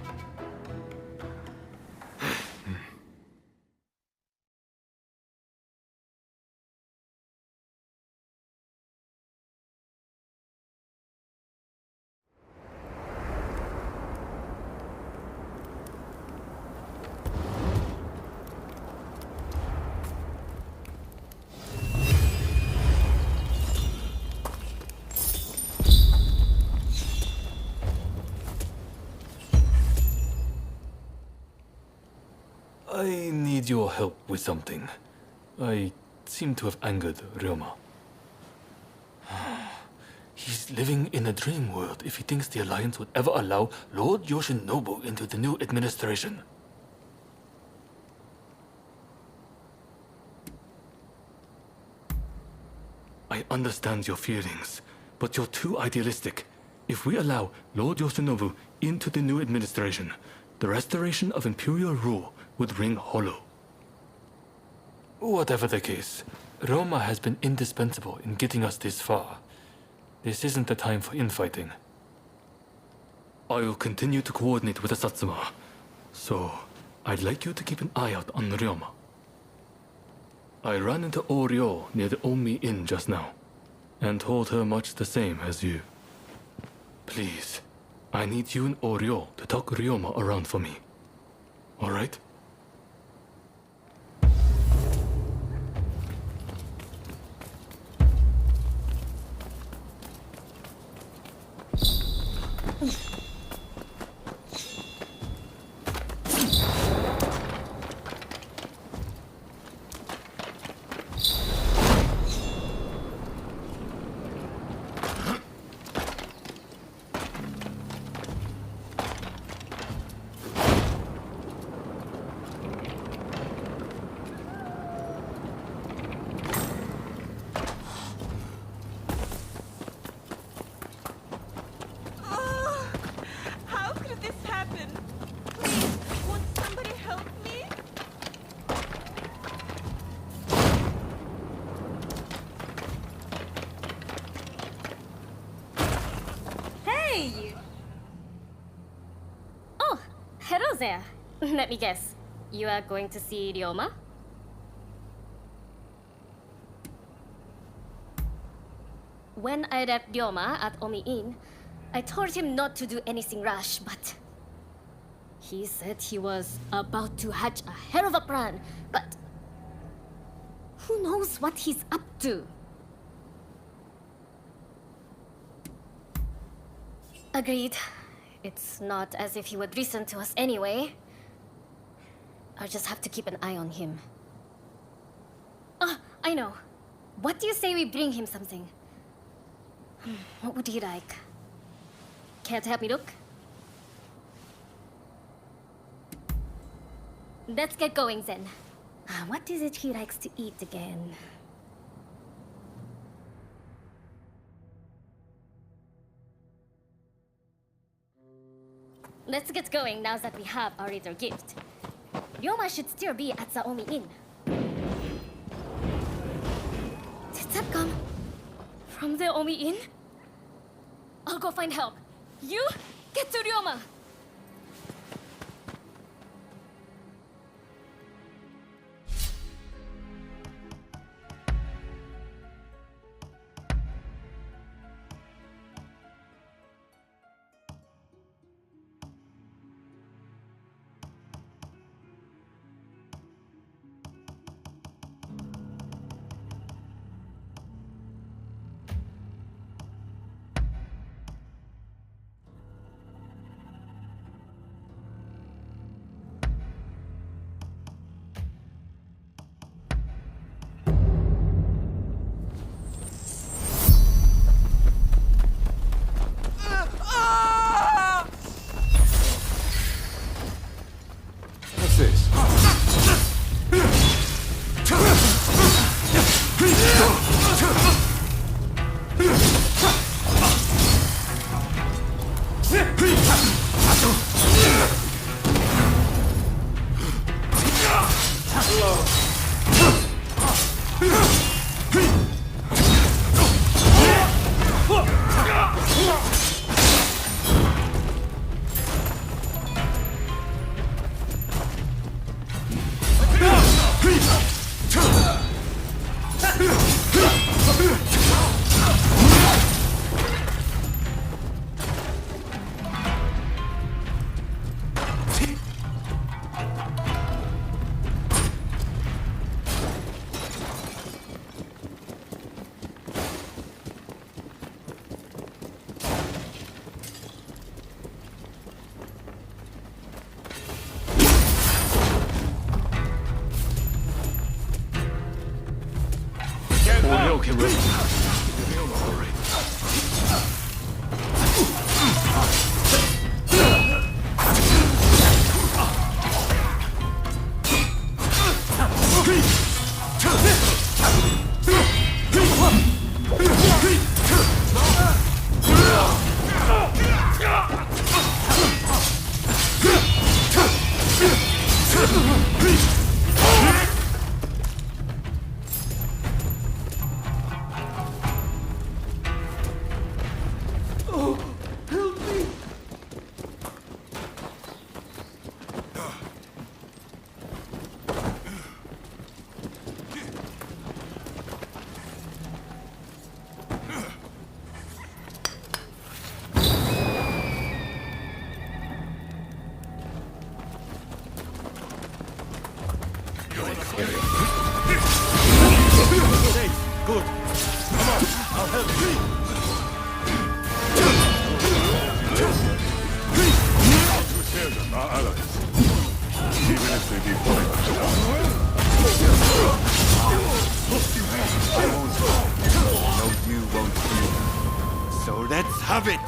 I need your help with something. I seem to have angered Ryoma. He's living in a dream world if he thinks the Alliance would ever allow Lord Yoshinobu into the new administration. I understand your feelings, but you're too idealistic. If we allow Lord Yoshinobu into the new administration, the restoration of imperial rule would ring hollow. Whatever the case, Roma has been indispensable in getting us this far. This isn't the time for infighting. I will continue to coordinate with the Satsuma, so I'd like you to keep an eye out on Ryoma. I ran into Oryo near the Omi Inn just now, and told her much the same as you. Please, I need you and Oryo to talk Ryoma around for me. All right?
How could this happen? Please, won't somebody help me?
Hey! Oh, hello there. Let me guess. You are going to see Ryoma? When I left Ryoma at Omi Inn, I told him not to do anything rash, but he said he was about to hatch a hell of a plan, but who knows what he's up to? Agreed. It's not as if he would listen to us anyway. I'll just have to keep an eye on him. Ah, I know. What do you say we bring him something? What would he like? Care to help me look? Let's get going then. What is it he likes to eat again? Let's get going now that we have our little gift. Ryoma should still be at the Omi Inn. Did that come from the Omi Inn? I'll go find help. You get to Ryoma!
What's this? Oreo can run. All right.
Good. Come on, I'll help you. Our two children are allies. Even if they be foreigners.
I won't fall. No, you won't feel. So let's have it!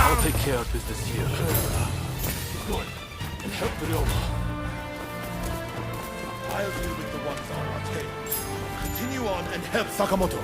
I'll take care of business here. Good. And help Ryoma.
I'll deal with the ones on our tail. Continue on and help Sakamoto.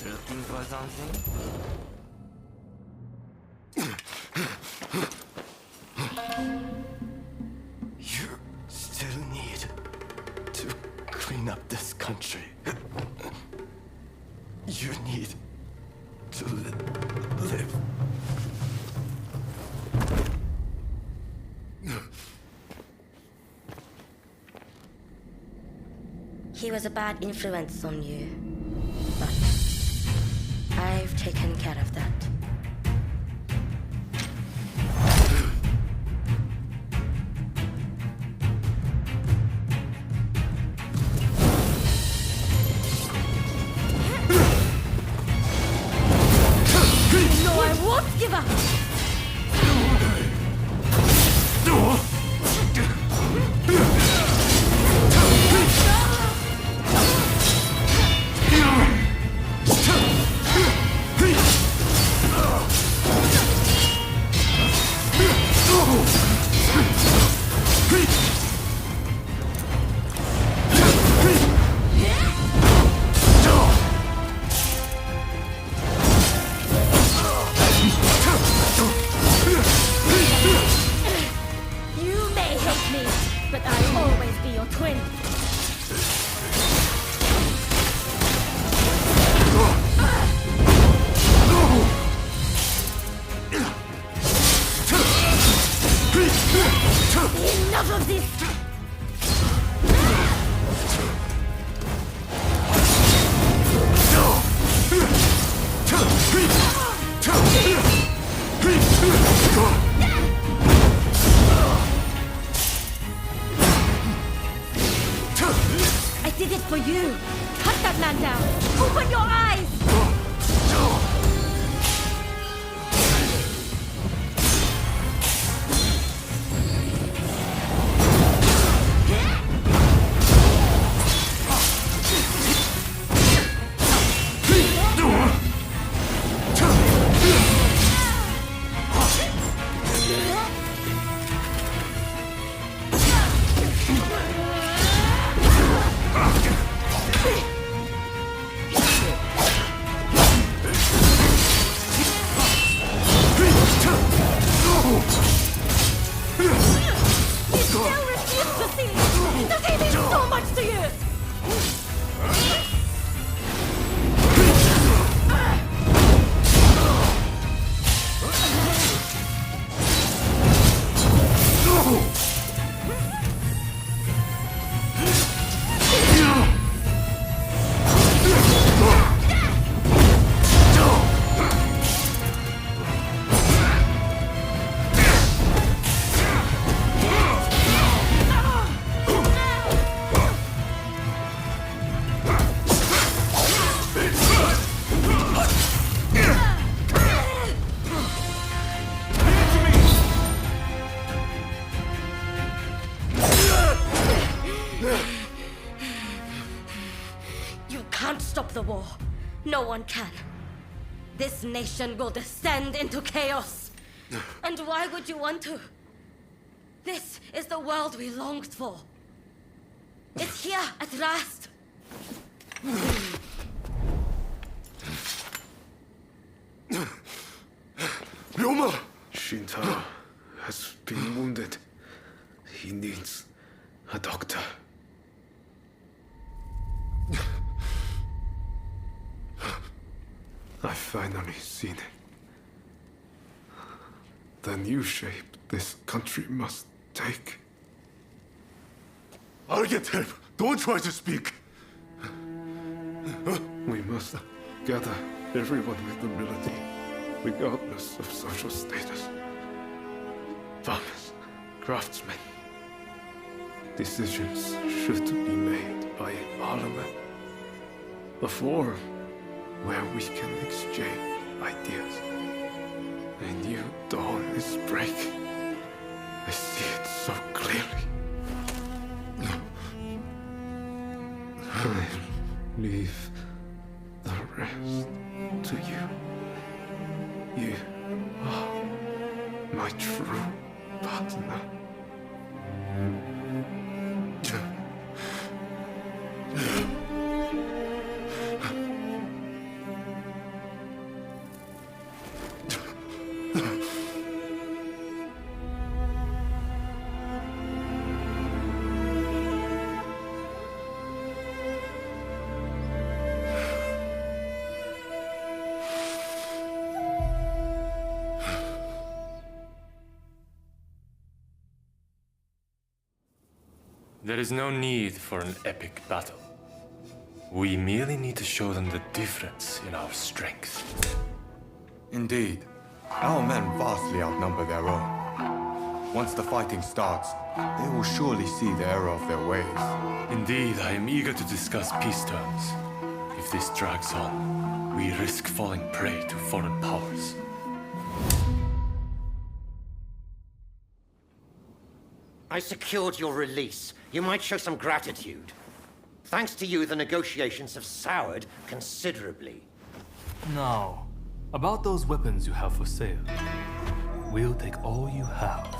Looking for something?
You still need to clean up this country. You need to live.
He was a bad influence on you, but I've taken care of that.
No, I won't give up! but I'll always be your twin. Enough of this! I did it for you! Cut that man down! Open your eyes! The war. No one can. This nation will descend into chaos. And why would you want to? This is the world we longed for. It's here at last.
Ryoma! Shintaro has been wounded. He needs a doctor. I've finally seen it. The new shape this country must take.
I'll get help. Don't try to speak.
We must gather everyone with ability, regardless of social status. Farmers, craftsmen. Decisions should be made by a parliament. A forum where we can exchange ideas. A new dawn is breaking. I see it so clearly. I'll leave the rest to you. You are my true partner.
There is no need for an epic battle. We merely need to show them the difference in our strength.
Indeed. Our men vastly outnumber their own. Once the fighting starts, they will surely see the error of their ways.
Indeed, I am eager to discuss peace terms. If this drags on, we risk falling prey to foreign powers.
I secured your release. You might show some gratitude. Thanks to you, the negotiations have soured considerably.
Now, about those weapons you have for sale. We'll take all you have.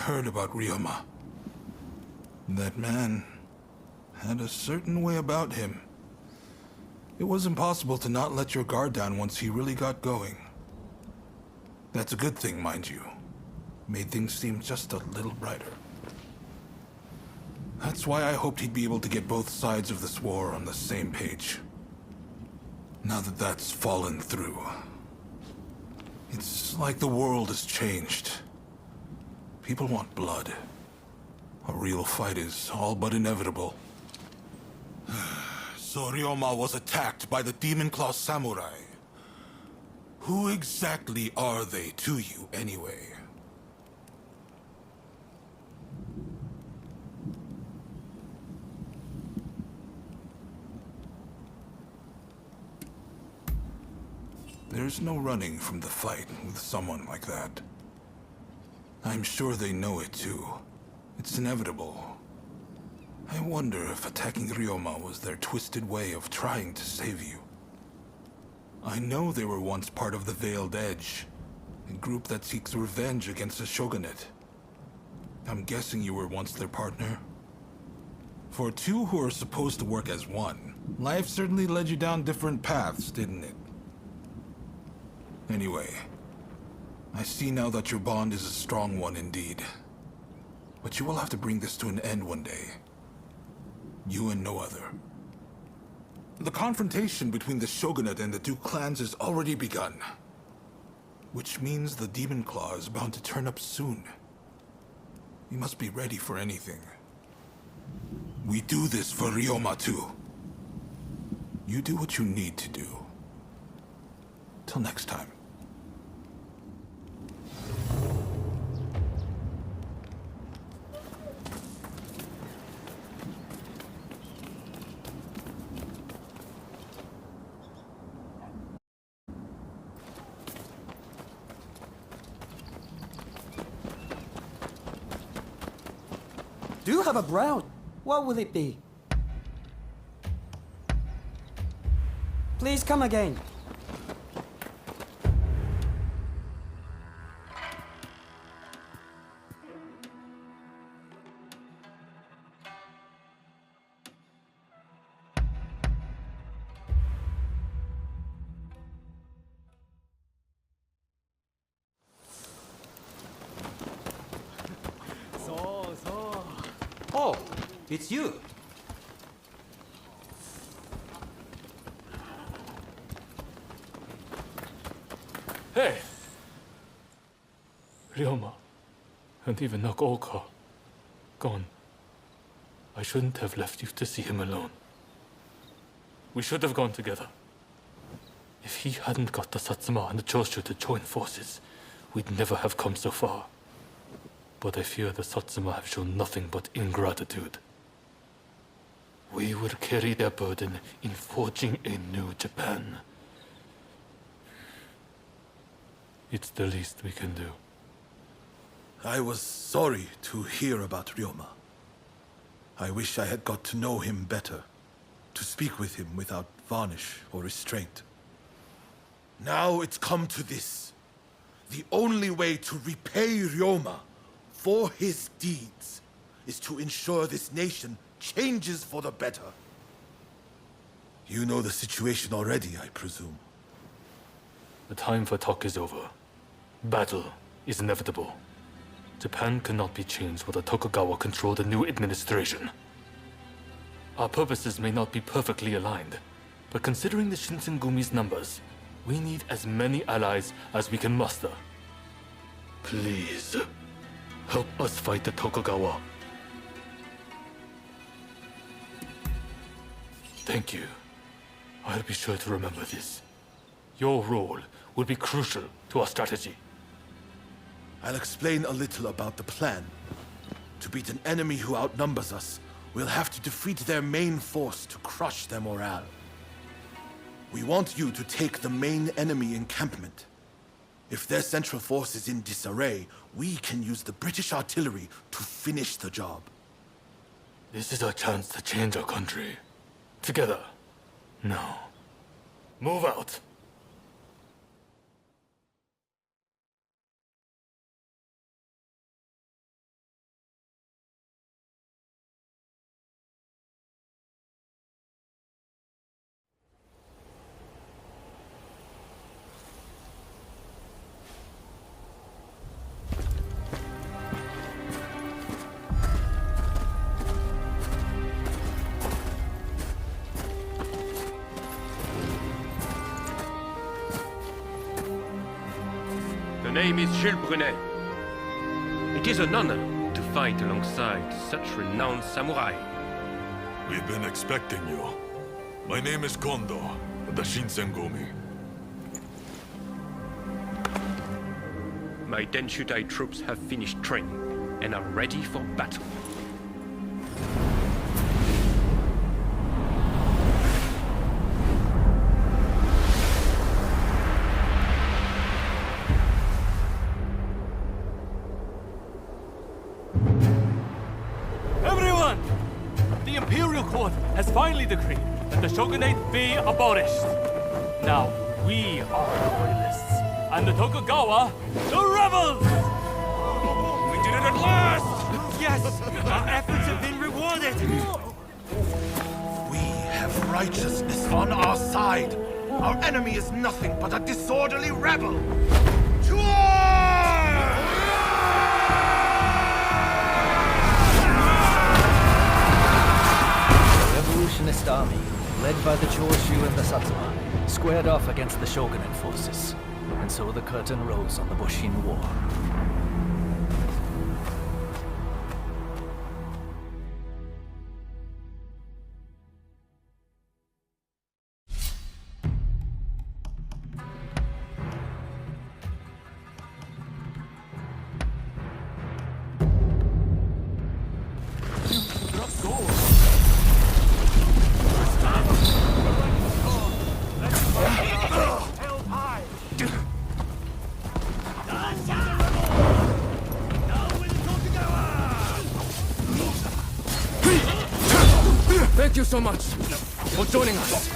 heard about Ryoma. That man had a certain way about him. It was impossible to not let your guard down once he really got going. That's a good thing, mind you. Made things seem just a little brighter. That's why I hoped he'd be able to get both sides of this war on the same page. Now that that's fallen through, it's like the world has changed. People want blood. A real fight is all but inevitable. So Ryoma was attacked by the Demon Claw Samurai. Who exactly are they to you, anyway? There's no running from the fight with someone like that. I'm sure they know it too. It's inevitable. I wonder if attacking Ryoma was their twisted way of trying to save you. I know they were once part of the Veiled Edge, a group that seeks revenge against the shogunate. I'm guessing you were once their partner? For two who are supposed to work as one, life certainly led you down different paths, didn't it? Anyway, I see now that your bond is a strong one indeed. But you will have to bring this to an end one day. You and no other. The confrontation between the Shogunate and the two clans has already begun. Which means the Demon Claw is bound to turn up soon. You must be ready for anything. We do this for Ryoma too. You do what you need to do. Till next time.
Do you have a brown? What will it be? Please come again.
Oh, it's you.
Hey! Ryoma, and even Nagaoka, gone. I shouldn't have left you to see him alone. We should have gone together. If he hadn't got the Satsuma and the Choshu to join forces, we'd never have come so far. But I fear the Satsuma have shown nothing but ingratitude. We will carry their burden in forging a new Japan. It's the least we can do.
I was sorry to hear about Ryoma. I wish I had got to know him better, to speak with him without varnish or restraint. Now it's come to this. The only way to repay Ryoma for his deeds is to ensure this nation changes for the better. You know the situation already, I presume.
The time for talk is over. Battle is inevitable. Japan cannot be changed while the Tokugawa control the new administration. Our purposes may not be perfectly aligned, but considering the Shinsengumi's numbers, we need as many allies as we can muster. Please, help us fight the Tokugawa. Thank you. I'll be sure to remember this. Your role will be crucial to our strategy.
I'll explain a little about the plan. To beat an enemy who outnumbers us, we'll have to defeat their main force to crush their morale. We want you to take the main enemy encampment. If their central force is in disarray, we can use the British artillery to finish the job.
This is our chance to change our country. Together. Now, move out.
name is Jules Brunet. It is an honor to fight alongside such renowned samurai.
We've been expecting you. My name is Kondo, of the Shinsengumi.
My Denshutai troops have finished training and are ready for battle.
Everyone! The Imperial Court has finally decreed that the shogunate be abolished. Now, we are the royalists, and the Tokugawa, the rebels!
We did it at last! Yes! Our efforts have been rewarded!
We have righteousness on our side. Our enemy is nothing but a disorderly rebel. To
The revolutionist army, led by the Choshu and the Satsuma, squared off against the shogunate forces, and so the curtain rose on the Boshin War.
Thank you so much for joining us.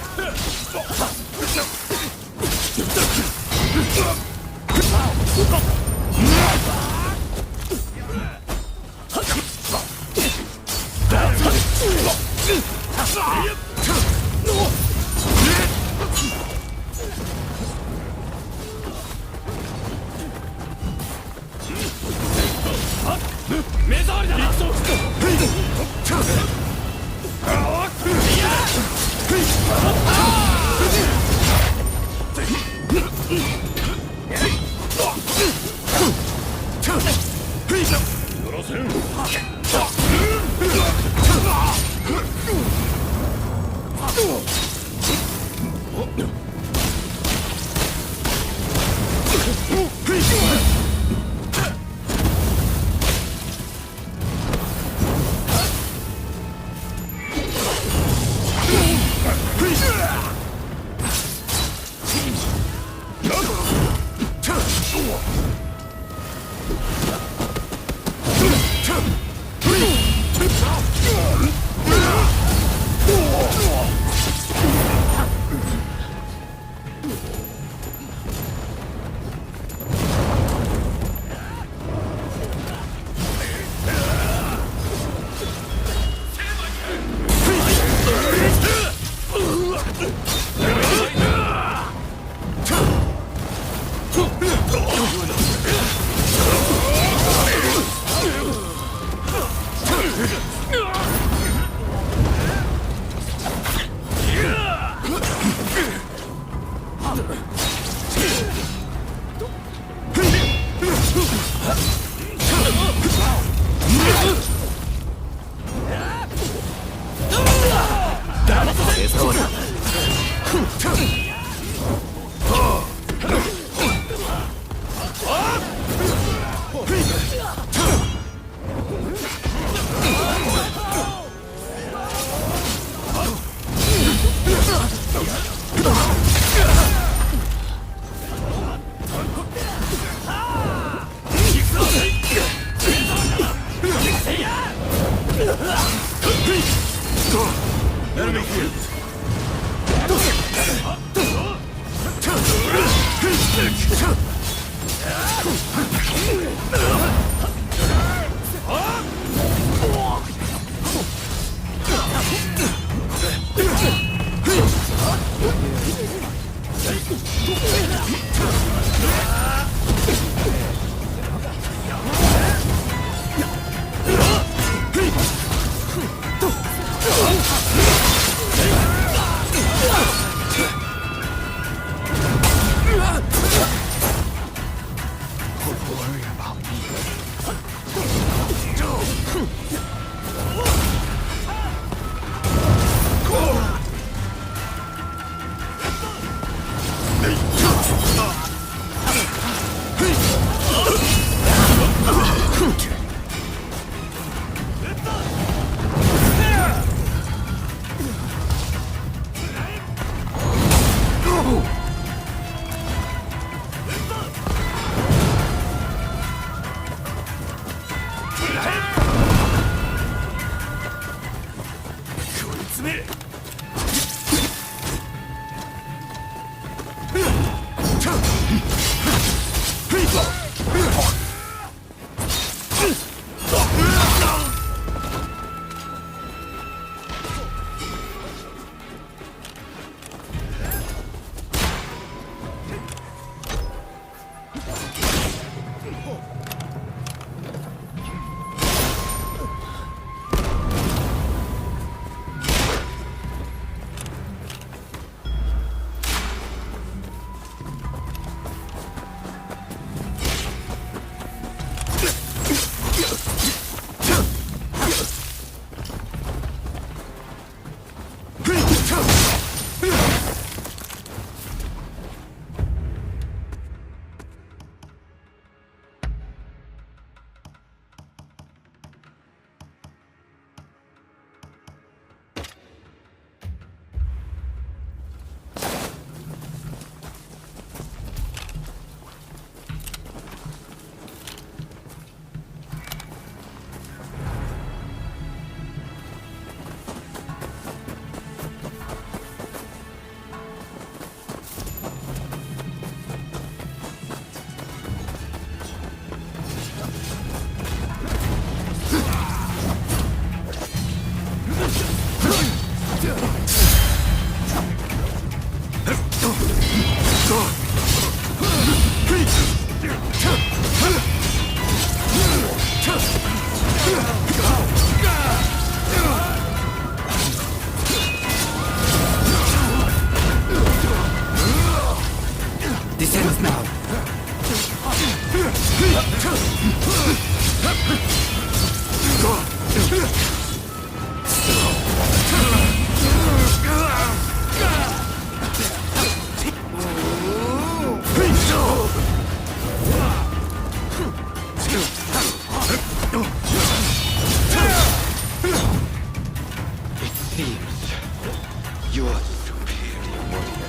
Enemy here!
You're the superior warrior.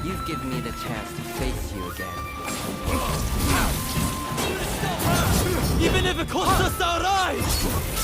You've given me the chance to face you again.
Even if it costs us our eyes!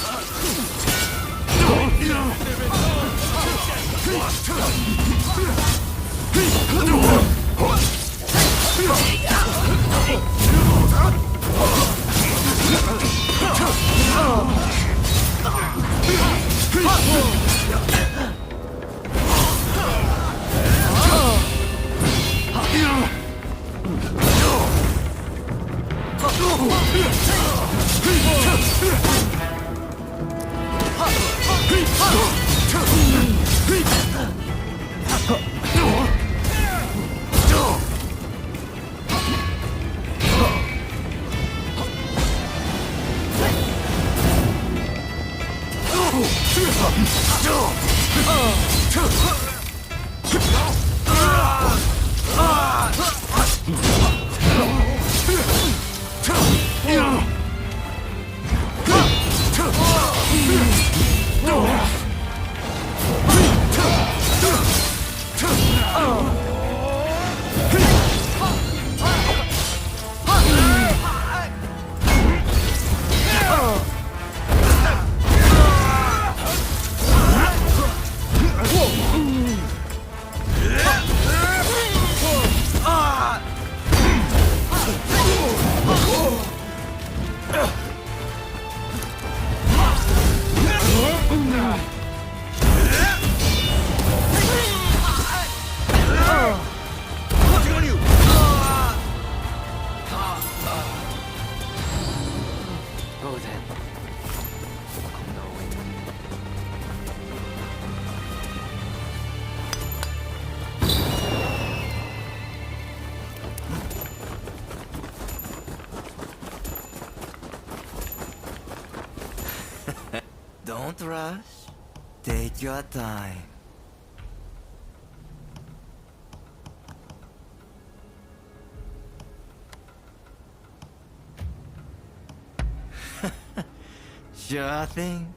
Don't rush. Take your time. Sure thing.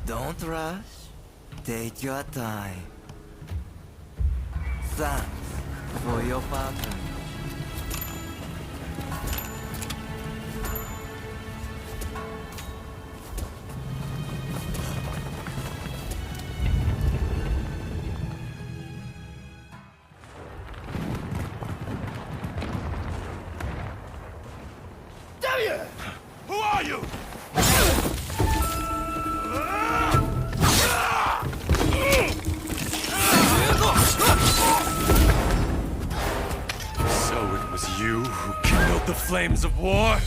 Don't rush. Take your time. Thanks for your partner.
Who are you?
So it was you who kindled the flames of war?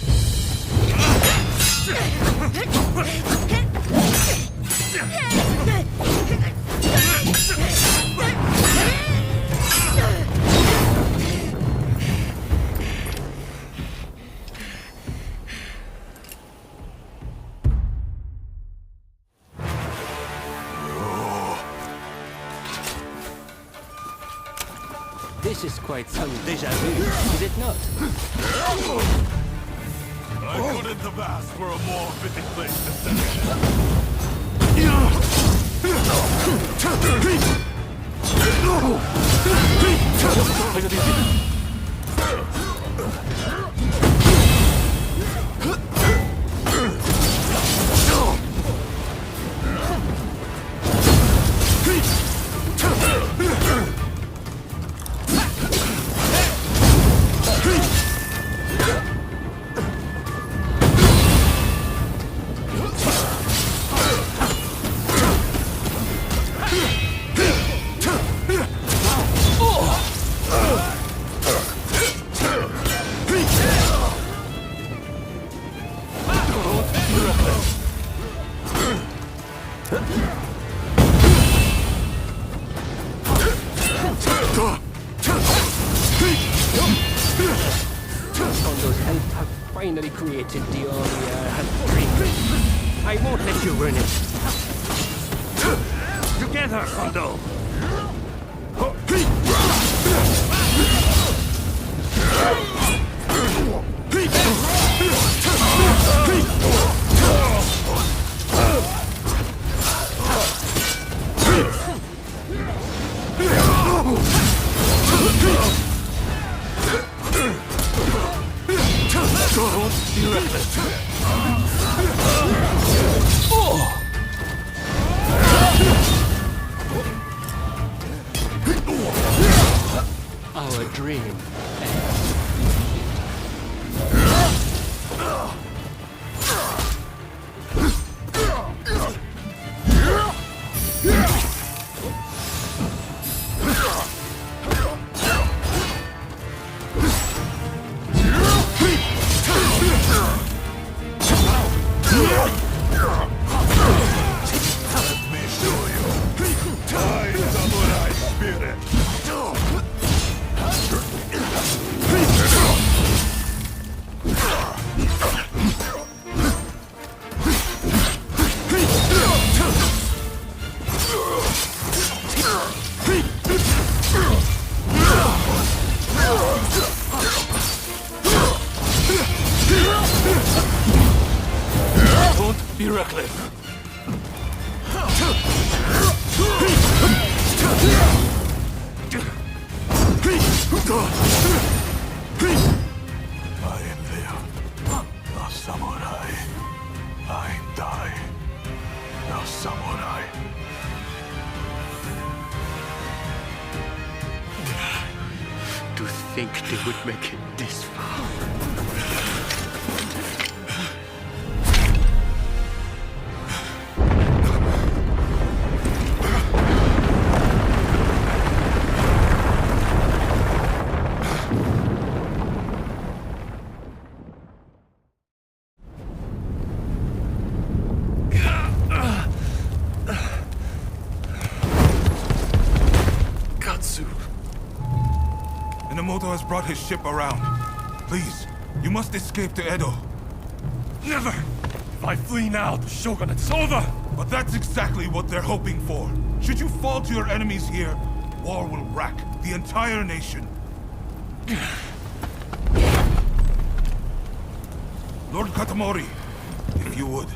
This is quite some déjà vu, is it not?
I couldn't have asked for a more fitting place to stand.
Kondo's help have finally created the Oria had dreamed. I won't let you ruin it. Together, Kondo!
Don't be reckless.
Our dream.
Don't be reckless.
I am there, a samurai. I die, a samurai.
To think they would make it this far.
Inamoto has brought his ship around. Please, You must escape to Edo.
Never! If I flee now, the shogunate's over!
But that's exactly what they're hoping for. Should you fall to your enemies here, war will rack the entire nation. Lord Katamori, if you would.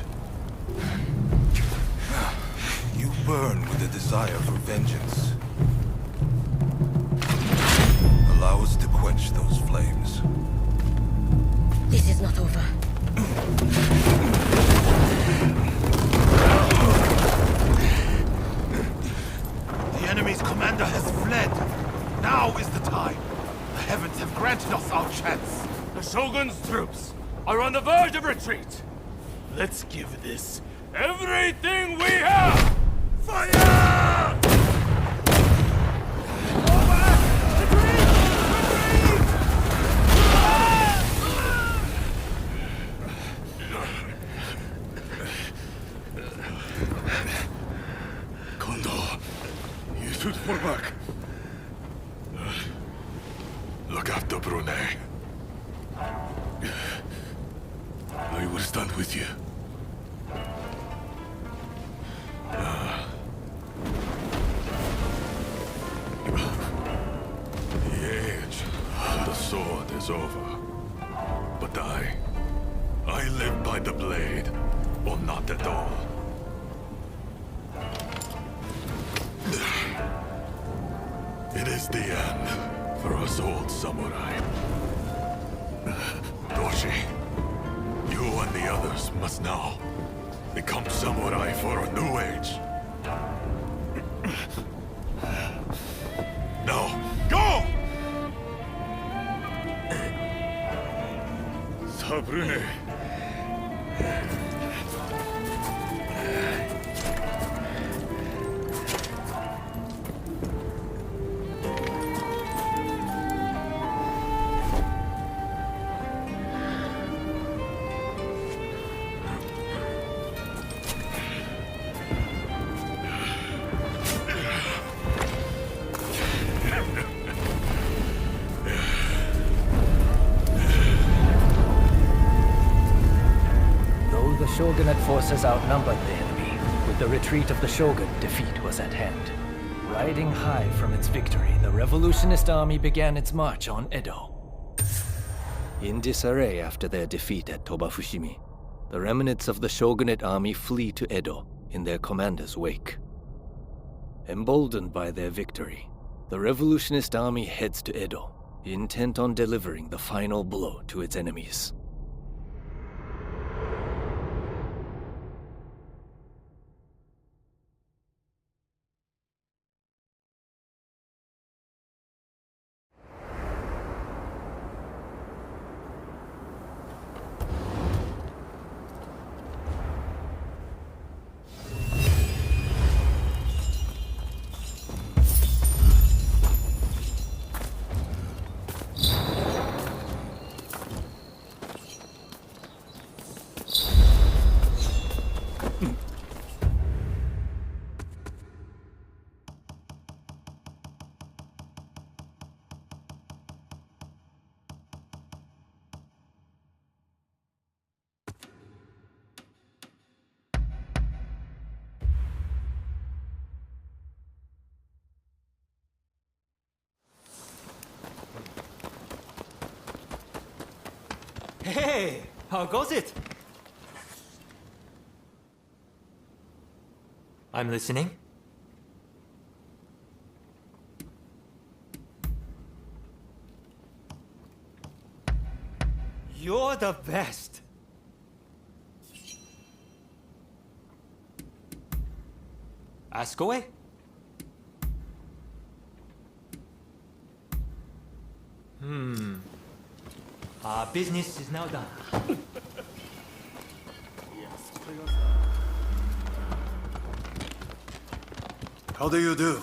You burn with a desire for vengeance. Allow us to quench those flames.
This is not over.
The enemy's commander has fled. Now is the time. The heavens have granted us our chance.
The Shogun's troops are on the verge of retreat. Let's give this everything we have! Fire!
Kondo, you should fall back. Look after Brunei. I will stand with you. The age of the sword is over. But I live by the blade, or not at all. It is the end for us old samurai. Doshi, you and the others must now become samurai for a new age. Now, go! Sabrune.
Shogunate forces outnumbered the enemy. With the retreat of the Shogun, defeat was at hand. Riding high from its victory, the revolutionist army began its march on Edo. In disarray after their defeat at Tobafushimi, the remnants of the Shogunate army flee to Edo in their commander's wake. Emboldened by their victory, the revolutionist army heads to Edo, intent on delivering the final blow to its enemies.
Hey, how goes it? I'm listening. You're the best. Ask away. Our business is now done.
How do you do?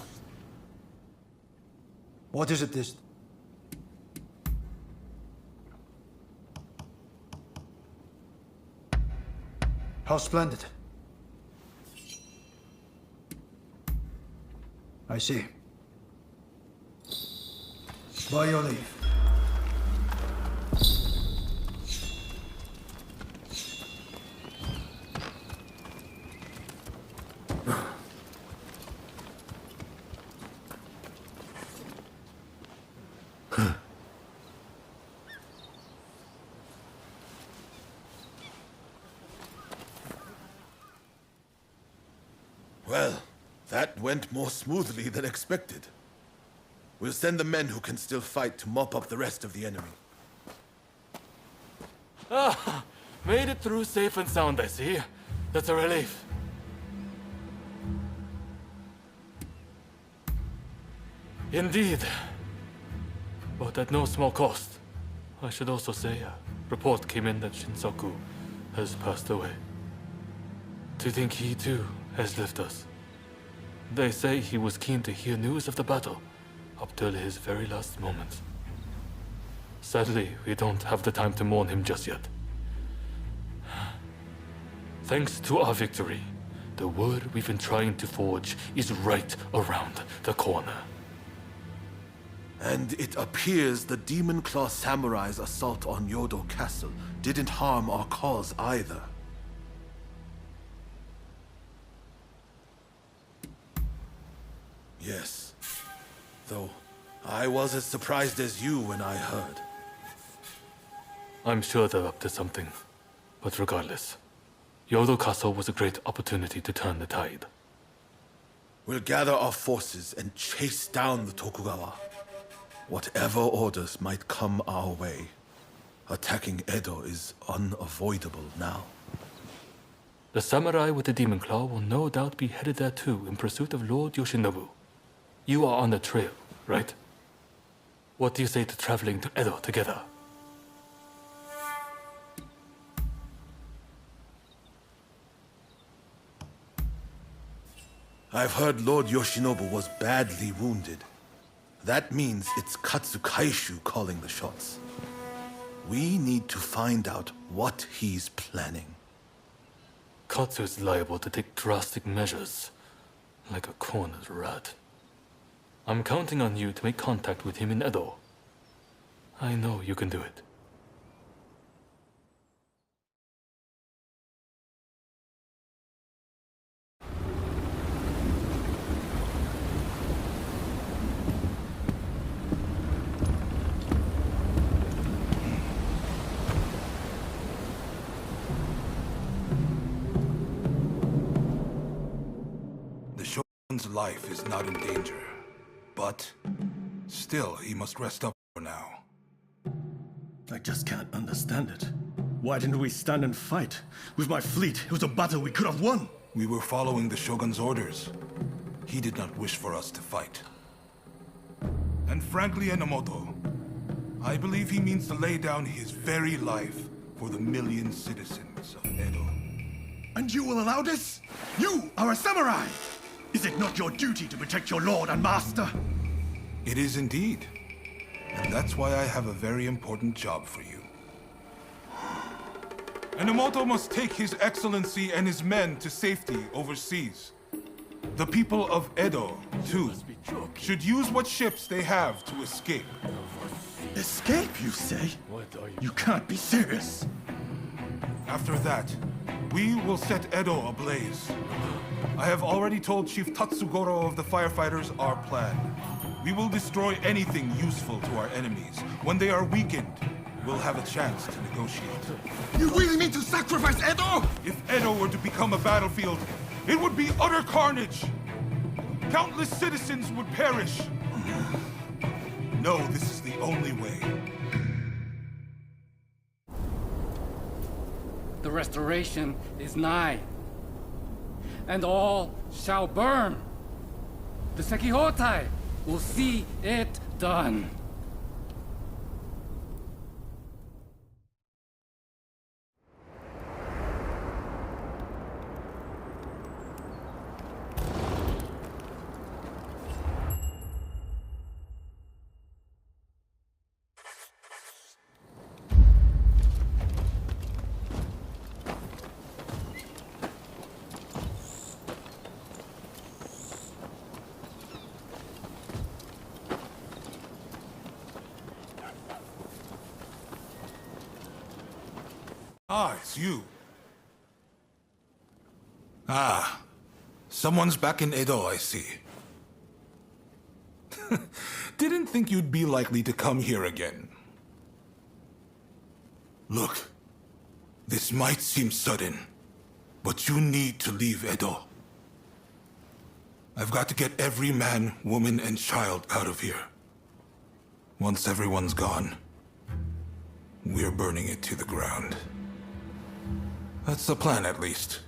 What is it this? How splendid. I see. By your leave.
Well, that went more smoothly than expected. We'll send the men who can still fight to mop up the rest of the enemy.
Ah, made it through safe and sound, I see. That's a relief. Indeed. But at no small cost. I should also say, a report came in that Shinsaku has passed away. To think he too has left us. They say he was keen to hear news of the battle, up till his very last moments. Sadly, we don't have the time to mourn him just yet. Thanks to our victory, the word we've been trying to forge is right around the corner.
And it appears the Demon Claw Samurai's assault on Yodo Castle didn't harm our cause either. Yes. Though, I was as surprised as you when I heard.
I'm sure they're up to something. But regardless, Yodo Castle was a great opportunity to turn the tide.
We'll gather our forces and chase down the Tokugawa. Whatever orders might come our way, attacking Edo is unavoidable now.
The samurai with the demon claw will no doubt be headed there too in pursuit of Lord Yoshinobu. You are on the trail, right? What do you say to traveling to Edo together?
I've heard Lord Yoshinobu was badly wounded. That means it's Katsukaishu calling the shots. We need to find out what he's planning.
Katsu is liable to take drastic measures, like a cornered rat. I'm counting on you to make contact with him in Edo. I know you can do it.
The Shogun's life is not in danger, but still he must rest up for now.
I just can't understand it. Why didn't we stand and fight? With my fleet, it was a battle we could have won.
We were following the Shogun's orders. He did not wish for us to fight. And frankly, Enomoto, I believe he means to lay down his very life for the million citizens of Edo.
And you will allow this? You are a samurai! Is it not your duty to protect your lord and master?
It is indeed. And that's why I have a very important job for you. Enomoto must take His Excellency and his men to safety overseas. The people of Edo, too, should use what ships they have to escape.
Escape, you say? You can't be serious.
After that, we will set Edo ablaze. I have already told Chief Tatsugoro of the firefighters our plan. We will destroy anything useful to our enemies. When they are weakened, we'll have a chance to negotiate.
You really mean to sacrifice Edo?
If Edo were to become a battlefield, it would be utter carnage. Countless citizens would perish. No, this is the only way.
The restoration is nigh, and all shall burn. The Sekihotai will see it done.
Ah, it's you. Ah, someone's back in Edo, I see. Didn't think you'd be likely to come here again. Look, this might seem sudden, but you need to leave Edo. I've got to get every man, woman, and child out of here. Once everyone's gone, we're burning it to the ground. That's the plan, at least.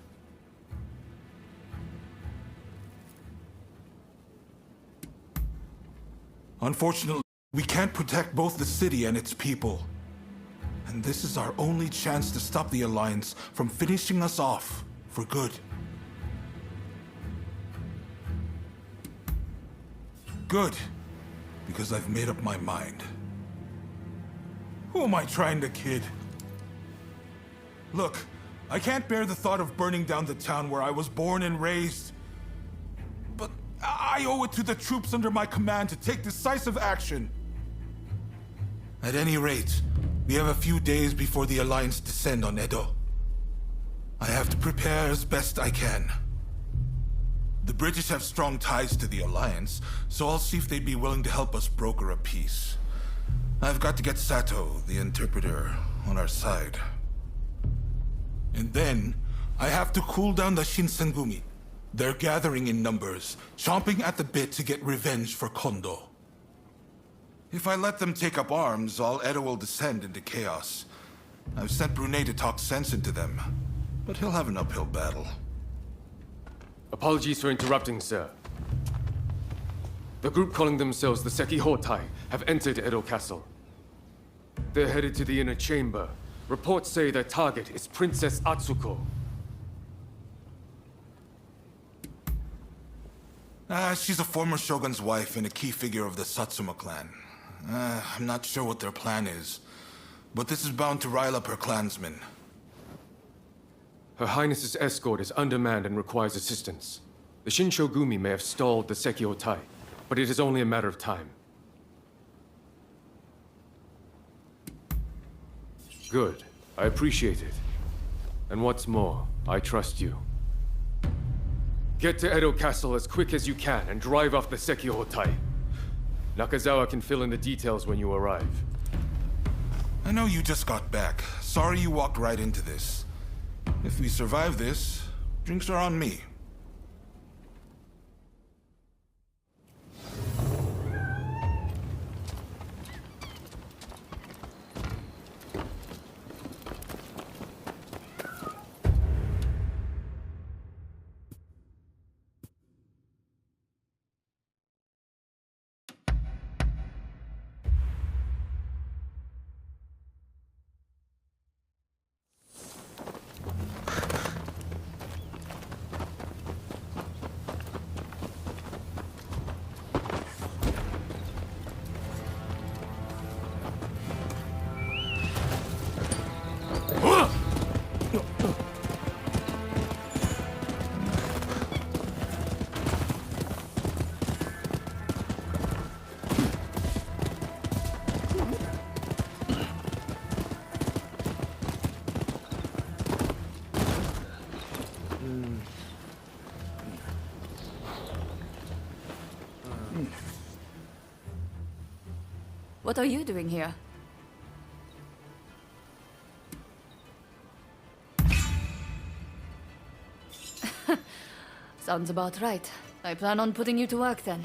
Unfortunately, we can't protect both the city and its people. And this is our only chance to stop the Alliance from finishing us off for good. Good, because I've made up my mind. Who am I trying to kid? Look, I can't bear the thought of burning down the town where I was born and raised. But I owe it to the troops under my command to take decisive action. At any rate, we have a few days before the Alliance descend on Edo. I have to prepare as best I can. The British have strong ties to the Alliance, so I'll see if they'd be willing to help us broker a peace. I've got to get Sato, the interpreter, on our side. And then, I have to cool down the Shinsengumi. They're gathering in numbers, chomping at the bit to get revenge for Kondo. If I let them take up arms, all Edo will descend into chaos. I've sent Brunei to talk sense into them, but he'll have an uphill battle.
Apologies for interrupting, sir. The group calling themselves the Sekihotai have entered Edo Castle. They're headed to the inner chamber. Reports say their target is Princess Atsuko.
She's a former shogun's wife and a key figure of the Satsuma clan. I'm not sure what their plan is, but this is bound to rile up her clansmen.
Her Highness's escort is undermanned and requires assistance. The Shinshogumi may have stalled the Sekihotai, but it is only a matter of time. Good. I appreciate it. And what's more, I trust you. Get to Edo Castle as quick as you can and drive off the Sekihotai. Nakazawa can fill in the details when you arrive.
I know you just got back. Sorry you walked right into this. If we survive this, drinks are on me.
What are you doing here? Sounds about right. I plan on putting you to work then.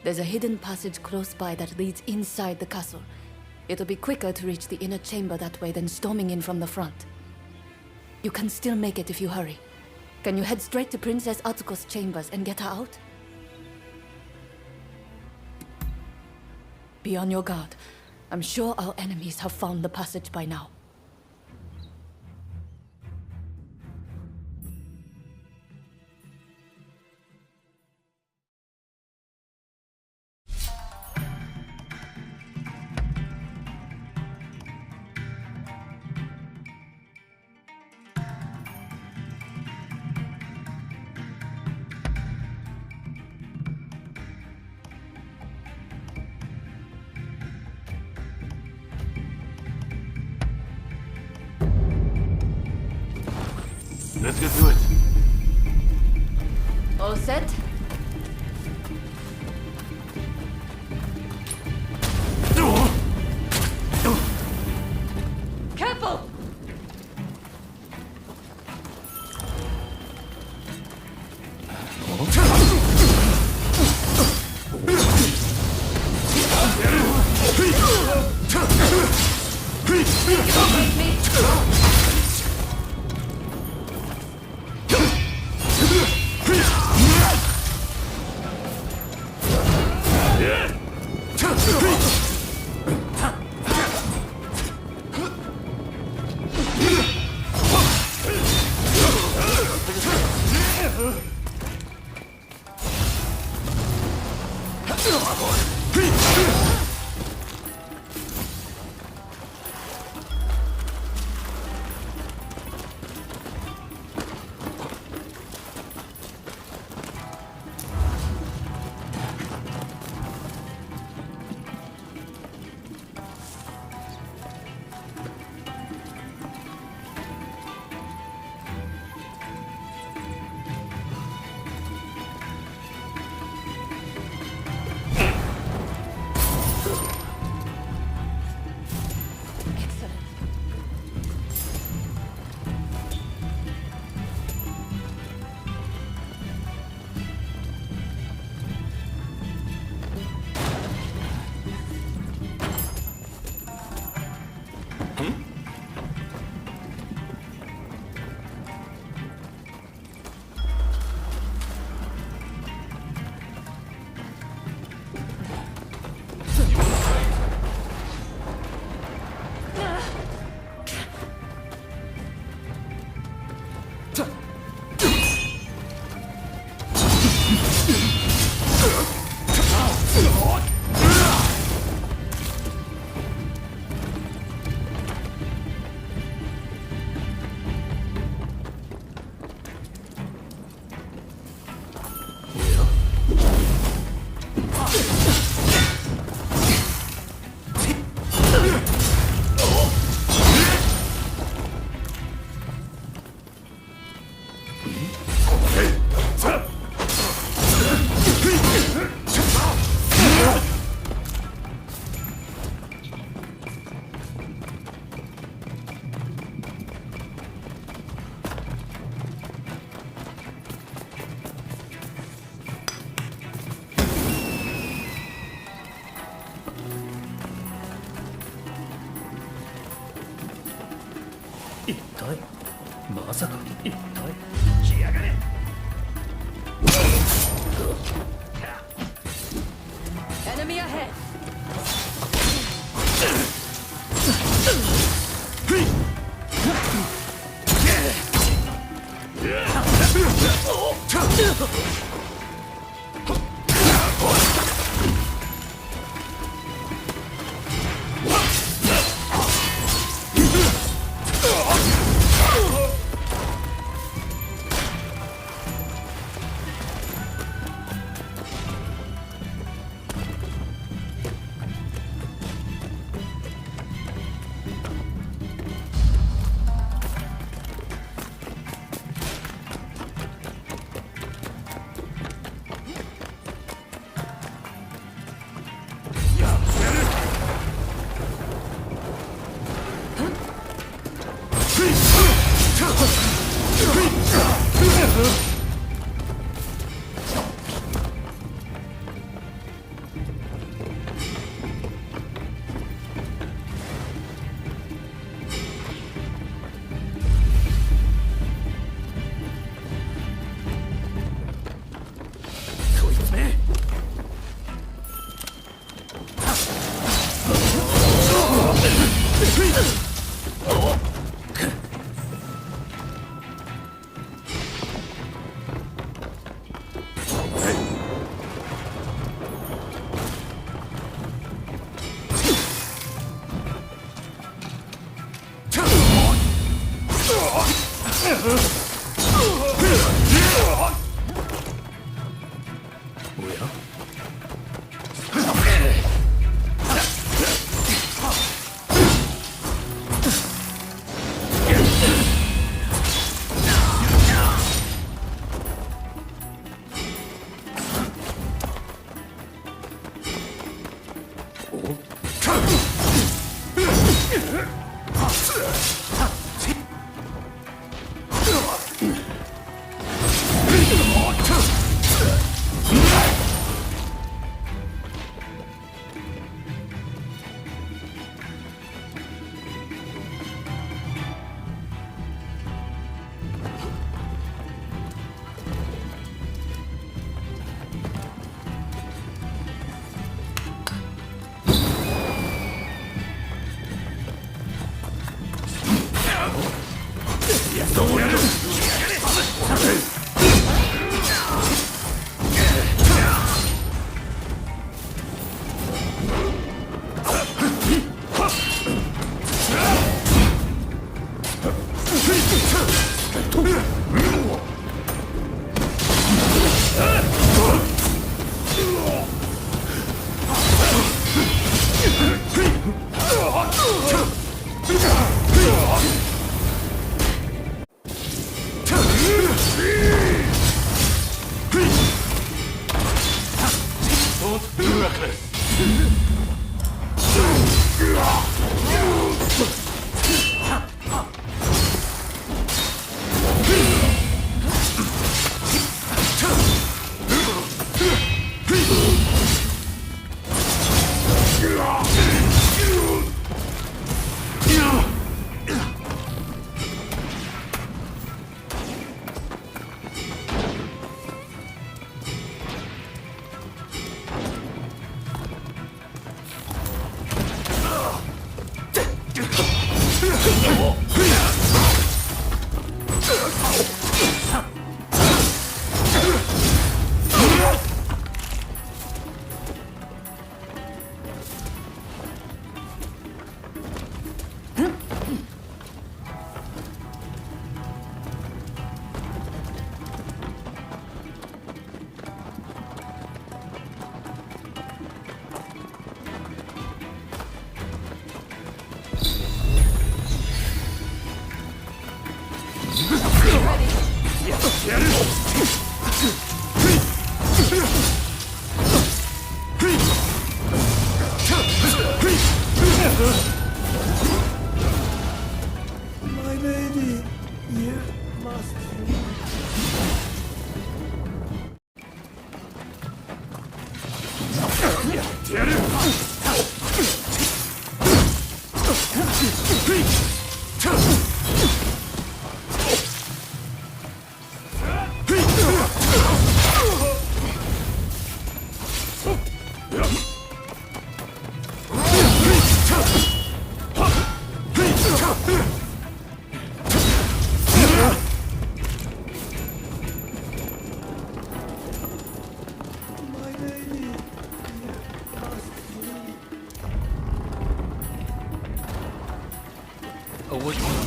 There's a hidden passage close by that leads inside the castle. It'll be quicker to reach the inner chamber that way than storming in from the front. You can still make it if you hurry. Can you head straight to Princess Atsuko's chambers and get her out? Be on your guard. I'm sure our enemies have found the passage by now.
Let's get to it.
All set? Careful!
まさか一体来やがれ。
Enemy ahead.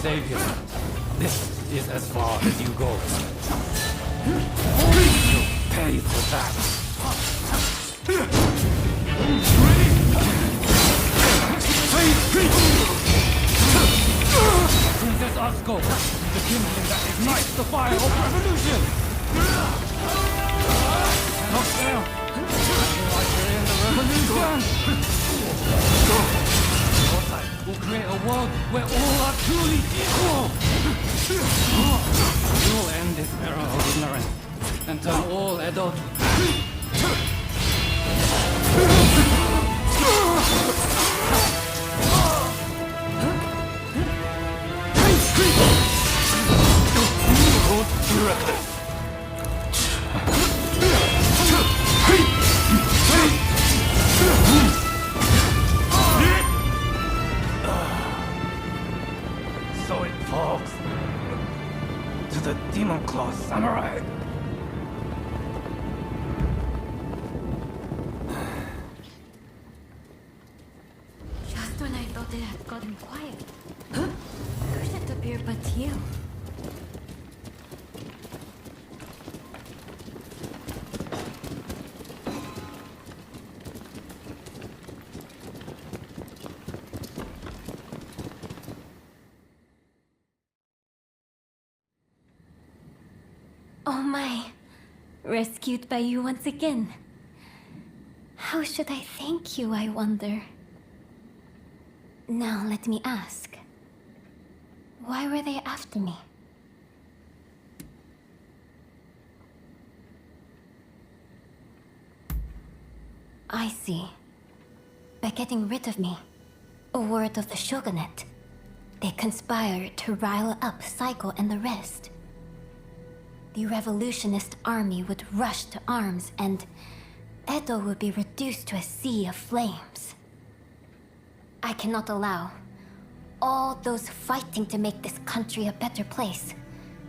savior. This is as far as you go. You'll pay for that. Princess Asuko, the kindling that ignites the fire of revolution! Cannot fail! Otherwise we're in the revolution! We'll create a world where all are truly equal! We will end this era of ignorance and turn all Edo to...
Don't be reckless.
So it falls to the Demon Claw Samurai.
Just when I thought it had gotten quiet, who should appear but you?
Oh my. Rescued by you once again. How should I thank you, I wonder? Now let me ask. Why were they after me? I see. By getting rid of me, a word of the shogunate, they conspired to rile up Saiko and the rest. The revolutionist army would rush to arms and Edo would be reduced to a sea of flames. I cannot allow all those fighting to make this country a better place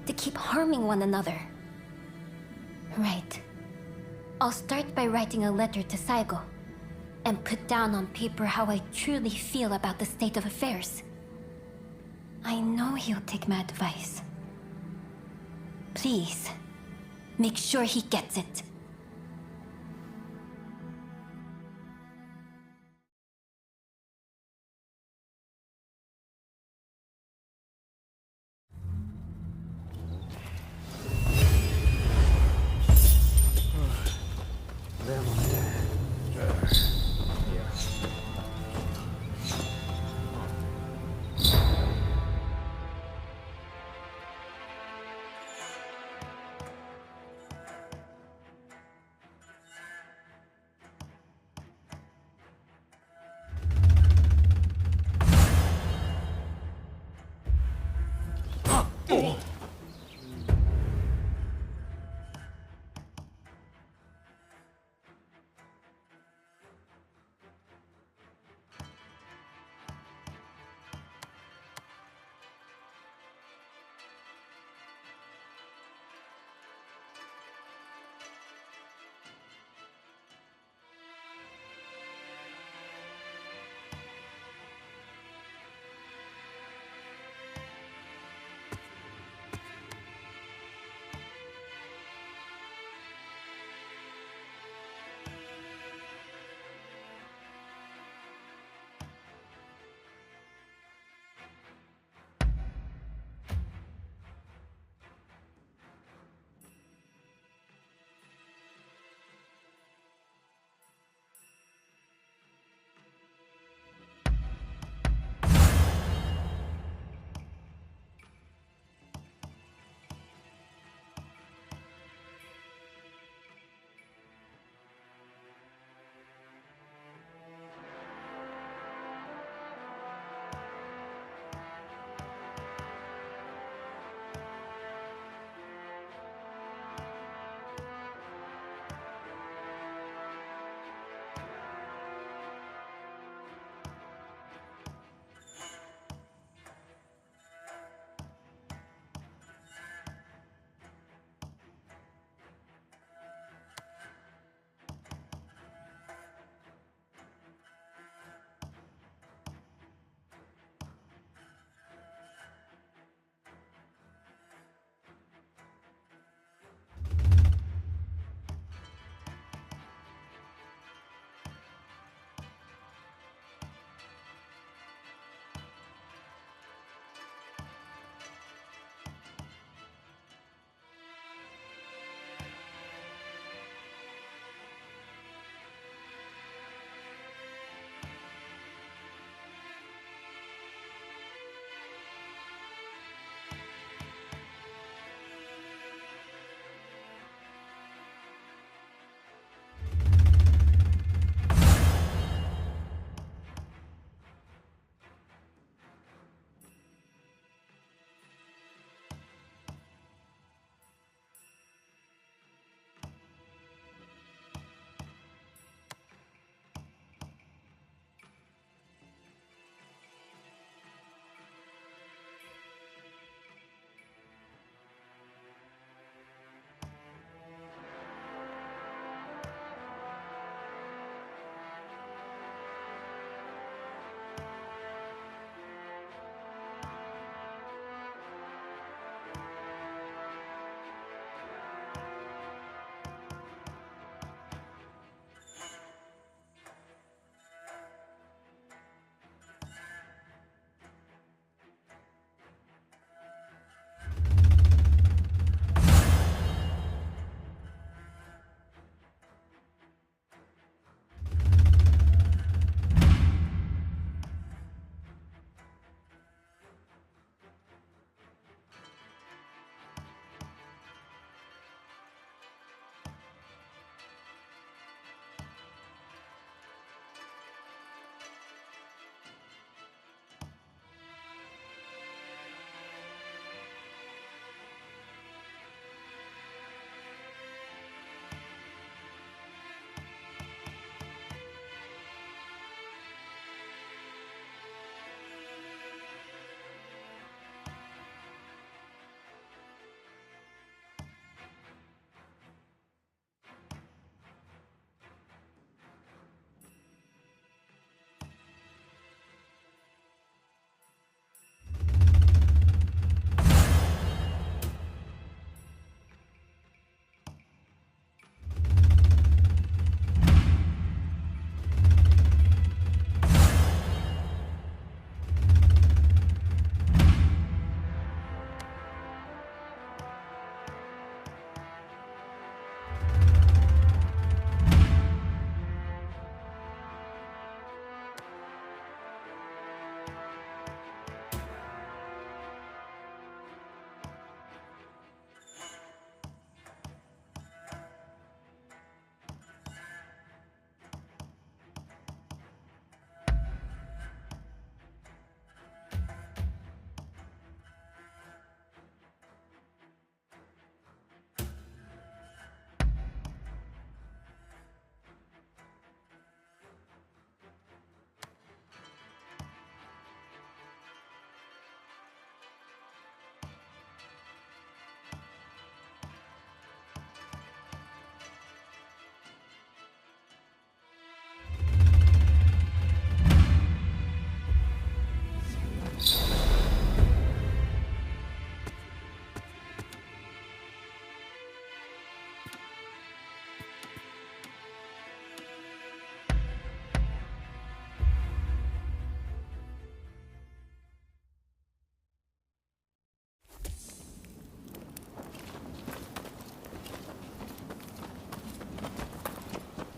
to keep harming one another. Right. I'll start by writing a letter to Saigo and put down on paper how I truly feel about the state of affairs. I know he'll take my advice. Please, make sure he gets it.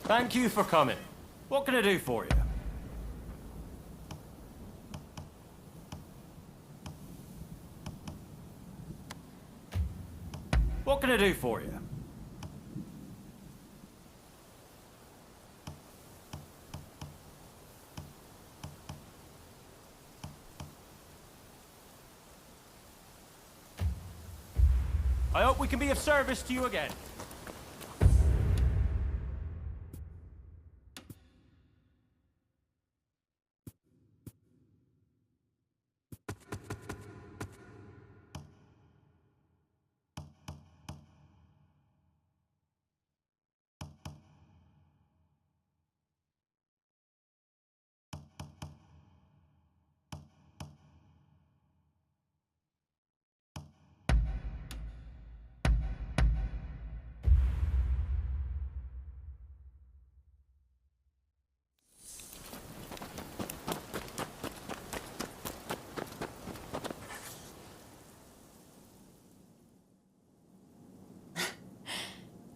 Thank you for coming. What can I do for you? What can I do for you? I hope we can be of service to you again.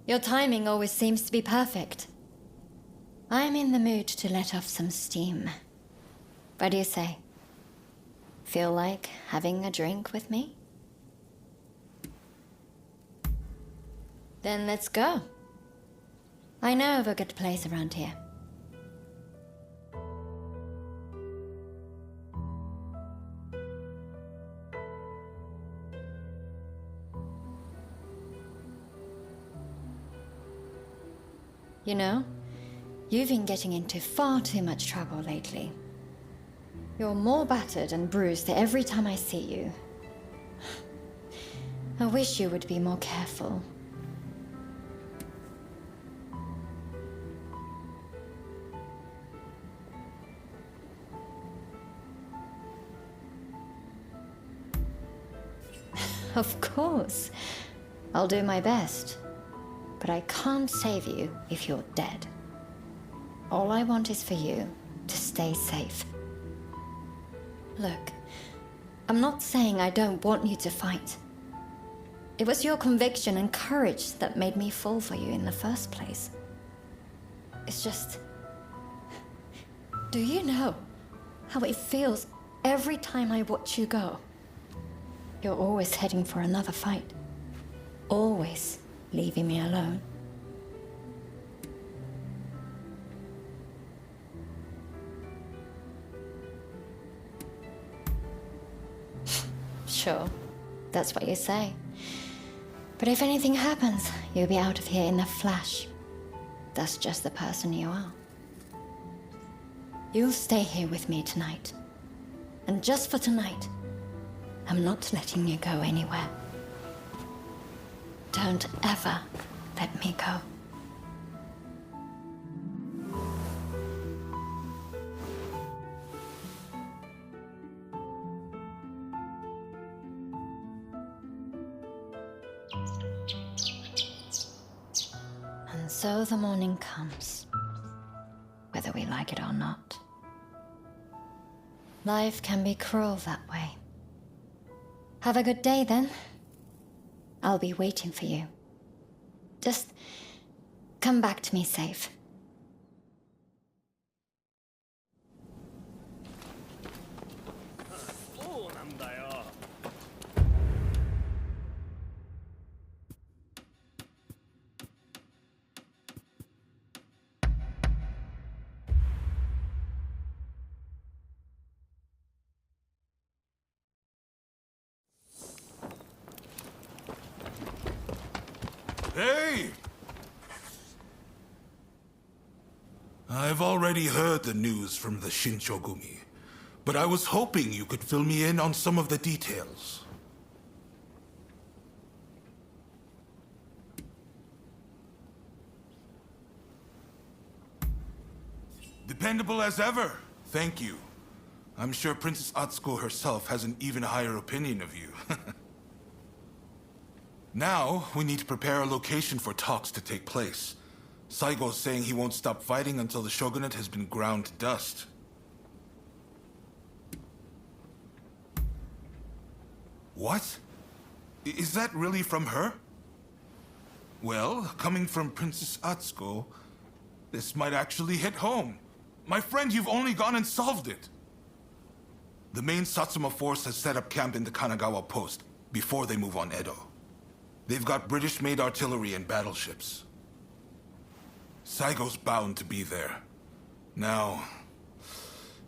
Your timing always seems to be perfect. I'm in the mood to let off some steam. What do you say? Feel like having a drink with me? Then let's go. I know of a good place around here. You know, you've been getting into far too much trouble lately. You're more battered and bruised every time I see you. I wish you would be more careful. Of course. I'll do my best. But I can't save you if you're dead. All I want is for you to stay safe. Look, I'm not saying I don't want you to fight. It was your conviction and courage that made me fall for you in the first place. It's just... Do you know how it feels every time I watch you go? You're always heading for another fight. Always leaving me alone. Sure, that's what you say. But if anything happens, you'll be out of here in a flash. That's just the person you are. You'll stay here with me tonight. And just for tonight, I'm not letting you go anywhere. Don't ever let me go. And so the morning comes, whether we like it or not. Life can be cruel that way. Have a good day then. I'll be waiting for you. Just come back to me safe.
Hey! I've already heard the news from the Shinchogumi, but I was hoping you could fill me in on some of the details. Dependable as ever. Thank you. I'm sure Princess Atsuko herself has an even higher opinion of you. Now, we need to prepare a location for talks to take place. Saigo's saying he won't stop fighting until the shogunate has been ground to dust. What? Is that really from her? Well, coming from Princess Atsuko, This might actually hit home. My friend, you've only gone and solved it. The main Satsuma force has set up camp in the Kanagawa post before they move on Edo. They've got British-made artillery and battleships. Saigo's bound to be there. Now,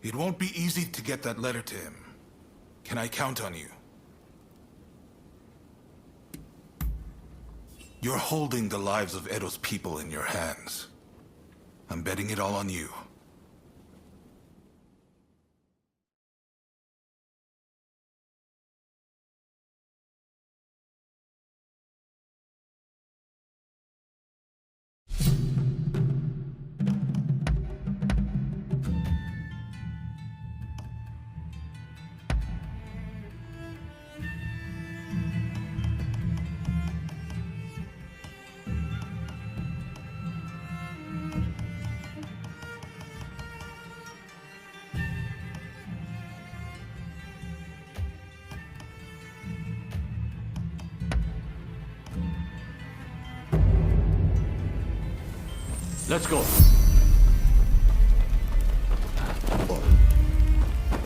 it won't be easy to get that letter to him. Can I count on you? You're holding the lives of Edo's people in your hands. I'm betting it all on you.
Let's go.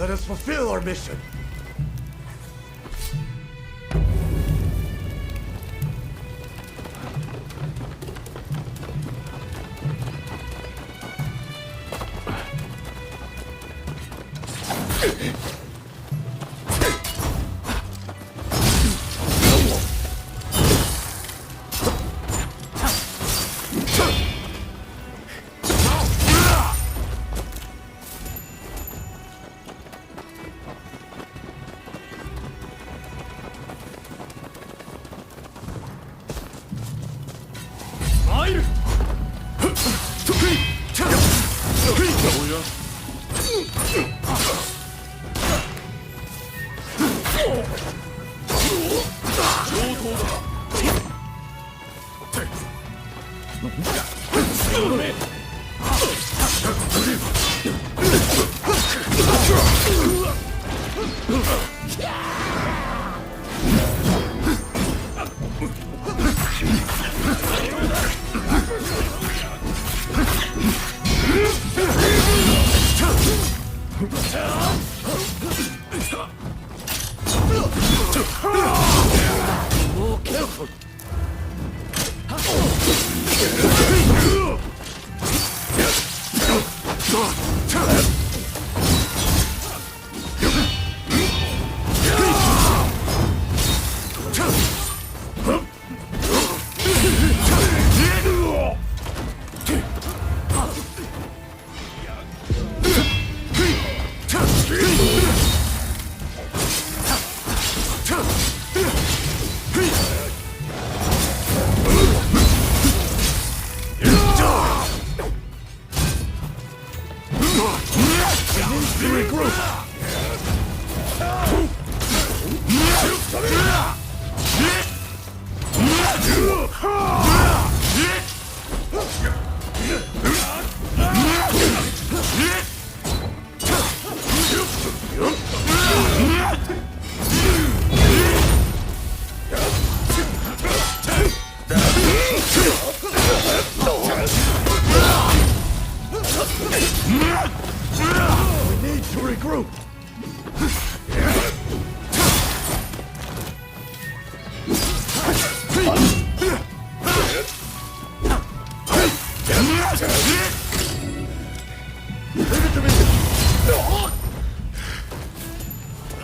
Let us fulfill our mission.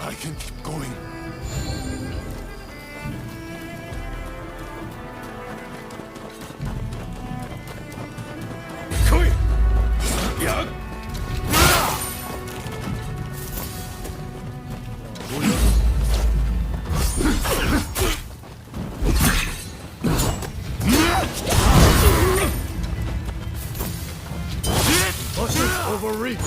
I can keep going.
Overreach.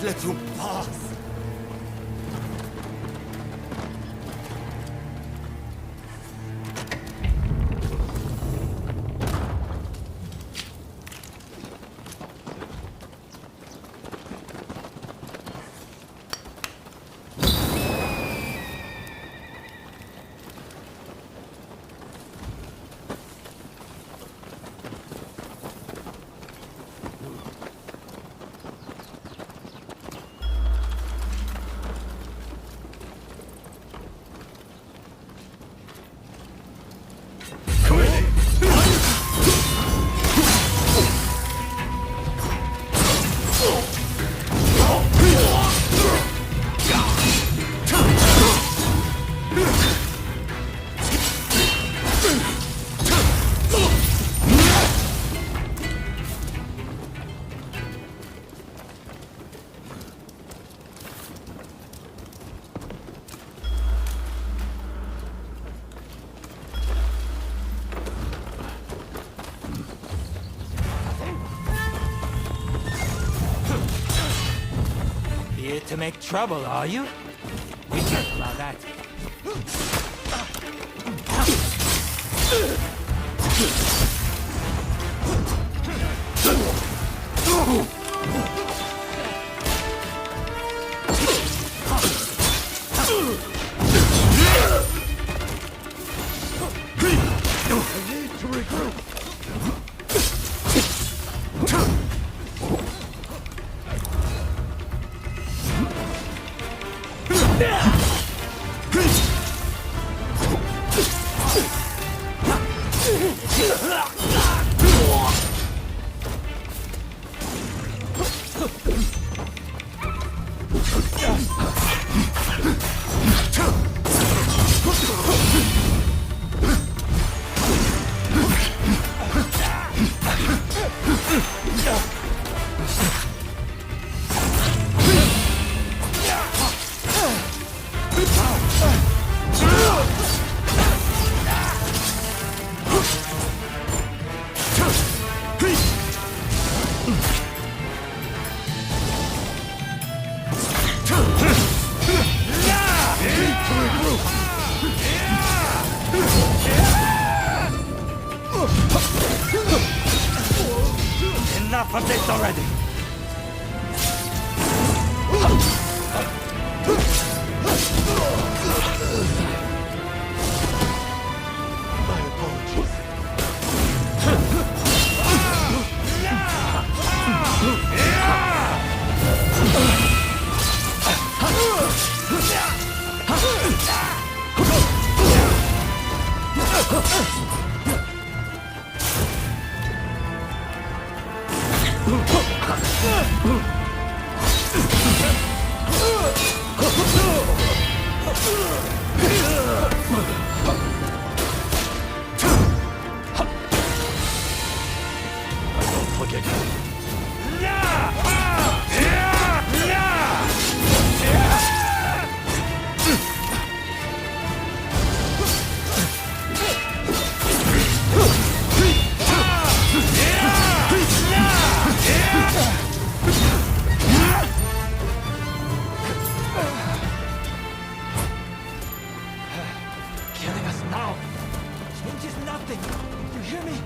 won't let you pass.
Here to make trouble, are you? We can't allow that.
I need to regroup.
Enough of this already!
My apologies.
Killing us now changes nothing. You hear me?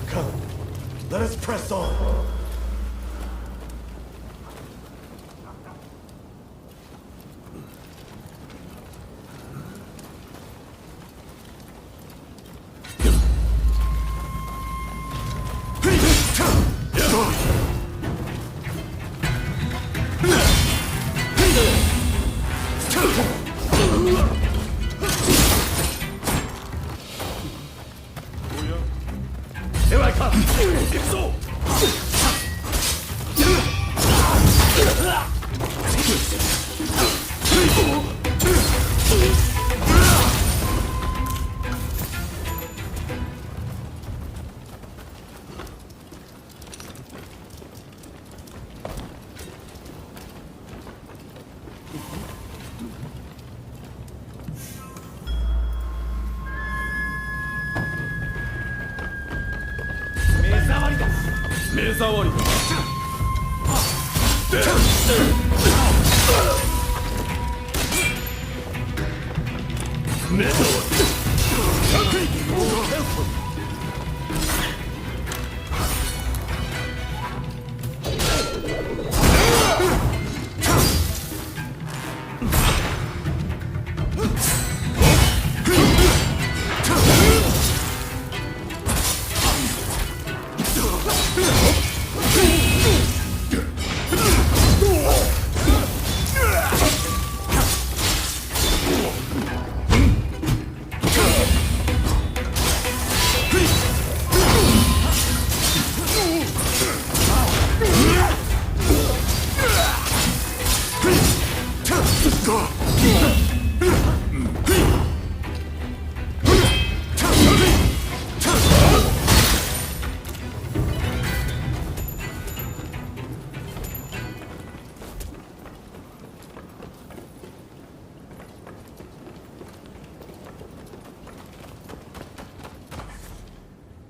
Come, let us press on.
Here I come! It's so!
手触りだ。目障り。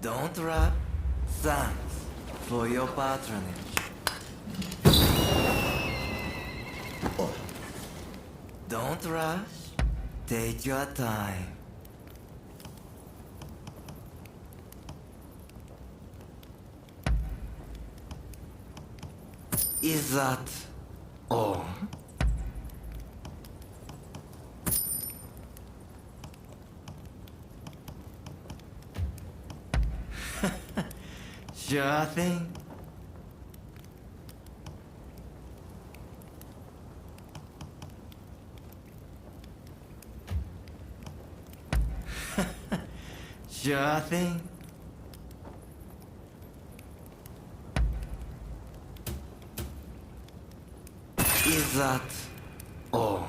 Don't rap. Thanks for your patronage. Don't rush. Take your time. Is that all? Sure thing. Sure thing. Is that all?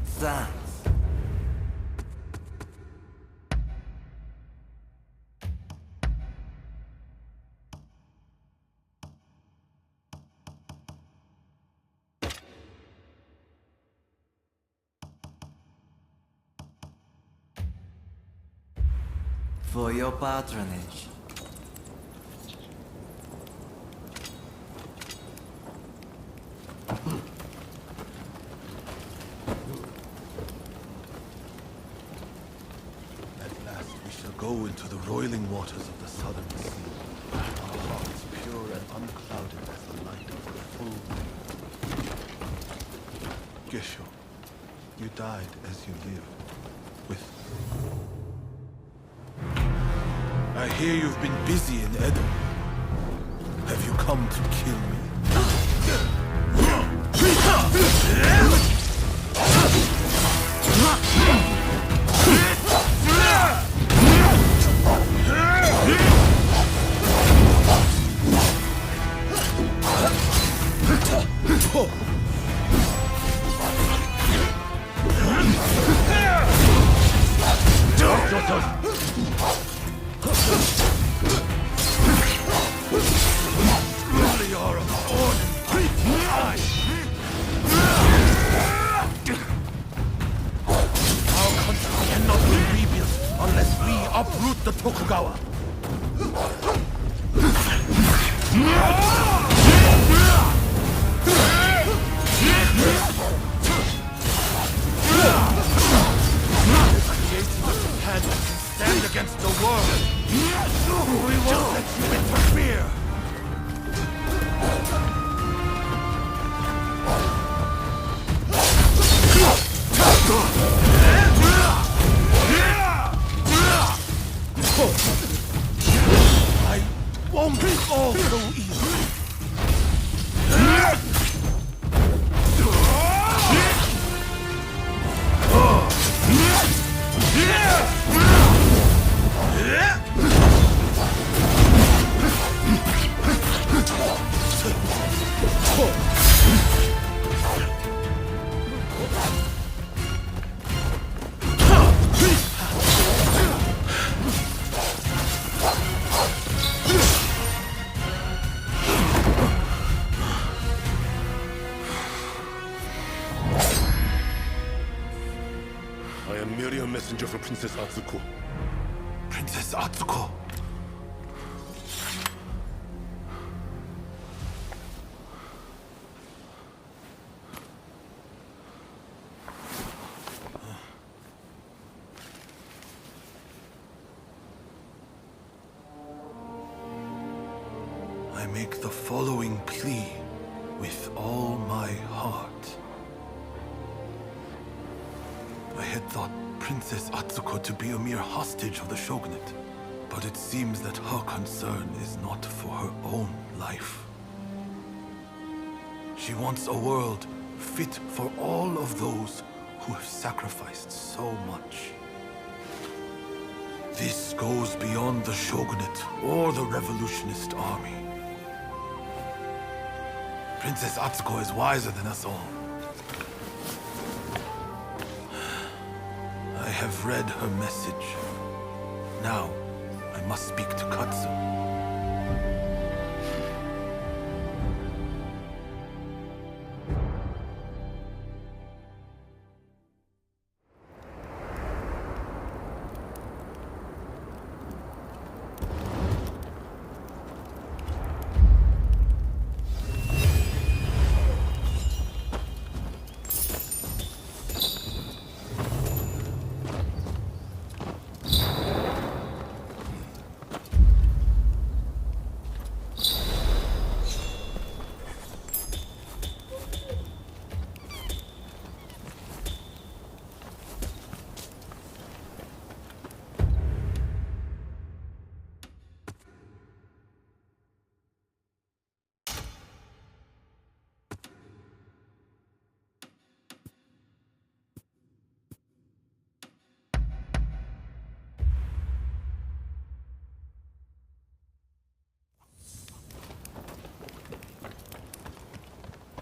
Thanks. For your patronage.
At last we shall go into the roiling waters of the southern sea, our hearts pure and unclouded as the light of the full moon. Gesho, you died as you lived, with... I hear you've been busy in Edo. Have you come to kill me? Really are a thorn in my eye. Our country cannot be rebuilt unless we uproot the Tokugawa. Creating a Japan that can stand against the world. We won't let you interfere. I won't fall so easily. I am merely a messenger for Princess Atsuko. Princess Atsuko. I make the following plea with all my heart. I had thought Princess Atsuko to be a mere hostage of the shogunate, but it seems that her concern is not for her own life. She wants a world fit for all of those who have sacrificed so much. This goes beyond the shogunate or the revolutionist army. Princess Atsuko is wiser than us all. I have read her message. Now, I must speak to Katsu.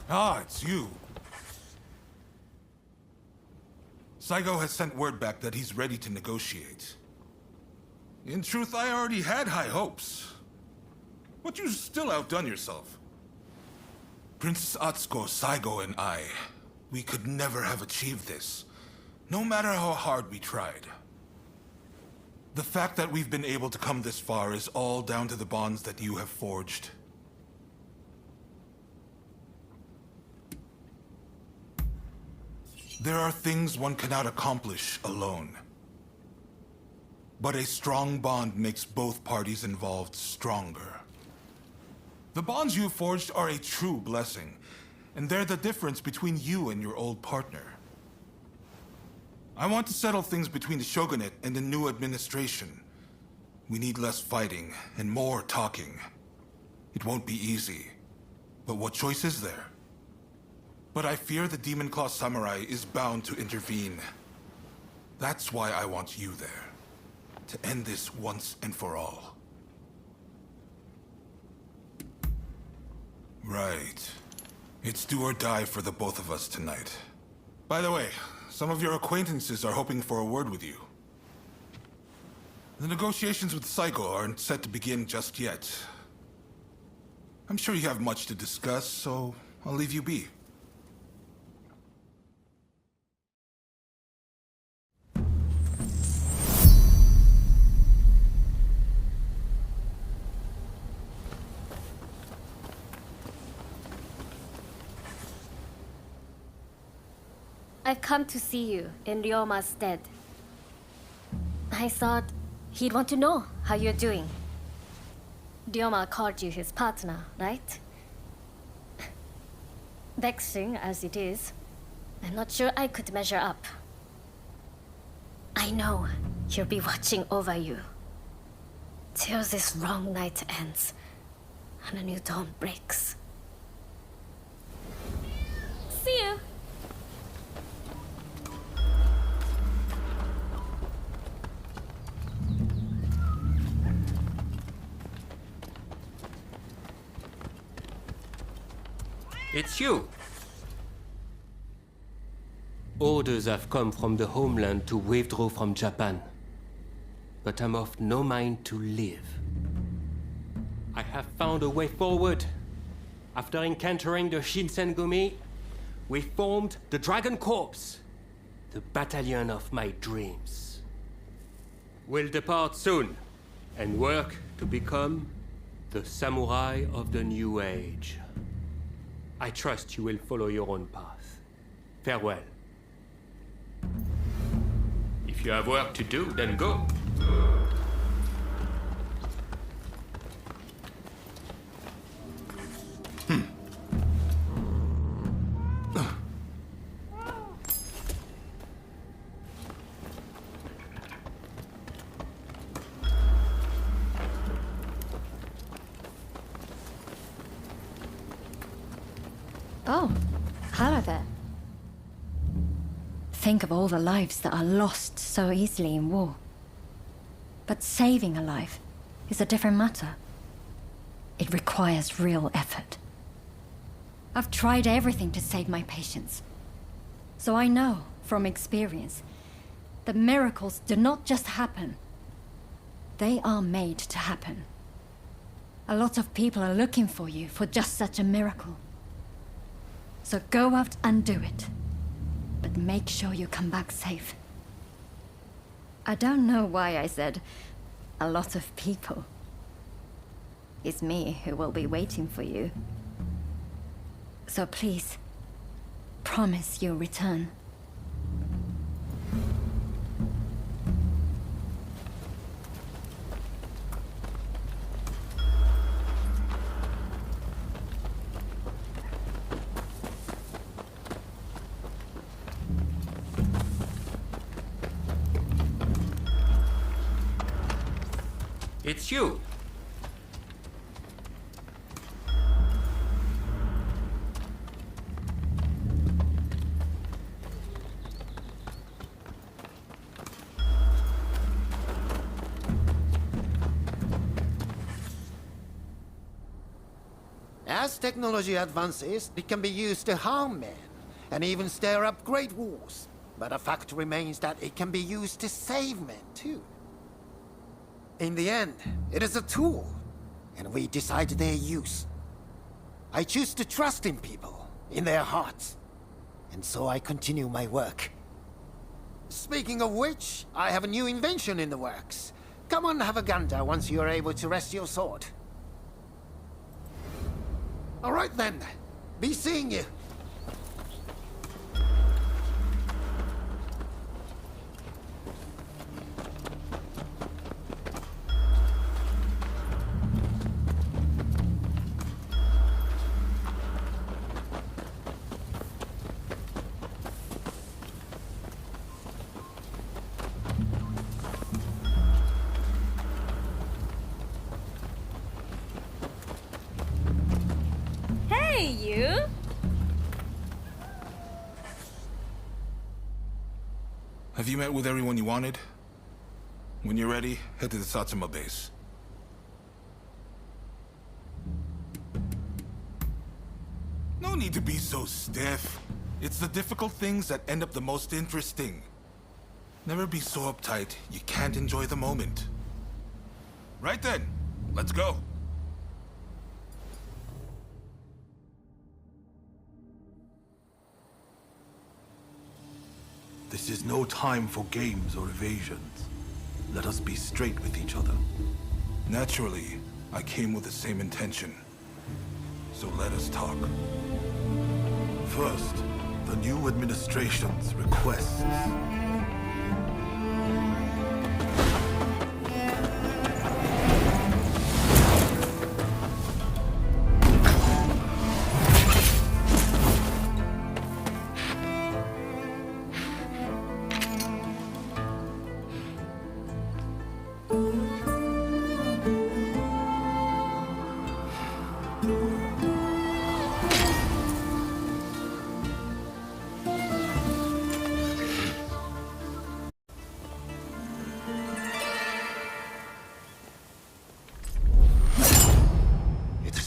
Ah, it's you. Saigo has sent word back that he's ready to negotiate. In truth, I already had high hopes. But you still outdone yourself. Princess Atsuko, Saigo, and we could never have achieved this, no matter how hard we tried. The fact that we've been able to come this far is all down to the bonds that you have forged. There are things one cannot accomplish alone. But a strong bond makes both parties involved stronger. The bonds you forged are a true blessing, and they're the difference between you and your old partner. I want to settle things between the shogunate and the new administration. We need less fighting and more talking. It won't be easy, but what choice is there? But I fear the Demon Claw Samurai is bound to intervene. That's why I want you there. To end this once and for all. Right. It's do or die for the both of us tonight. By the way, some of your acquaintances are hoping for a word with you. The negotiations with Saigo aren't set to begin just yet. I'm sure you have much to discuss, so I'll leave you be.
I've come to see you in Ryoma's stead. I thought he'd want to know how you're doing. Ryoma called you his partner, right? Vexing as it is, I'm not sure I could measure up. I know he'll be watching over you till this wrong night ends and a new dawn breaks. See you!
It's you! Orders have come from the homeland to withdraw from Japan. But I'm of no mind to live. I have found a way forward. After encountering the Shinsengumi, we formed the Dragon Corps, the battalion of my dreams. will depart soon and work to become the samurai of the new age. I trust you will follow your own path. Farewell. If you have work to do, then go.
Oh, hello there. Think of all the lives that are lost so easily in war. But saving a life is a different matter. It requires real effort. I've tried everything to save my patients. So I know, from experience, that miracles do not just happen. They are made to happen. A lot of people are looking for you for just such a miracle. So go out and do it. But make sure you come back safe. I don't know why I said a lot of people. It's me who will be waiting for you. So please, promise you'll return.
It's you.
As technology advances, it can be used to harm men, and even stir up great wars. But the fact remains that it can be used to save men, too. In the end, it is a tool, and we decide their use. I choose to trust in people, in their hearts, and so I continue my work. Speaking of which, I have a new invention in the works. Come on, have a gander once you are able to rest your sword. All right then, be seeing you.
Hey, you!
Have you met with everyone you wanted? When you're ready, head to the Satsuma base. No need to be so stiff. It's the difficult things that end up the most interesting. Never be so uptight you can't enjoy the moment. Right then, let's go. This is no time for games or evasions. Let us be straight with each other. Naturally, I came with the same intention. So let us talk. First, the new administration's requests.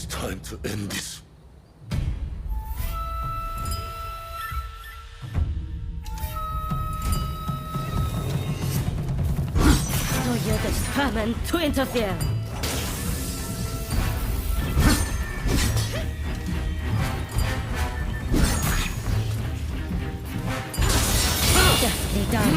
Time to end this.
So you're determined to interfere. Deftly done.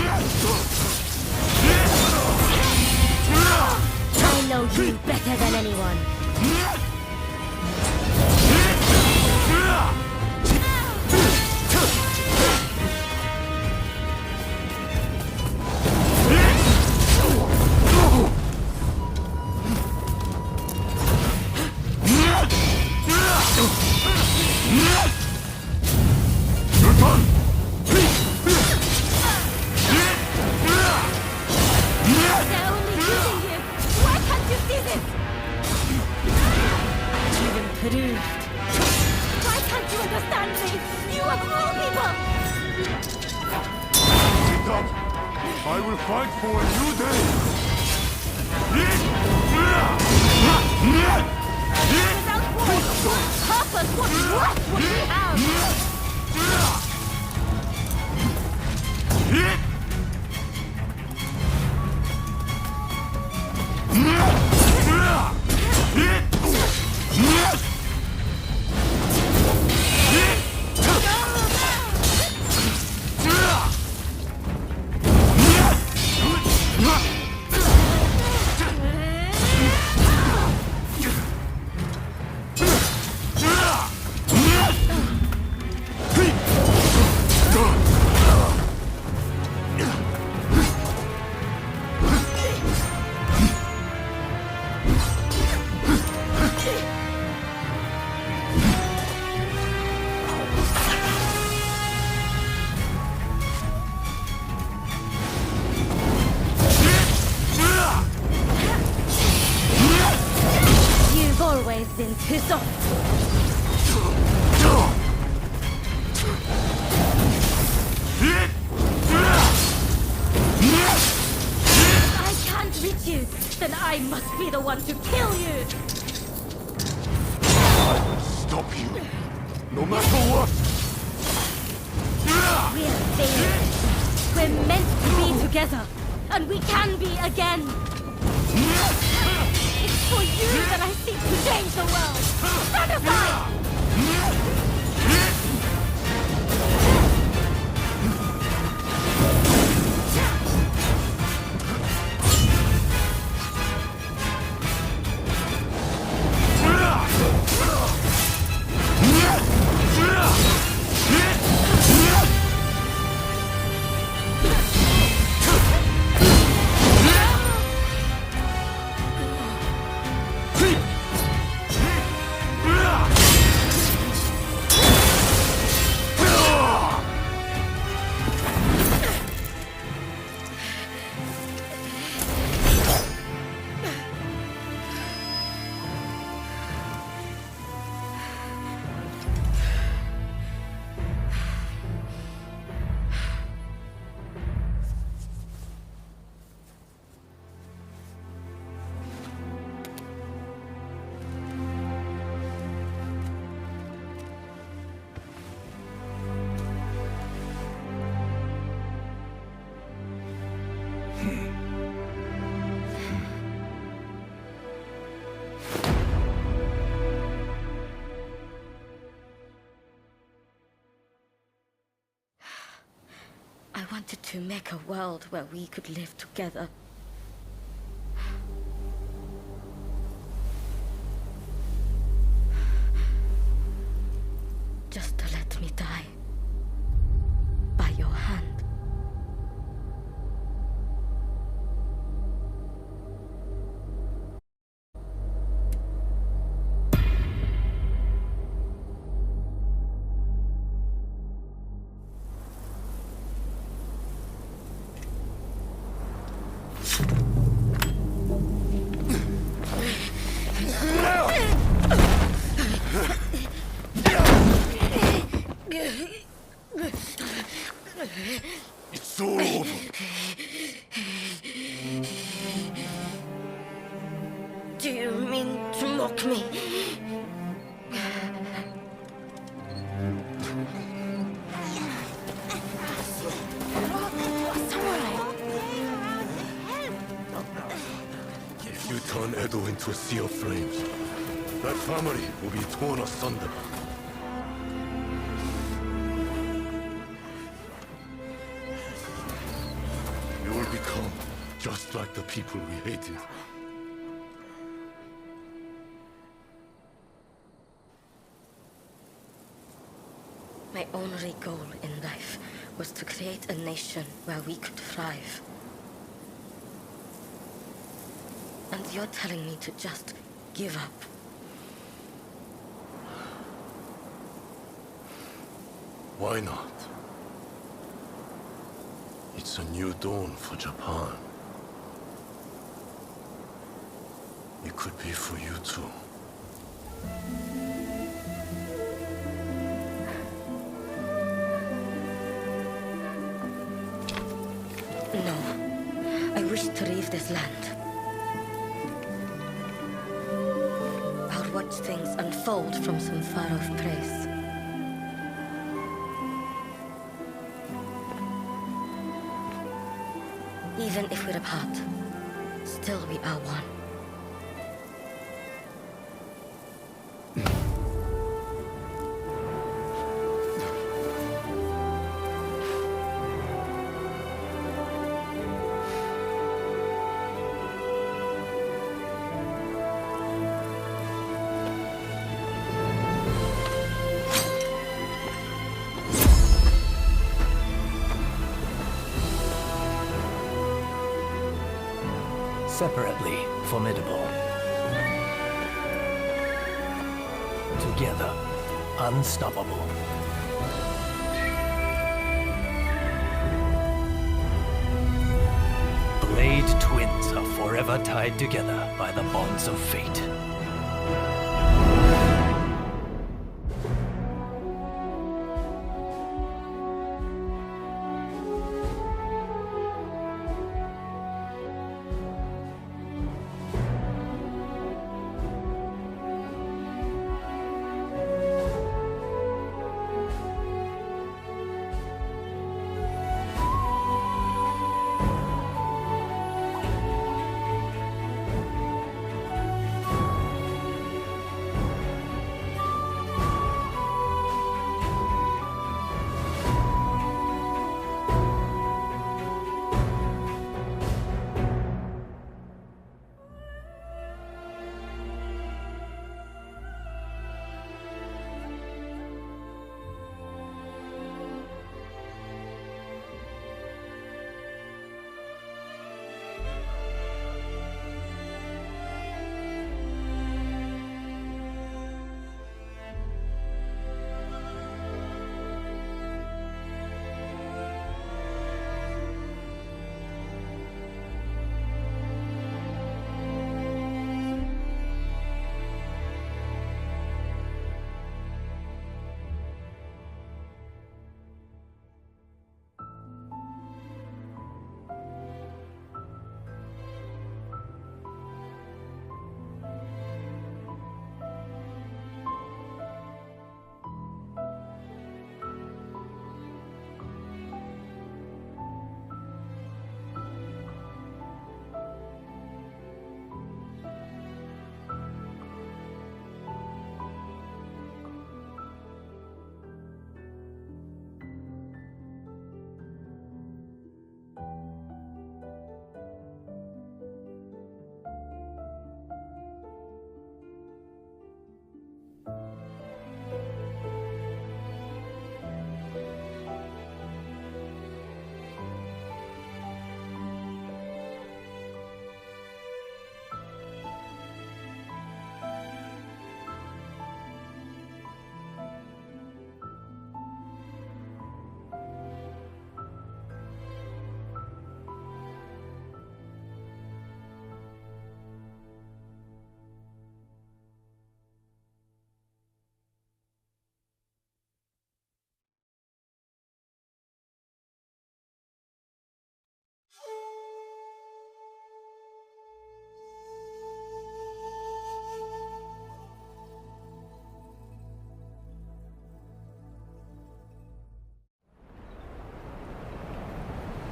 They're only using you! Why can't you see this? You've improved. Why can't you understand me? You of all people!
Sit up! I will fight for a new day!
Without war, what purpose, what worth would we have? You've always been too soft. If I can't reach you, then I must be the one to kill you.
I will stop you, no matter what!
We're failed. We're meant to be together, and we can be again. It's for you that I seek to change the world. Stand aside! I wanted to make a world where we could live together. Just to let me die. By your hand.
It's all over.
Do you mean to mock me?
If you turn Edo into a sea of flames, that family will be torn asunder. You will become just like the people we hated.
My only goal in life was to create a nation where we could thrive. And you're telling me to just give up.
Why not? It's a new dawn for Japan. It could be for you too.
No. I wish to leave this land. I'll watch things unfold from some far-off place. Even if we're apart, still we are one.
Separately formidable. Together, unstoppable. Blade twins are forever tied together by the bonds of fate.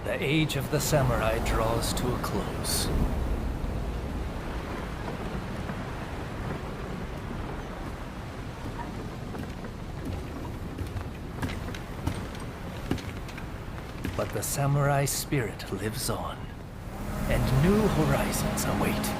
The age of the samurai draws to a close. But the samurai spirit lives on, and new horizons await.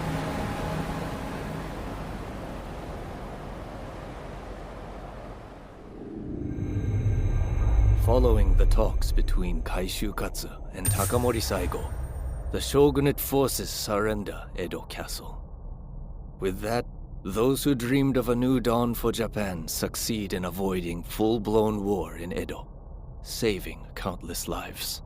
Following the talks between Kaishukatsu and Takamori Saigo, the shogunate forces surrender Edo Castle. With that, those who dreamed of a new dawn for Japan succeed in avoiding full-blown war in Edo saving countless lives.